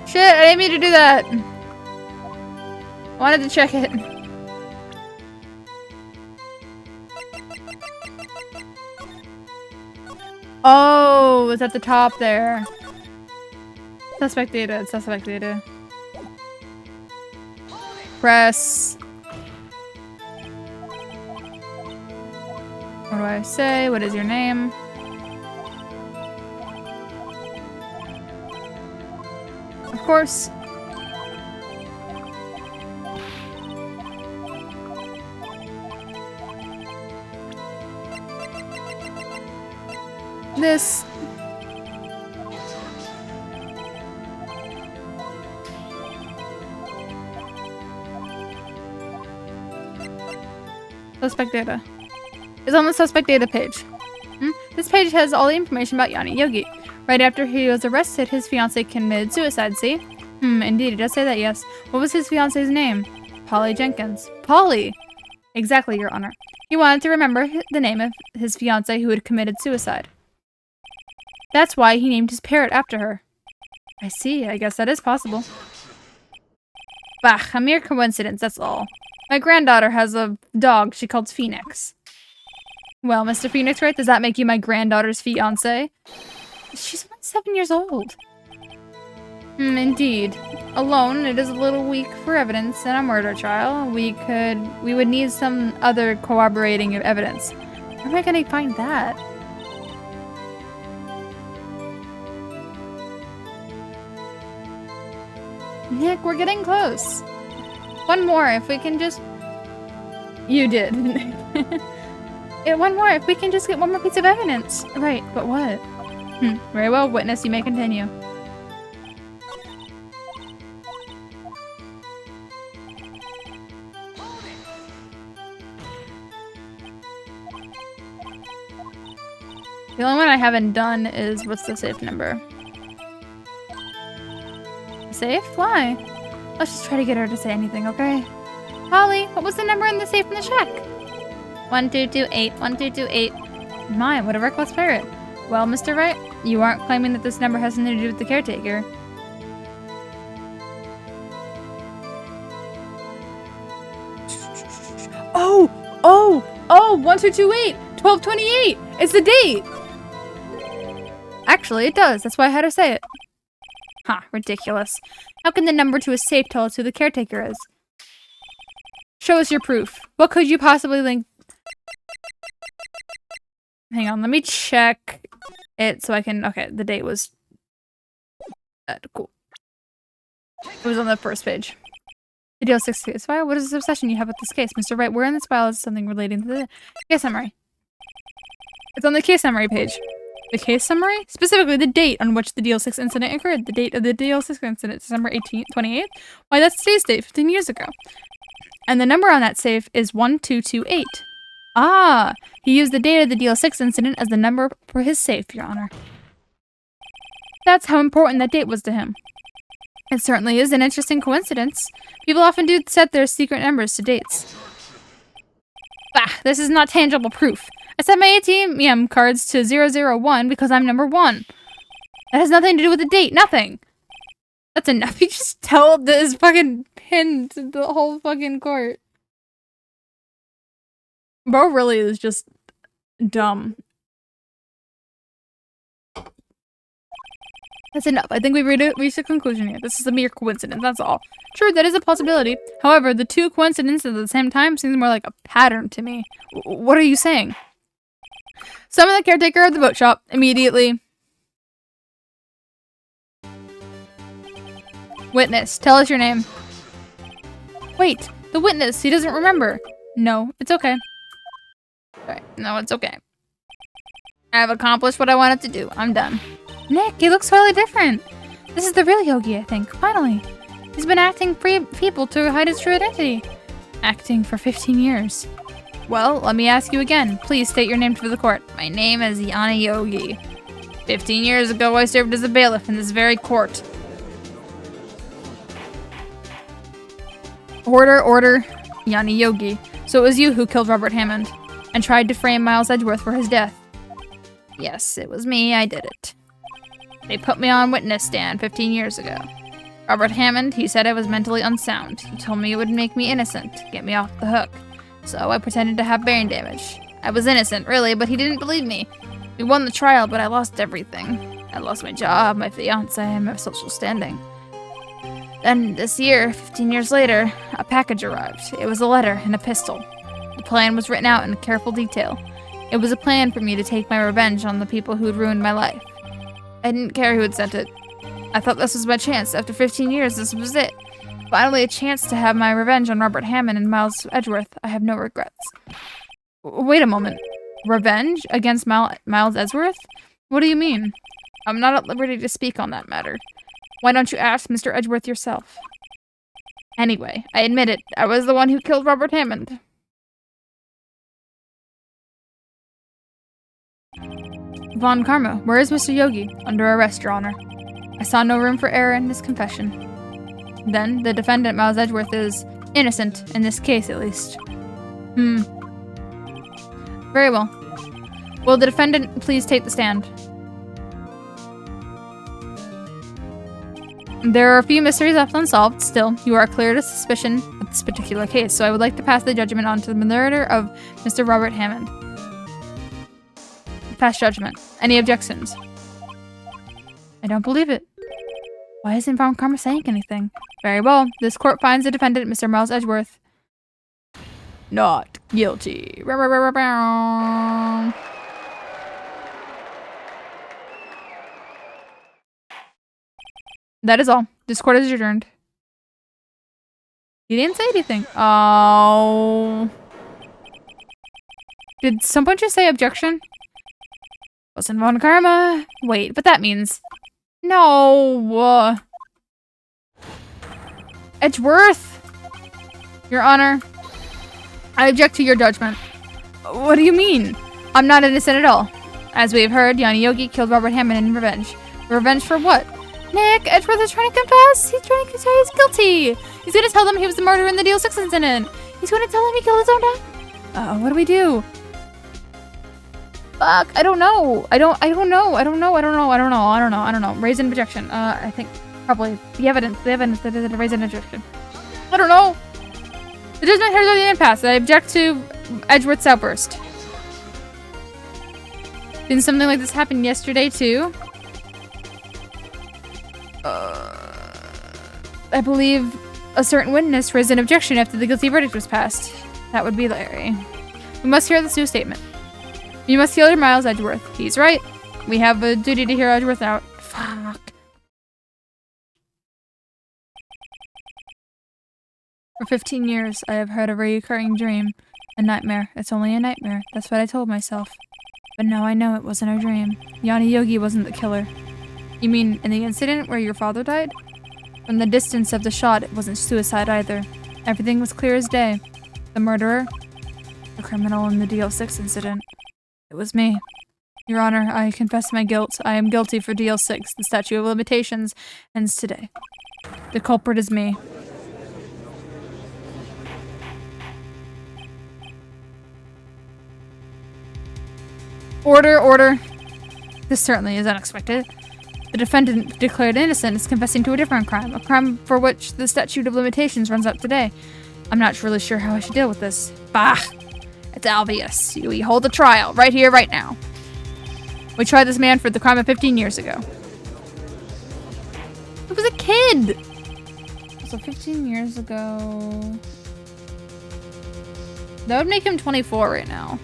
Shit, I didn't mean to do that. I wanted to check it. Oh, it's at the top there. Suspect data, it's suspect data. Press. What do I say? What is your name? Of course. This. Suspect data. It's on the suspect data page. This page has all the information about Yanni Yogi. Right after he was arrested, his fiancée committed suicide, see? Indeed, it does say that, yes. What was his fiancée's name? Polly Jenkins. Polly! Exactly, Your Honor. He wanted to remember the name of his fiancée who had committed suicide. That's why he named his parrot after her. I see, I guess that is possible. Bah, a mere coincidence, that's all. My granddaughter has a dog she calls Phoenix. Well, Mr. Phoenix, Wright, does that make you my granddaughter's fiancé? She's only 7 years old. Indeed. Alone, it is a little weak for evidence in a murder trial. We would need some other corroborating evidence. Where am I gonna find that? Nick, we're getting close. One more, if we can just... You did. Yeah, one more, if we can just get one more piece of evidence. Right, but what? Very well, witness, you may continue. The only one I haven't done is, what's the safe number? Safe? Why? Let's just try to get her to say anything, okay? Holly, what was the number in the safe in the shack? 1228, 1228. My, what a reckless parrot. Well, Mr. Wright, you aren't claiming that this number has something to do with the caretaker. Oh, 1228, 1228. It's the date. Actually, it does. That's why I had her say it. Ha, ridiculous. How can the number to a safe tell us who the caretaker is? Show us your proof. What could you possibly link? Hang on, let me check it so I can... Okay, the date was... cool. It was on the first page. The deal 6 case file? What is this obsession you have with this case? Mr. Wright, where in this file is something relating to the case summary? It's on the case summary page. The case summary? Specifically, the date on which the DL6 incident occurred. The date of the DL6 incident, December 18th, 28th? Why, that's today's date, 15 years ago. And the number on that safe is 1228. Ah, he used the date of the DL6 incident as the number for his safe, Your Honor. That's how important that date was to him. It certainly is an interesting coincidence. People often do set their secret numbers to dates. Bah, this is not tangible proof. I set my ATM cards to 001 because I'm number 1. That has nothing to do with the date, nothing. That's enough. You just tell this fucking pin to the whole fucking court. Bro really is just dumb. That's enough. I think we've reached a conclusion here. This is a mere coincidence, that's all. True, that is a possibility. However, the two coincidences at the same time seems more like a pattern to me. What are you saying? Summon the caretaker of the boat shop immediately. Witness, tell us your name. Wait, the witness, he doesn't remember. No, it's okay. Alright, no, it's okay. I have accomplished what I wanted to do. I'm done. Nick, he looks totally different. This is the real Yogi, I think. Finally. He's been acting feeble to hide his true identity. Acting for 15 years. Well, let me ask you again. Please state your name for the court. My name is Yanni Yogi. 15 years ago, I served as a bailiff in this very court. Order, order. Yanni Yogi. So it was you who killed Robert Hammond and tried to frame Miles Edgeworth for his death. Yes, it was me. I did it. They put me on witness stand 15 years ago. Robert Hammond, he said I was mentally unsound. He told me it would make me innocent, get me off the hook. So I pretended to have brain damage. I was innocent, really, but he didn't believe me. We won the trial, but I lost everything. I lost my job, my fiancé, and my social standing. Then, this year, 15 years later, a package arrived. It was a letter and a pistol. The plan was written out in careful detail. It was a plan for me to take my revenge on the people who had ruined my life. I didn't care who had sent it. I thought this was my chance. After 15 years, this was it. Finally, a chance to have my revenge on Robert Hammond and Miles Edgeworth. I have no regrets. Wait a moment. Revenge against Miles Edgeworth? What do you mean? I'm not at liberty to speak on that matter. Why don't you ask Mr. Edgeworth yourself? Anyway, I admit it. I was the one who killed Robert Hammond. Von Karma, where is Mr. Yogi? Under arrest, Your Honor. I saw no room for error in his confession. Then, the defendant, Miles Edgeworth, is innocent, in this case at least. Very well. Will the defendant please take the stand? There are a few mysteries left unsolved. Still, you are cleared of suspicion of this particular case, so I would like to pass the judgment on to the murderer of Mr. Robert Hammond. Pass judgment. Any objections? I don't believe it. Why isn't Von Karma saying anything? Very well. This court finds the defendant, Mr. Miles Edgeworth, not guilty. That is all. This court is adjourned. He didn't say anything. Oh. Did someone just say objection? Wasn't Von Karma. Wait, but that means... No. Edgeworth. Your Honor, I object to your judgment. What do you mean? I'm not innocent at all. As we have heard, Yanni Yogi killed Robert Hammond in revenge. Revenge for what? Nick, Edgeworth is trying to confess. He's trying to say he's guilty. He's going to tell them he was the murderer in the Deal 6 incident. He's going to tell them he killed his own dad. What do we do? Fuck, I don't know. I don't know. Raise an objection. I think probably the evidence that is raise an objection. I don't know. The judgment here is the impasse. I object to Edgeworth's outburst. Didn't something like this happen yesterday too? I believe a certain witness raised an objection after the guilty verdict was passed. That would be Larry. We must hear this new statement. You must hear Miles Edgeworth. He's right. We have a duty to hear Edgeworth out. Fuck. For 15 years, I have had a recurring dream. A nightmare. It's only a nightmare. That's what I told myself. But now I know it wasn't a dream. Yanni Yogi wasn't the killer. You mean in the incident where your father died? From the distance of the shot, it wasn't suicide either. Everything was clear as day. The murderer? The criminal in the DL6 incident. It was me. Your Honor, I confess my guilt. I am guilty for DL6. The statute of limitations ends today. The culprit is me. Order, order. This certainly is unexpected. The defendant declared innocent is confessing to a different crime, a crime for which the statute of limitations runs out today. I'm not really sure how I should deal with this. Bah! It's obvious. We hold a trial, right here, right now. We tried this man for the crime of 15 years ago. He was a kid! So 15 years ago... That would make him 24 right now.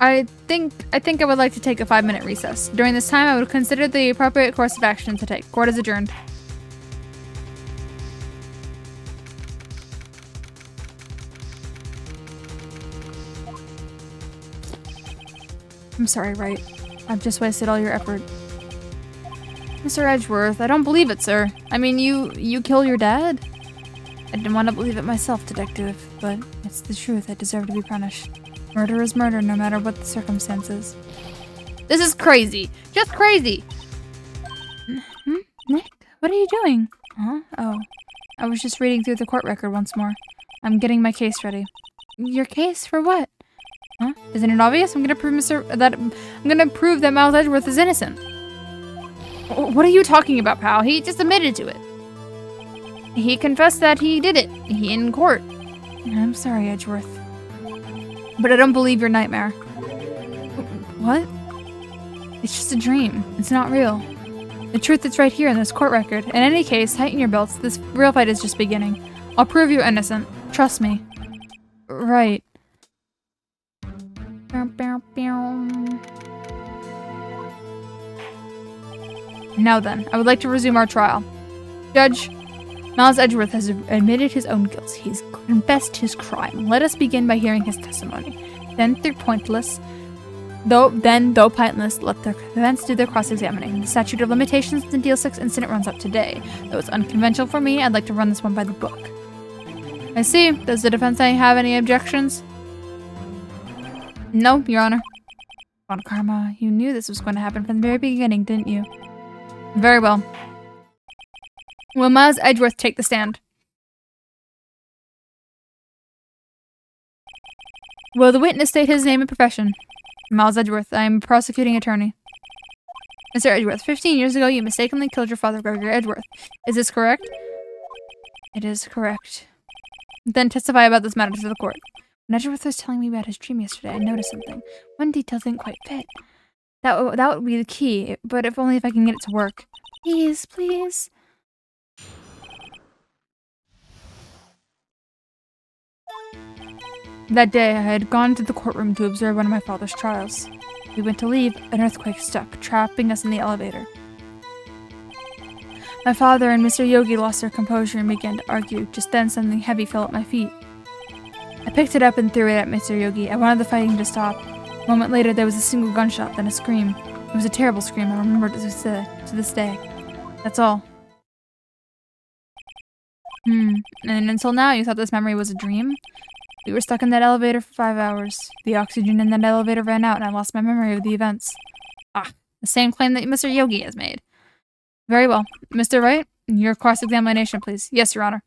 I think I would like to take a 5-minute recess. During this time, I would consider the appropriate course of action to take. Court is adjourned. I'm sorry, Wright. I've just wasted all your effort. Mr. Edgeworth, I don't believe it, sir. I mean, you killed your dad? I didn't want to believe it myself, detective, but it's the truth. I deserve to be punished. Murder is murder, no matter what the circumstances. This is crazy. Just crazy. What are you doing? Huh? Oh, I was just reading through the court record once more. I'm getting my case ready. Your case for what? Huh? Isn't it obvious? I'm gonna prove that Miles Edgeworth is innocent. What are you talking about, pal? He just admitted to it. He confessed that he did it. He in court. I'm sorry, Edgeworth. But I don't believe your nightmare. What? It's just a dream. It's not real. The truth is right here in this court record. In any case, tighten your belts. This real fight is just beginning. I'll prove you're innocent. Trust me. Right. Now then, I would like to resume our trial. Judge, Miles Edgeworth has admitted his own guilt. He's confessed his crime. Let us begin by hearing his testimony. Then, though pointless, let the defense do their cross-examining. The statute of limitations in the Deal 6 incident runs up today. Though it's unconventional for me, I'd like to run this one by the book. I see. Does the defense have any objections? No, Your Honor. Von Karma, you knew this was going to happen from the very beginning, didn't you? Very well. Will Miles Edgeworth take the stand? Will the witness state his name and profession? Miles Edgeworth, I am a prosecuting attorney. Mr. Edgeworth, 15 years ago you mistakenly killed your father, Gregory Edgeworth. Is this correct? It is correct. Then testify about this matter to the court. When Edgeworth was telling me about his dream yesterday, I noticed something. One detail didn't quite fit. That would be the key, but if only if I can get it to work. Please, please. That day, I had gone to the courtroom to observe one of my father's trials. We went to leave, an earthquake struck, trapping us in the elevator. My father and Mr. Yogi lost their composure and began to argue. Just then, something heavy fell at my feet. I picked it up and threw it at Mr. Yogi. I wanted the fighting to stop. A moment later, there was a single gunshot, then a scream. It was a terrible scream. I remember it to this day. That's all. And until now, you thought this memory was a dream? We were stuck in that elevator for 5 hours. The oxygen in that elevator ran out, and I lost my memory of the events. Ah, the same claim that Mr. Yogi has made. Very well. Mr. Wright, your cross-examination, please. Yes, Your Honor.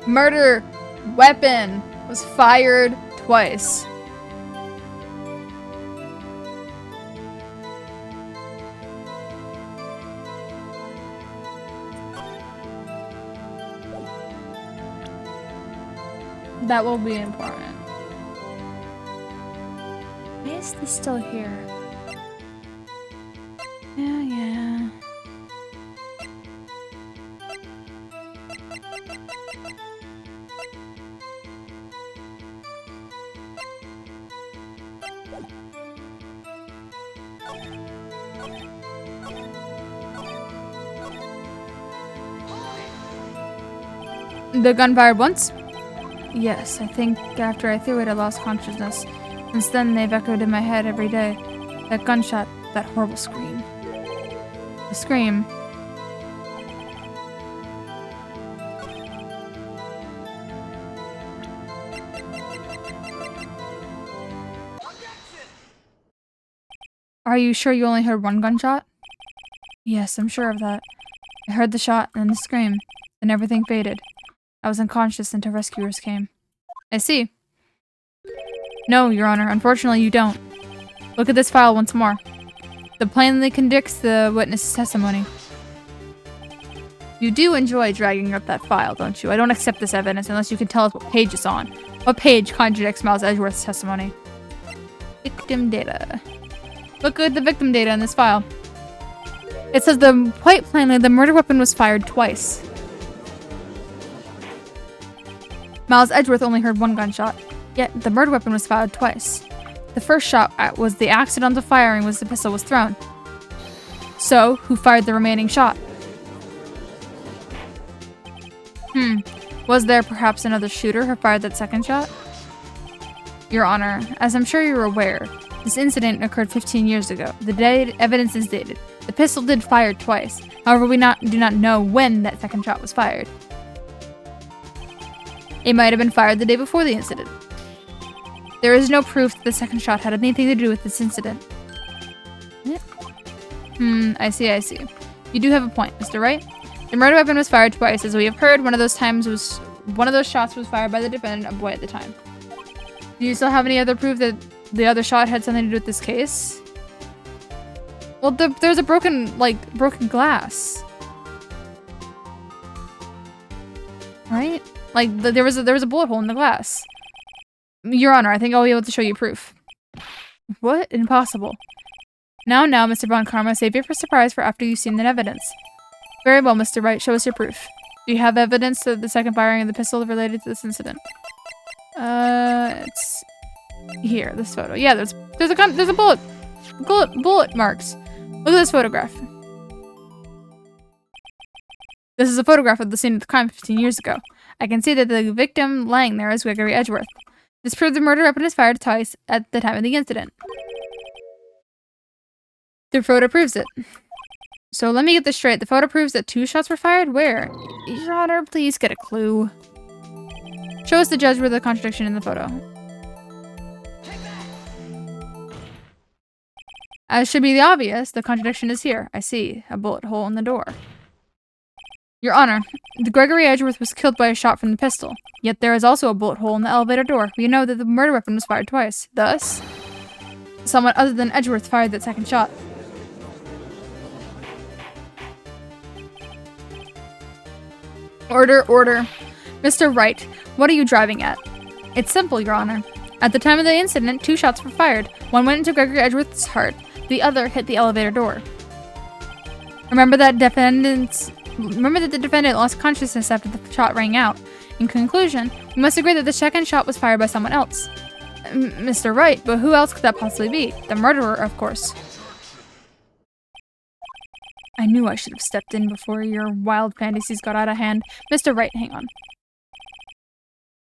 Murder weapon was fired twice. That will be important. Why is this still here? Yeah. The gun fired once? Yes, I think after I threw it, I lost consciousness. Since then, they've echoed in my head every day. That gunshot, that horrible scream. The scream. Are you sure you only heard one gunshot? Yes, I'm sure of that. I heard the shot and the scream, and everything faded. I was unconscious until rescuers came. I see. No, Your Honor, unfortunately you don't. Look at this file once more. It plainly contradicts the witness's testimony. You do enjoy dragging up that file, don't you? I don't accept this evidence unless you can tell us what page it's on. What page contradicts Miles Edgeworth's testimony? Victim data. Look at the victim data in this file. It says quite plainly the murder weapon was fired twice. Miles Edgeworth only heard one gunshot, yet the murder weapon was fired twice. The first shot was the accidental firing as the pistol was thrown. So, who fired the remaining shot? Was there perhaps another shooter who fired that second shot? Your Honor, as I'm sure you're aware, this incident occurred 15 years ago. The evidence is dated. The pistol did fire twice. However, we do not know when that second shot was fired. It might have been fired the day before the incident. There is no proof that the second shot had anything to do with this incident. I see. You do have a point, Mr. Wright. The murder weapon was fired twice. As we have heard, one of those shots was fired by the defendant, a boy at the time. Do you still have any other proof that the other shot had something to do with this case? Well, there's a broken glass. Right? Like, there was a bullet hole in the glass. Your Honor, I think I'll be able to show you proof. What? Impossible. Now, Mr. Von Karma, save it for surprise for after you've seen the evidence. Very well, Mr. Wright, show us your proof. Do you have evidence that the second firing of the pistol related to this incident? It's here, this photo. Yeah, there's a bullet marks. Look at this photograph. This is a photograph of the scene of the crime 15 years ago. I can see that the victim lying there is Gregory Edgeworth. This proves the murder weapon was fired twice at the time of the incident. The photo proves it. So let me get this straight. The photo proves that 2 shots were fired? Where? Your Honor, please get a clue. Show us the judge with the contradiction in the photo. As should be the obvious, the contradiction is here. I see a bullet hole in the door. Your Honor, the Gregory Edgeworth was killed by a shot from the pistol. Yet there is also a bullet hole in the elevator door. We know that the murder weapon was fired twice. Thus, someone other than Edgeworth fired that second shot. Order. Mr. Wright, what are you driving at? It's simple, Your Honor. At the time of the incident, 2 shots were fired. One went into Gregory Edgeworth's heart. The other hit the elevator door. Remember that the defendant lost consciousness after the shot rang out. In conclusion, we must agree that the second shot was fired by someone else. Mr. Wright, but who else could that possibly be? The murderer, of course. I knew I should have stepped in before your wild fantasies got out of hand. Mr. Wright, hang on.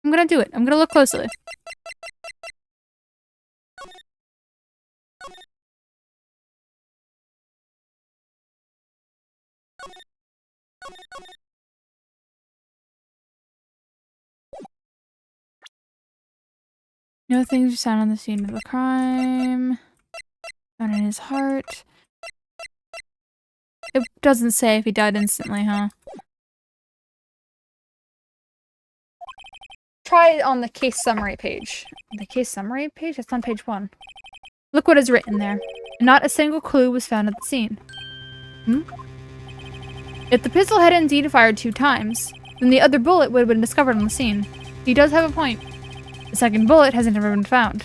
I'm gonna do it. I'm gonna look closely. No things were found on the scene of the crime. Found in his heart. It doesn't say if he died instantly, huh? Try it on the case summary page. The case summary page? That's on page 1. Look what is written there. Not a single clue was found at the scene. If the pistol had indeed fired 2 times, then the other bullet would have been discovered on the scene. He does have a point. The second bullet hasn't ever been found.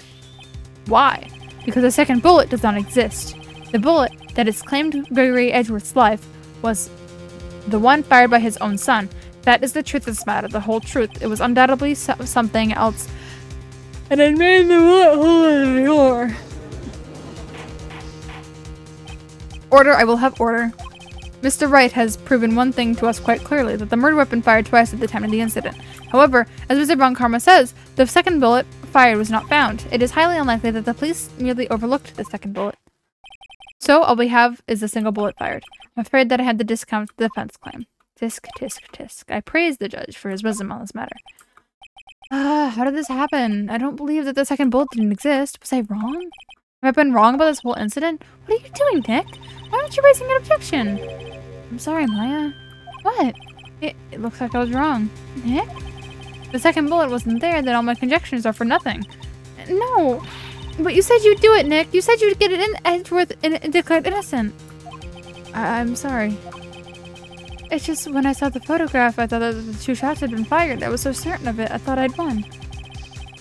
Why? Because the second bullet does not exist. The bullet that has claimed Gregory Edgeworth's life was the one fired by his own son. That is the truth of this matter, the whole truth. It was undoubtedly something else. And it made the bullet hole in the door. Order, I will have order. Mr. Wright has proven one thing to us quite clearly, that the murder weapon fired twice at the time of the incident. However, as Mr. Von Karma says, the second bullet fired was not found. It is highly unlikely that the police merely overlooked the second bullet. So, all we have is a single bullet fired. I'm afraid that I had to discount the defense claim. Tisk, tisk, tisk. I praise the judge for his wisdom on this matter. How did this happen? I don't believe that the second bullet didn't exist. Was I wrong? Have I been wrong about this whole incident? What are you doing, Nick? Why aren't you raising an objection? I'm sorry, Maya. What? It looks like I was wrong. Nick? If the second bullet wasn't there, then all my conjectures are for nothing. No! But you said you'd do it, Nick. You said you'd get it in Edgeworth and declared innocent. I'm sorry. It's just when I saw the photograph, I thought that the 2 shots had been fired. I was so certain of it, I thought I'd won.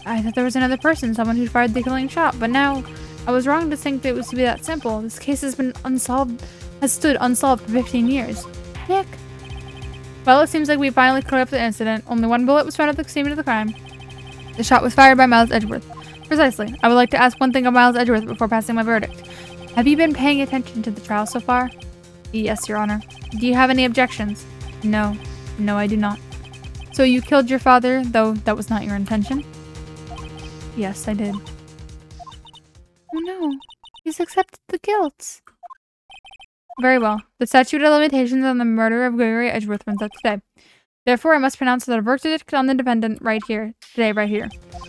I thought there was another person, someone who fired the killing shot, but now I was wrong to think that it was to be that simple. This case has stood unsolved for 15 years. Nick? Well, it seems like we finally cleared up the incident. Only 1 bullet was found at the scene of the crime. The shot was fired by Miles Edgeworth. Precisely. I would like to ask one thing of Miles Edgeworth before passing my verdict. Have you been paying attention to the trial so far? Yes, Your Honor. Do you have any objections? No. No, I do not. So you killed your father, though that was not your intention? Yes, I did. Oh no, he's accepted the guilt. Very well. The statute of limitations on the murder of Gregory Edgeworth runs out today. Therefore, I must pronounce the verdict on the defendant right here. Today, right here.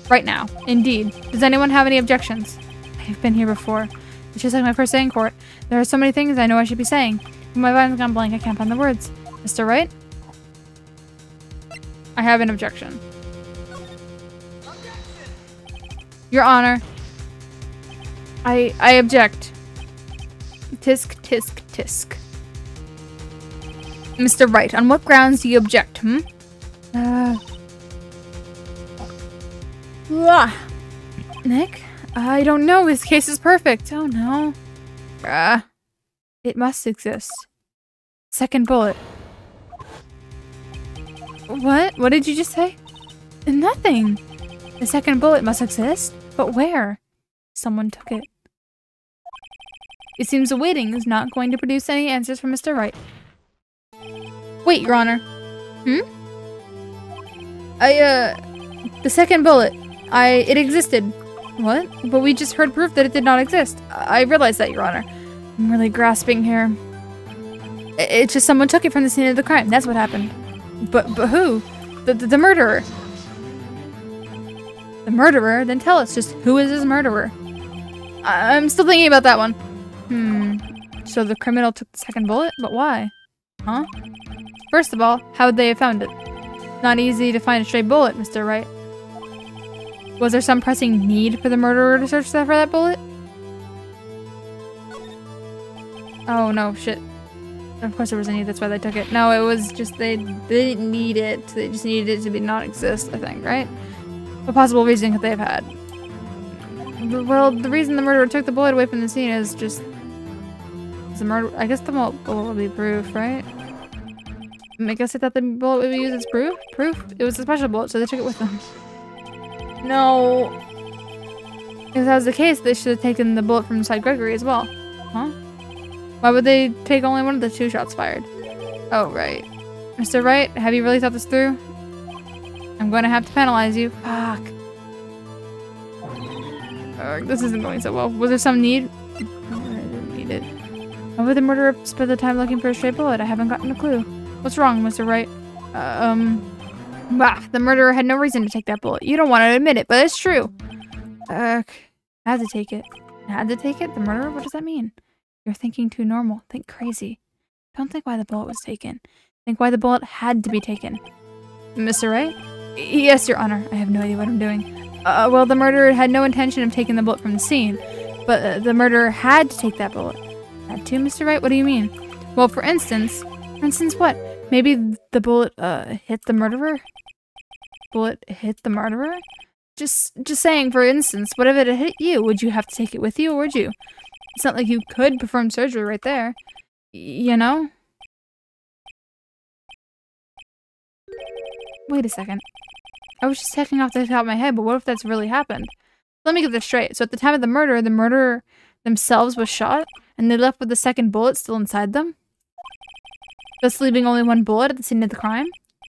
Right now. Indeed. Does anyone have any objections? I've been here before. It's just like my first day in court. There are so many things I know I should be saying. When my mind's gone blank, I can't find the words. Mr. Wright? I have an objection. Your Honor. I object. Tisk, tisk, tisk. Mr. Wright, on what grounds do you object, Nick? I don't know. His case is perfect. Oh no. It must exist. Second bullet. What? What did you just say? Nothing. The second bullet must exist. But where? Someone took it. It seems the waiting is not going to produce any answers from Mr. Wright. Wait, Your Honor. The second bullet. It existed. What? But we just heard proof that it did not exist. I realize that, Your Honor. I'm really grasping here. It's just someone took it from the scene of the crime. That's what happened. But who? The murderer. The murderer? Then tell us just who is his murderer? I'm still thinking about that one. So the criminal took the second bullet? But why? Huh? First of all, how would they have found it? Not easy to find a stray bullet, Mr. Wright. Was there some pressing need for the murderer to search for that bullet? Oh no, shit. Of course there was a need, that's why they took it. No, it was just they didn't need it. They just needed it to be non-exist, I think, right? What possible reason could they have had? Well, the reason the murderer took the bullet away from the scene is just... the murder. I guess the bullet would be proof, right? I guess I thought the bullet would be used as proof? Proof? It was a special bullet, so they took it with them. No. If that was the case, they should have taken the bullet from inside Gregory as well. Huh? Why would they take only one of the 2 shots fired? Oh, right. Mr. Wright, have you really thought this through? I'm going to have to penalize you. Fuck. This isn't going so well. Was there some need? No, I didn't need it. Why would the murderer spend the time looking for a stray bullet? I haven't gotten a clue. What's wrong, Mr. Wright? The murderer had no reason to take that bullet. You don't want to admit it, but it's true. I had to take it. Had to take it? The murderer? What does that mean? You're thinking too normal. Think crazy. Don't think why the bullet was taken. Think why the bullet had to be taken. Mr. Wright? Yes, Your Honor. I have no idea what I'm doing. Well, the murderer had no intention of taking the bullet from the scene, but the murderer had to take that bullet. Had to, Mr. Wright? What do you mean? Well, for instance what? Maybe the bullet, hit the murderer? Bullet hit the murderer? Just saying, for instance, what if it had hit you? Would you have to take it with you, or would you? It's not like you could perform surgery right there. You know? Wait a second. I was just checking off the top of my head, but what if that's really happened? Let me get this straight. So at the time of the murderer themselves was shot, and they left with the second bullet still inside them? Thus leaving only one bullet at the scene of the crime?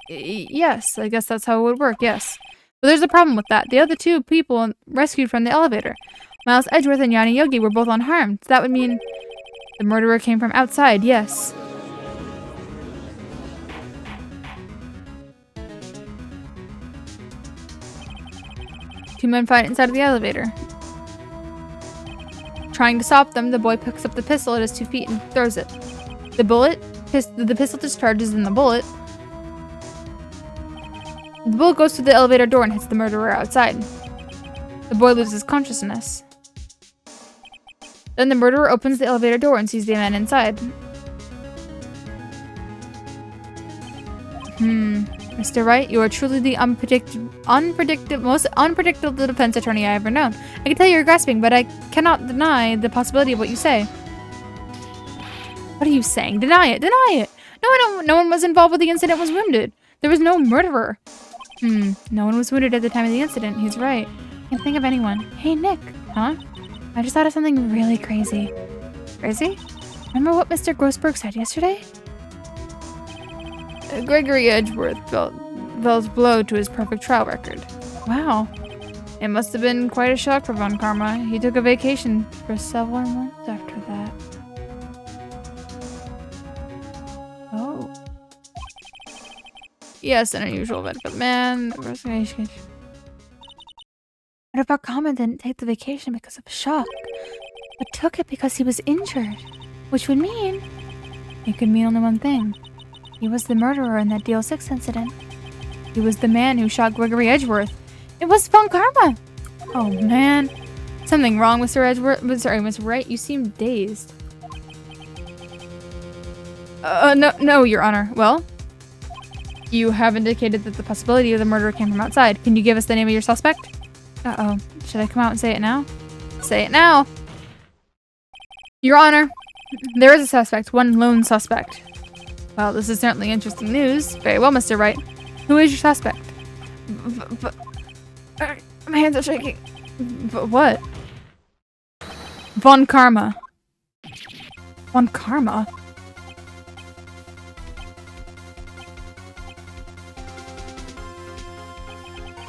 Yes, I guess that's how it would work, yes. But there's a problem with that. The other 2 people rescued from the elevator, Miles Edgeworth and Yanni Yogi, were both unharmed. So that would mean the murderer came from outside, yes. Two men fight inside of the elevator. Trying to stop them, the boy picks up the pistol at his 2 feet and throws it. The pistol discharges in the bullet. The bullet goes through the elevator door and hits the murderer outside. The boy loses consciousness. Then the murderer opens the elevator door and sees the man inside. Mr. Wright, you are truly the most unpredictable defense attorney I ever known. I can tell you're grasping, but I cannot deny the possibility of what you say. What are you saying? Deny it! Deny it! No one was involved with the incident was wounded. There was no murderer. No one was wounded at the time of the incident. He's right. Can't think of anyone. Hey, Nick. Huh? I just thought of something really crazy. Crazy? Remember what Mr. Grossberg said yesterday? Gregory Edgeworth Bell's blow to his perfect trial record. Wow. It must have been quite a shock for Von Karma. He took a vacation for several months after that. Oh. Yes, an unusual event, but man, what about Karma didn't take the vacation because of shock, but took it because he was injured, which would mean it could mean only one thing. He was the murderer in that DL6 incident. He was the man who shot Gregory Edgeworth. It was Von Karma! Oh man. Something wrong, Mr. Edgeworth? Sorry, Miss Wright, you seem dazed. No, Your Honor. Well? You have indicated that the possibility of the murder came from outside. Can you give us the name of your suspect? Uh-oh. Should I come out and say it now? Say it now! Your Honor, there is a suspect. One lone suspect. Well, this is certainly interesting news. Very well, Mr. Wright. Who is your suspect? My hands are shaking. What? Von Karma. Von Karma?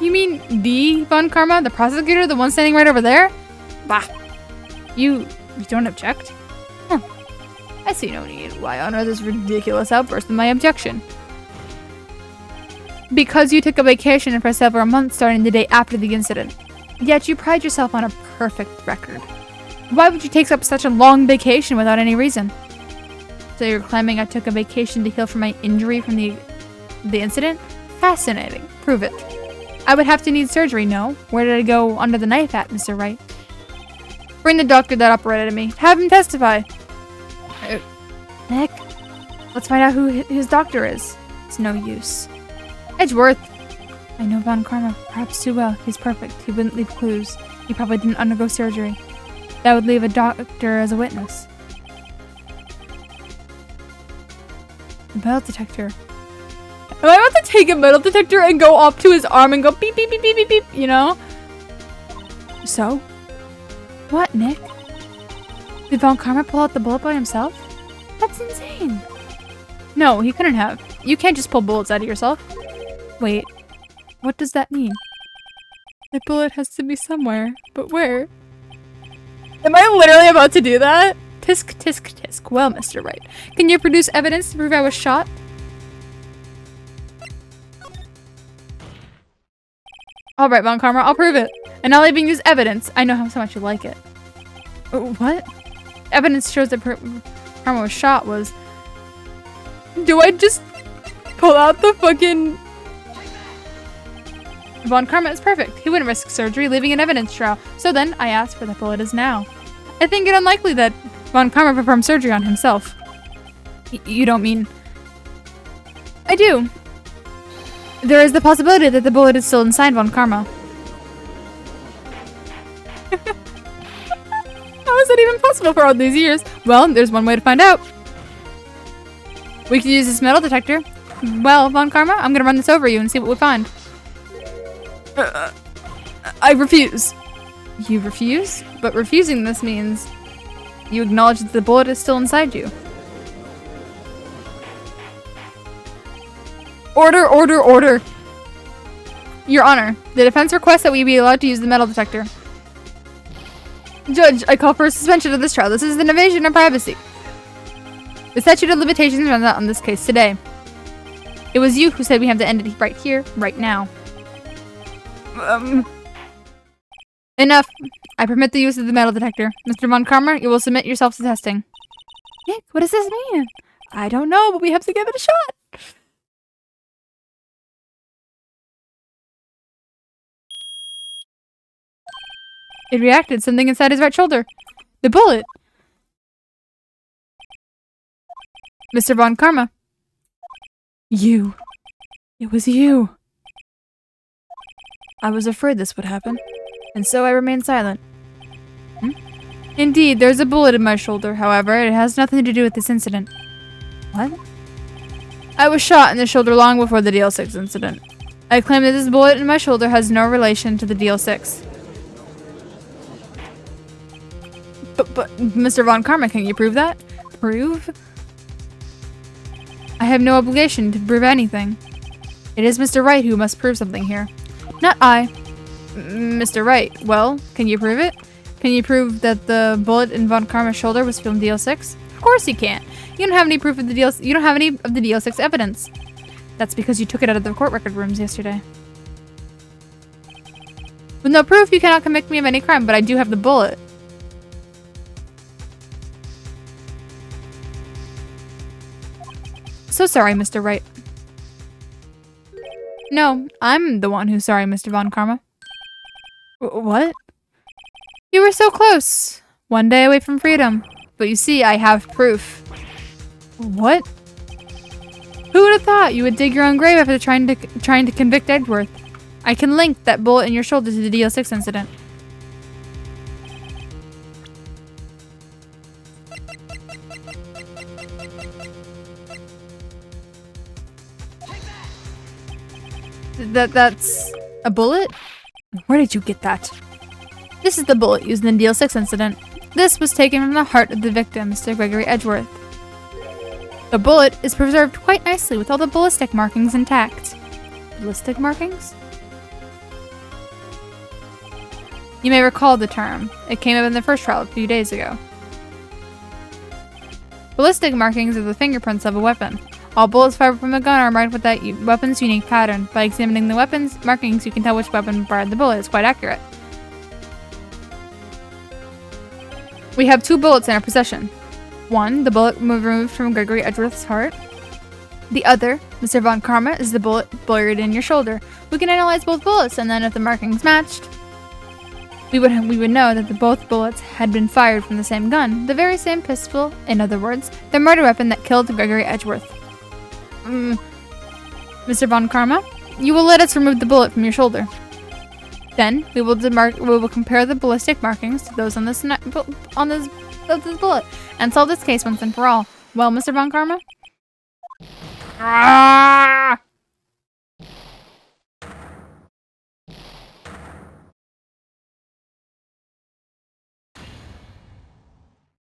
You mean the Von Karma? The prosecutor? The one standing right over there? Bah. You don't object? Huh. I see no need. Why honor this ridiculous outburst in my objection? Because you took a vacation for several months starting the day after the incident. Yet you pride yourself on a perfect record. Why would you take up such a long vacation without any reason? So you're claiming I took a vacation to heal from my injury from the incident? Fascinating. Prove it. I would have to need surgery, no? Where did I go under the knife at, Mr. Wright? Bring the doctor that operated me. Have him testify. Nick, let's find out who his doctor is. It's no use. Edgeworth! I know Von Karma perhaps too well. He's perfect. He wouldn't leave clues. He probably didn't undergo surgery. That would leave a doctor as a witness. A metal detector. Am I about to take a metal detector and go up to his arm and go beep, beep, beep, beep, beep, beep, you know? So? What, Nick? Did Von Karma pull out the bullet by himself? That's insane. No, he couldn't have. You can't just pull bullets out of yourself. Wait, what does that mean? The bullet has to be somewhere, but where? Am I literally about to do that? Tisk, tisk, tisk. Well, Mr. Wright, can you produce evidence to prove I was shot? Alright, Von Karma, I'll prove it. And I'll even use evidence. I know how much you like it. What? Evidence shows that Karma was shot was... Do I just pull out the fucking... Von Karma is perfect. He wouldn't risk surgery, leaving an evidence trail. So then, I asked where the bullet is now. I think it unlikely that Von Karma performed surgery on himself. You don't mean... I do. There is the possibility that the bullet is still inside Von Karma. How is that even possible for all these years? Well, there's one way to find out. We can use this metal detector. Well, Von Karma, I'm gonna run this over you and see what we find. I refuse. You refuse? But refusing this means you acknowledge that the bullet is still inside you. Order, order, order. Your Honor, the defense requests that we be allowed to use the metal detector. Judge, I call for a suspension of this trial. This is an invasion of privacy. The statute of limitations runs out on this case today. It was you who said we have to end it right here, right now. Enough. I permit the use of the metal detector. Mr. Von Karma, you will submit yourself to testing. Nick, what does this mean? I don't know, but we have to give it a shot. It reacted. Something inside his right shoulder. The bullet. Mr. Von Karma. You. It was you. I was afraid this would happen, and so I remained silent. Indeed, there's a bullet in my shoulder. However, it has nothing to do with this incident. What? I was shot in the shoulder long before the DL6 incident. I claim that this bullet in my shoulder has no relation to the DL6. But, Mr. Von Karma, can you prove that? Prove? I have no obligation to prove anything. It is Mr. Wright who must prove something here. Not I. Mr. Wright, well, can you prove it? Can you prove that the bullet in Von Karma's shoulder was from DL6? Of course you can't. You don't have any proof of the DL6. You don't have any of the DL6 evidence. That's because you took it out of the court record rooms yesterday. With no proof, you cannot convict me of any crime, but I do have the bullet. So sorry, Mr. Wright. No, I'm the one who's sorry, Mr. Von Karma. What? You were so close. One day away from freedom. But you see, I have proof. What? Who would have thought you would dig your own grave after trying to convict Edgeworth? I can link that bullet in your shoulder to the DL6 incident. That's a bullet? Where did you get that? This is the bullet used in the DL6 incident. This was taken from the heart of the victim, Mr. Gregory Edgeworth. The bullet is preserved quite nicely with all the ballistic markings intact. Ballistic markings? You may recall the term. It came up in the first trial a few days ago. Ballistic markings are the fingerprints of a weapon. All bullets fired from a gun are marked with that weapon's unique pattern. By examining the weapon's markings, you can tell which weapon fired the bullet. It's quite accurate. We have 2 bullets in our possession. One, the bullet removed from Gregory Edgeworth's heart. The other, Mr. Von Karma, is the bullet buried in your shoulder. We can analyze both bullets, and then if the markings matched, we would know that both bullets had been fired from the same gun, the very same pistol, in other words, the murder weapon that killed Gregory Edgeworth. Mr. Von Karma, you will let us remove the bullet from your shoulder. Then we will compare the ballistic markings to those on this bullet and solve this case once and for all. Well, Mr. Von Karma? Ah!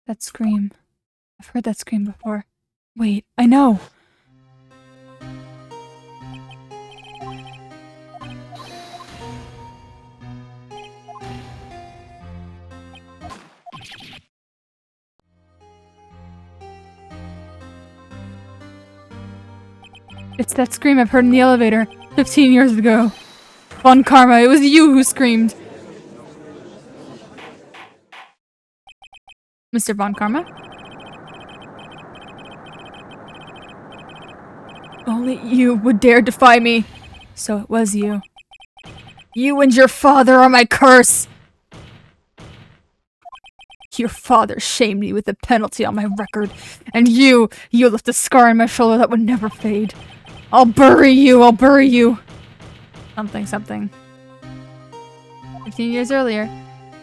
That scream. I've heard that scream before. Wait, I know. It's that scream I've heard in the elevator 15 years ago. Von Karma, it was you who screamed. Mr. Von Karma? Only you would dare defy me. So it was you. You and your father are my curse. Your father shamed me with a penalty on my record. And you left a scar on my shoulder that would never fade. I'll bury you, I'll bury you. Something, something. 15 years earlier.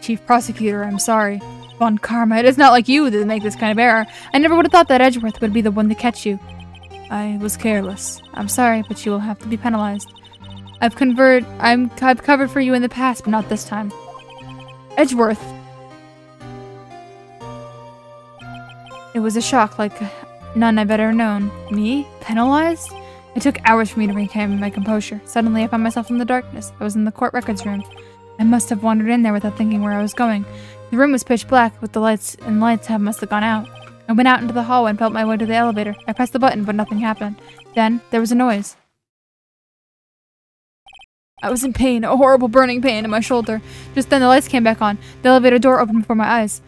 Chief Prosecutor, I'm sorry. Von Karma, it is not like you that make this kind of error. I never would have thought that Edgeworth would be the one to catch you. I was careless. I'm sorry, but you will have to be penalized. I've covered for you in the past, but not this time. Edgeworth. It was a shock like none I've ever known. Me? Penalized? It took hours for me to regain my composure. Suddenly, I found myself in the darkness. I was in the court records room. I must have wandered in there without thinking where I was going. The room was pitch black, with the lights must have gone out. I went out into the hall and felt my way to the elevator. I pressed the button, but nothing happened. Then, there was a noise. I was in pain, a horrible burning pain in my shoulder. Just then, the lights came back on. The elevator door opened before my eyes.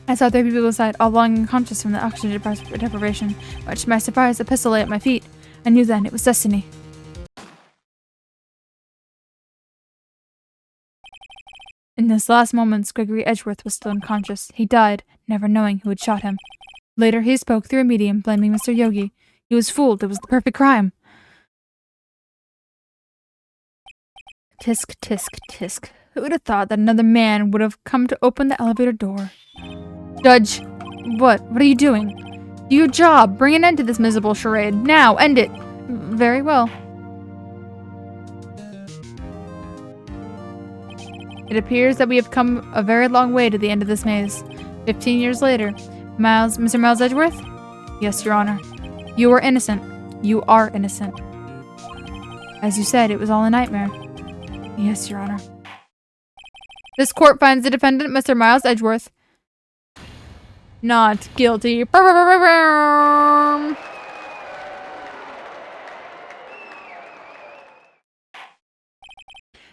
I saw 3 people inside, all lying unconscious from the oxygen deprivation. Much to my surprise, a pistol lay at my feet. I knew then it was destiny. In his last moments, Gregory Edgeworth was still unconscious. He died, never knowing who had shot him. Later, he spoke through a medium, blaming Mr. Yogi. He was fooled. It was the perfect crime. Tisk, tisk, tisk. Who would have thought that another man would have come to open the elevator door? Judge, what? What are you doing? Do your job. Bring an end to this miserable charade. Now, end it. Very well. It appears that we have come a very long way to the end of this maze. 15 years later. Mr. Miles Edgeworth? Yes, Your Honor. You are innocent. You are innocent. As you said, it was all a nightmare. Yes, Your Honor. This court finds the defendant, Mr. Miles Edgeworth, not guilty.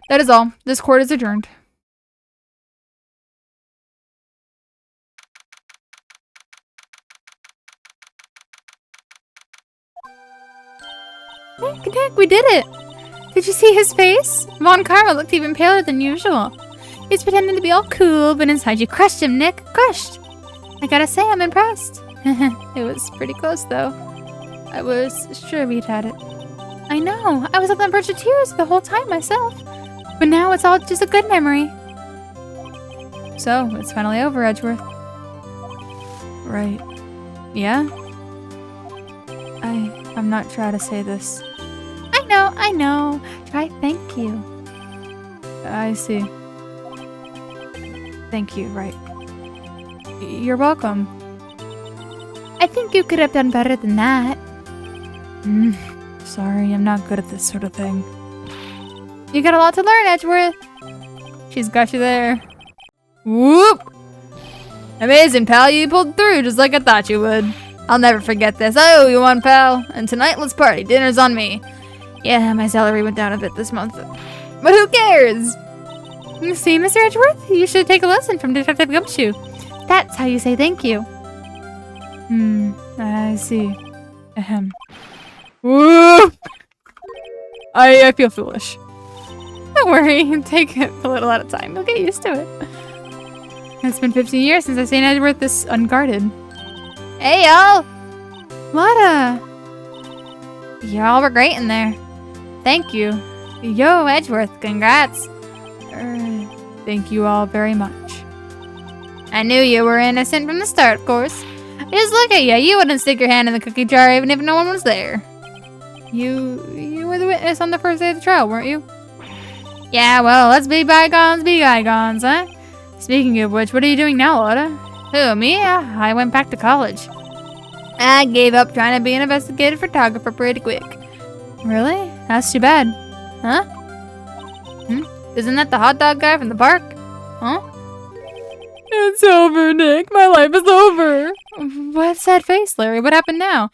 That is all. This court is adjourned. Nick, we did it! Did you see his face? Von Karma looked even paler than usual. He's pretending to be all cool, but inside you crushed him, Nick. Crushed! I gotta say, I'm impressed. It was pretty close, though. I was sure we'd had it. I know. I was on the verge of tears the whole time myself. But now it's all just a good memory. So, it's finally over, Edgeworth. Right. Yeah? I'm not sure how to say this. I know. Try thank you. I see. Thank you, Wright. You're welcome. I think you could have done better than that. Sorry, I'm not good at this sort of thing. You got a lot to learn, Edgeworth. She's got you there. Whoop! Amazing, pal. You pulled through just like I thought you would. I'll never forget this. I owe you one, pal. And tonight, let's party. Dinner's on me. Yeah, my salary went down a bit this month. But who cares? You see, Mr. Edgeworth? You should take a lesson from Detective Gumshoe. That's how you say thank you. I see. Ahem. Whoop! I feel foolish. Don't worry, take it a little at a time. You'll get used to it. It's been 15 years since I've seen Edgeworth this unguarded. Hey, y'all! Lotta! Y'all were great in there. Thank you. Yo, Edgeworth, congrats. Thank you all very much. I knew you were innocent from the start, of course. Just look at you. You wouldn't stick your hand in the cookie jar even if no one was there. You were the witness on the first day of the trial, weren't you? Yeah, well, let's be bygones, huh? Speaking of which, what are you doing now, Lotta? Who, me? I went back to college. I gave up trying to be an investigative photographer pretty quick. Really? That's too bad. Huh? Isn't that the hot dog guy from the park? Huh? It's over, Nick. My life is over. What sad face, Larry? What happened now?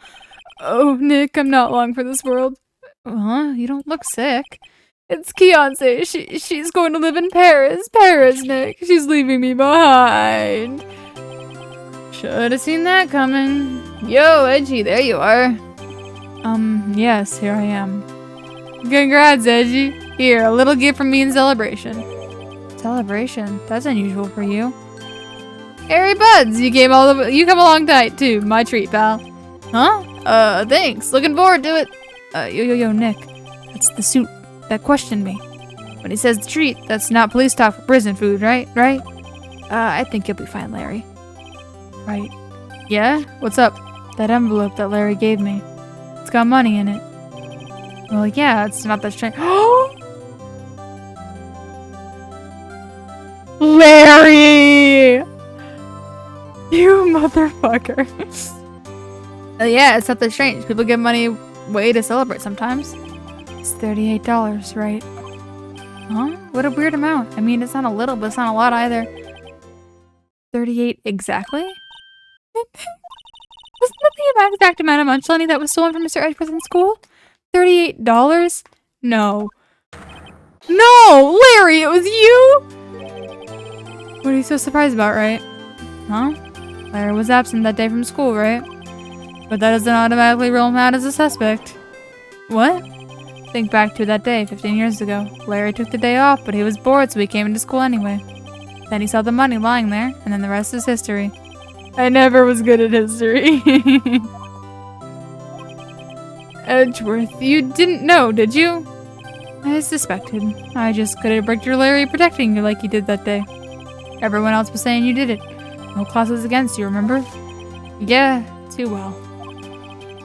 Oh, Nick, I'm not long for this world. Huh? You don't look sick. It's Beyonce. She's going to live in Paris. Paris, Nick. She's leaving me behind. Should have seen that coming. Yo, Edgy, there you are. Yes, here I am. Congrats, Edgy. Here, a little gift from me in celebration. Celebration? That's unusual for you. Harry Buds, you come along tight too. My treat, pal. Huh? Thanks. Looking forward to it. Yo, Nick. That's the suit that questioned me. When he says the treat, that's not police talk for prison food, right? Right? I think you'll be fine, Larry. Right. Yeah? What's up? That envelope that Larry gave me. It's got money in it. Well, yeah, it's not that strange. Larry! You motherfucker. Yeah, it's not that strange. People give money away to celebrate sometimes. It's $38, right? Huh? What a weird amount. I mean, it's not a little, but it's not a lot either. 38 exactly? Wasn't that the exact amount of lunch money that was stolen from Mr. Edgeworth in school? $38? No. No! Larry, it was you? What are you so surprised about, right? Huh? Larry was absent that day from school, right? But that doesn't automatically rule him out as a suspect. What? Think back to that day 15 years ago. Larry took the day off, but he was bored, so he came into school anyway. Then he saw the money lying there, and then the rest is history. I never was good at history. Edgeworth, you didn't know, did you? I suspected. I just couldn't break your Larry protecting you like you did that day. Everyone else was saying you did it. No class was against you, remember? Yeah, too well.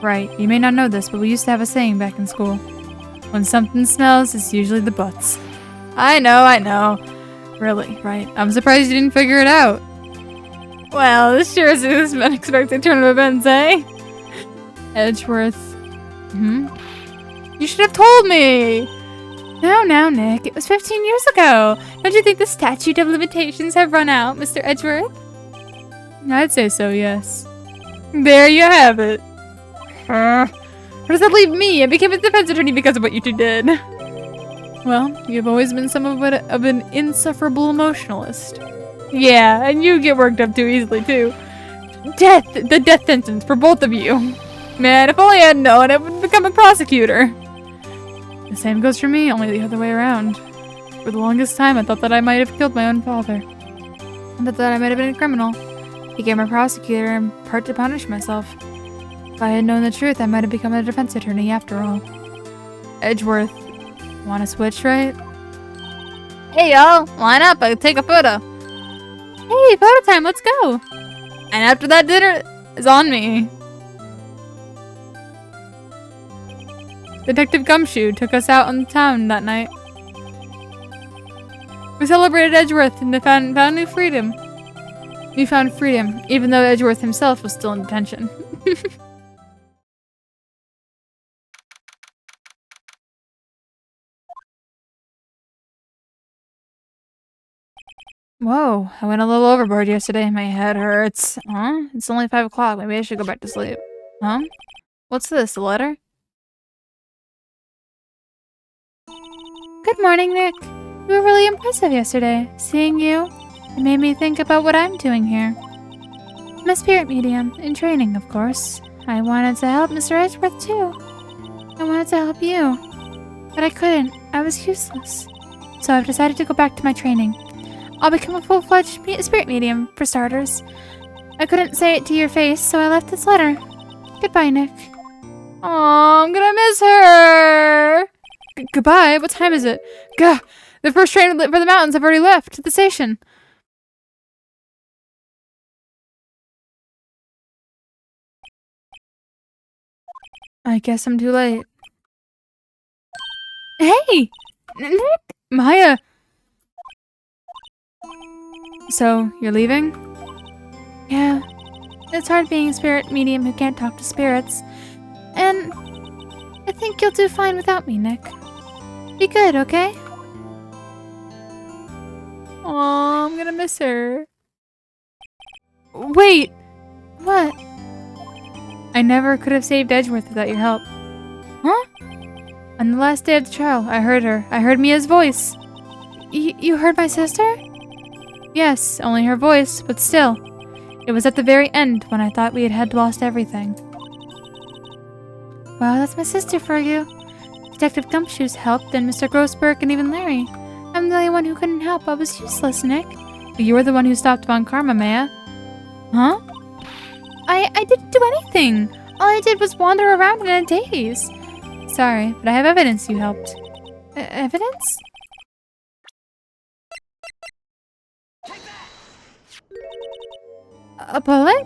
Right, you may not know this, but we used to have a saying back in school. When something smells, it's usually the butts. I know. Really, right. I'm surprised you didn't figure it out. Well, this sure is an unexpected turn of events, eh? Edgeworth. You should have told me! Now, Nick. It was 15 years ago. Don't you think the statute of limitations have run out, Mr. Edgeworth? I'd say so, yes. There you have it. Where does that leave me? I became a defense attorney because of what you two did. Well, you've always been somewhat of an insufferable emotionalist. Yeah, and you get worked up too easily, too. Death! The death sentence for both of you. Man, if only I had known, I would become a prosecutor. The same goes for me, only the other way around. For the longest time, I thought that I might have killed my own father. I thought that I might have been a criminal. Became a prosecutor in part to punish myself. If I had known the truth, I might have become a defense attorney after all. Edgeworth, want to switch, right? Hey y'all, line up, I'll take a photo. Hey, photo time, let's go. And after that dinner is on me. Detective Gumshoe took us out on the town that night. We celebrated Edgeworth and found new freedom. We found freedom, even though Edgeworth himself was still in detention. Whoa, I went a little overboard yesterday. My head hurts. Huh? It's only 5 o'clock. Maybe I should go back to sleep. Huh? What's this, a letter? Good morning, Nick. You were really impressive yesterday. Seeing you, it made me think about what I'm doing here. I'm a spirit medium, in training, of course. I wanted to help Mr. Edgeworth, too. I wanted to help you. But I couldn't. I was useless. So I've decided to go back to my training. I'll become a full-fledged spirit medium, for starters. I couldn't say it to your face, so I left this letter. Goodbye, Nick. Aw, I'm gonna miss her! Goodbye? What time is it? Gah! The first train for the mountains have already left the station. I guess I'm too late. Hey! Nick! Maya! So, you're leaving? Yeah. It's hard being a spirit medium who can't talk to spirits. And I think you'll do fine without me, Nick. Be good, okay? Aw, I'm gonna miss her. Wait! What? I never could have saved Edgeworth without your help. Huh? On the last day of the trial, I heard her. I heard Mia's voice. You heard my sister? Yes, only her voice, but still. It was at the very end when I thought we had lost everything. Well, that's my sister for you. Detective Gumshoe's helped, and Mr. Grossberg, and even Larry. I'm the only one who couldn't help. I was useless, Nick. But you were the one who stopped Von Karma, Maya. Huh? I didn't do anything. All I did was wander around in a daze. Sorry, but I have evidence you helped. Evidence? A bullet?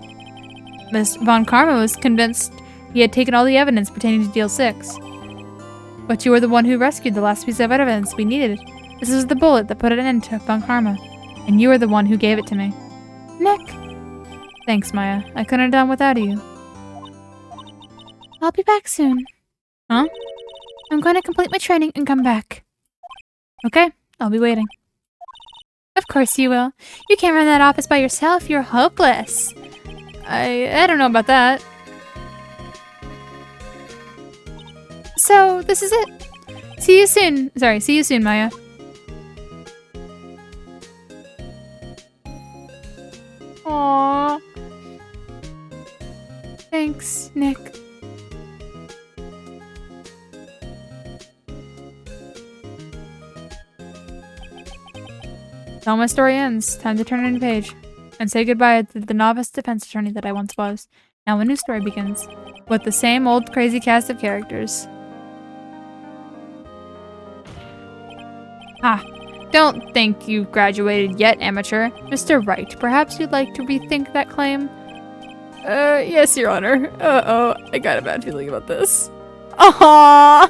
Miss Von Karma was convinced he had taken all the evidence pertaining to Deal 6. But you were the one who rescued the last piece of evidence we needed. This is the bullet that put an end to Von Karma. And you were the one who gave it to me. Nick! Thanks, Maya. I couldn't have done without you. I'll be back soon. Huh? I'm going to complete my training and come back. Okay, I'll be waiting. Of course you will. You can't run that office by yourself. You're hopeless. I don't know about that. So, this is it. See you soon. Sorry, see you soon, Maya. Aww. Thanks, Nick. That's how my story ends. Time to turn in a page. And say goodbye to the novice defense attorney that I once was. Now a new story begins. With the same old crazy cast of characters. Ah, don't think you've graduated yet, amateur. Mr. Wright, perhaps you'd like to rethink that claim? Yes, Your Honor. Uh-oh, I got a bad feeling about this. Aww!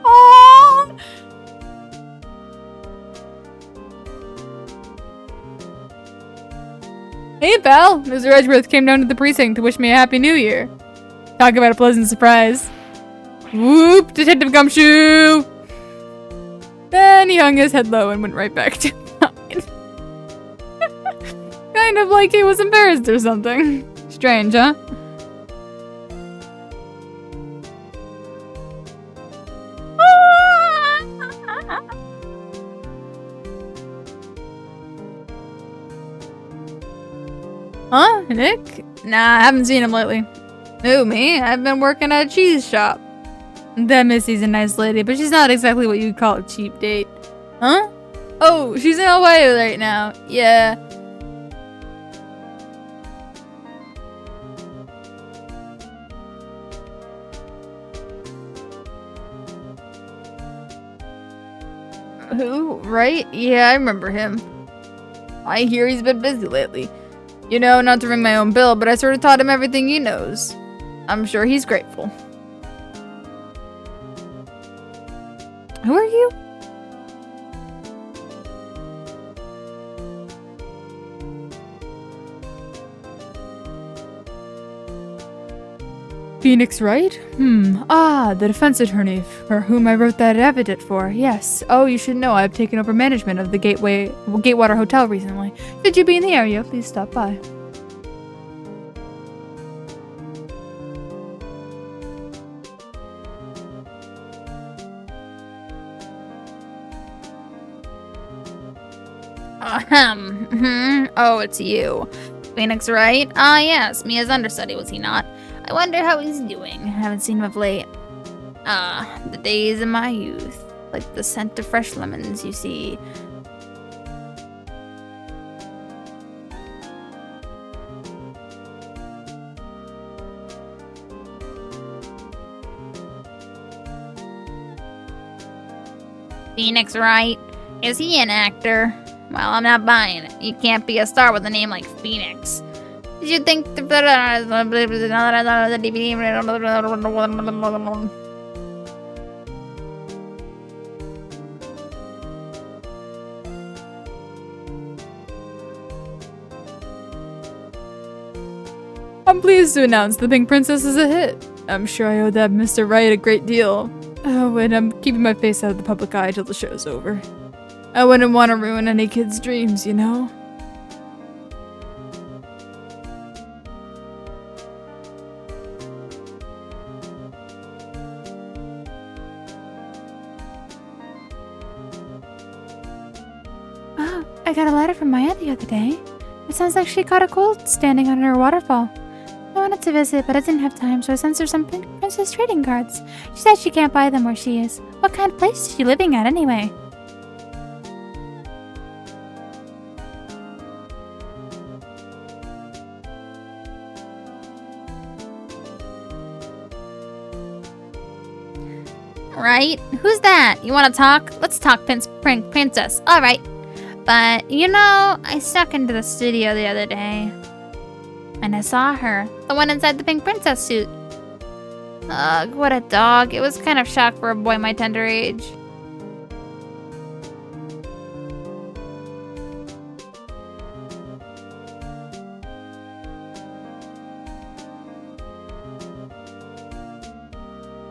Aww! Hey, pal. Mr. Edgeworth came down to the precinct to wish me a happy new year. Talk about a pleasant surprise. Whoop, Detective Gumshoe! Then he hung his head low and went right back to mine. Kind of like he was embarrassed or something. Strange, huh? Huh, Nick? Nah, I haven't seen him lately. Who, me? I've been working at a cheese shop. That Missy's a nice lady, but she's not exactly what you'd call a cheap date. Huh? Oh, she's in Ohio right now. Yeah. Who? Wright? Yeah, I remember him. I hear he's been busy lately. You know, not to ring my own bill, but I sort of taught him everything he knows. I'm sure he's grateful. Who are you? Phoenix Wright? Ah, the defense attorney for whom I wrote that affidavit for. Yes. Oh, you should know I've taken over management of the Gatewater Hotel recently. Should you be in the area, please stop by. Oh, it's you. Phoenix Wright? Ah, yes, Mia's understudy, was he not? I wonder how he's doing. I haven't seen him of late. Ah, the days of my youth. Like the scent of fresh lemons, you see. Phoenix Wright? Is he an actor? Well, I'm not buying it. You can't be a star with a name like Phoenix. Did you think I'm pleased to announce The Pink Princess is a hit. I'm sure I owe that Mr. Wright a great deal. Oh, and I'm keeping my face out of the public eye till the show's over. I wouldn't want to ruin any kid's dreams, you know? Oh, I got a letter from my aunt the other day. It sounds like she caught a cold standing under a waterfall. I wanted to visit, but I didn't have time, so I sent her some Pink Princess trading cards. She said she can't buy them where she is. What kind of place is she living at anyway? Right? Who's that? You want to talk? Let's talk, Princess. All right. But, you know, I snuck into the studio the other day. And I saw her. The one inside the Pink Princess suit. Ugh, what a dog. It was kind of shock for a boy my tender age.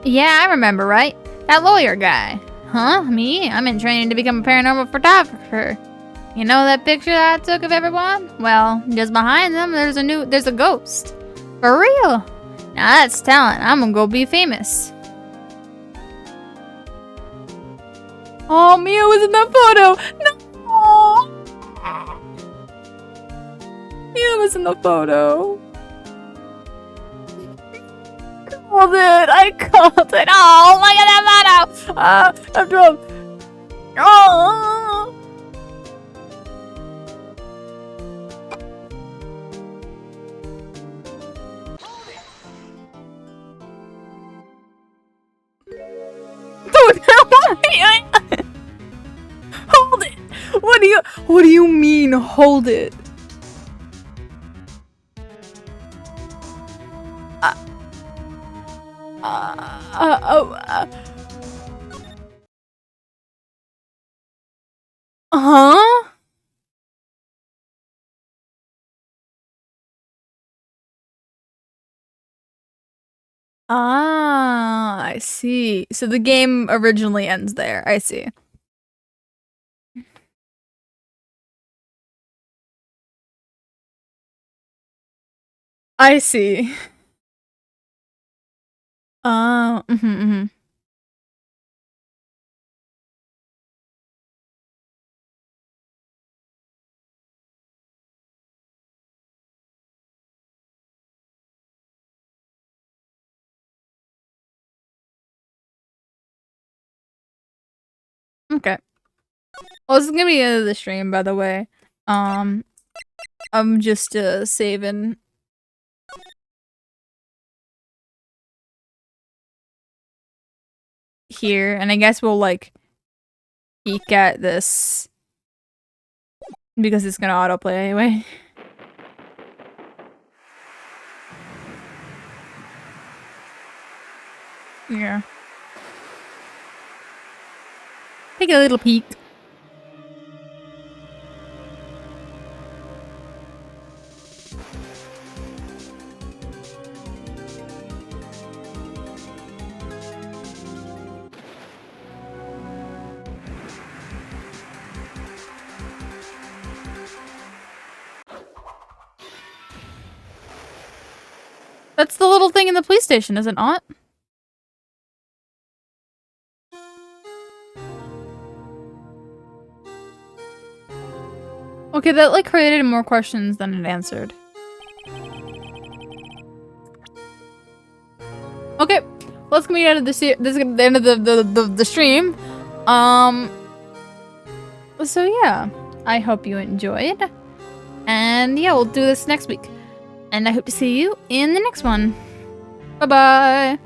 Yeah, I remember, right? That lawyer guy. Huh? Me? I'm in training to become a paranormal photographer. You know that picture that I took of everyone? Well, just behind them, there's a ghost. For real? Now that's talent. I'm gonna go be famous. Oh, Mia was in that photo! No! Mia was in the photo. Called it! I called it! Oh, look at that photo! I'm drunk. Oh! Dude, hold it! What do you mean, hold it? Huh? Ah, I see. So the game originally ends there. I see. I see. Oh, Okay. Well, this is gonna be the end of the stream, by the way. I'm just saving here, and I guess we'll like peek at this because it's gonna autoplay anyway. Yeah. Take a little peek. That's the little thing in the police station, is it not? Okay, that like created more questions than it answered. Okay, let's get out of this. This is the end of the stream. So yeah, I hope you enjoyed, and yeah, we'll do this next week, and I hope to see you in the next one. Bye bye.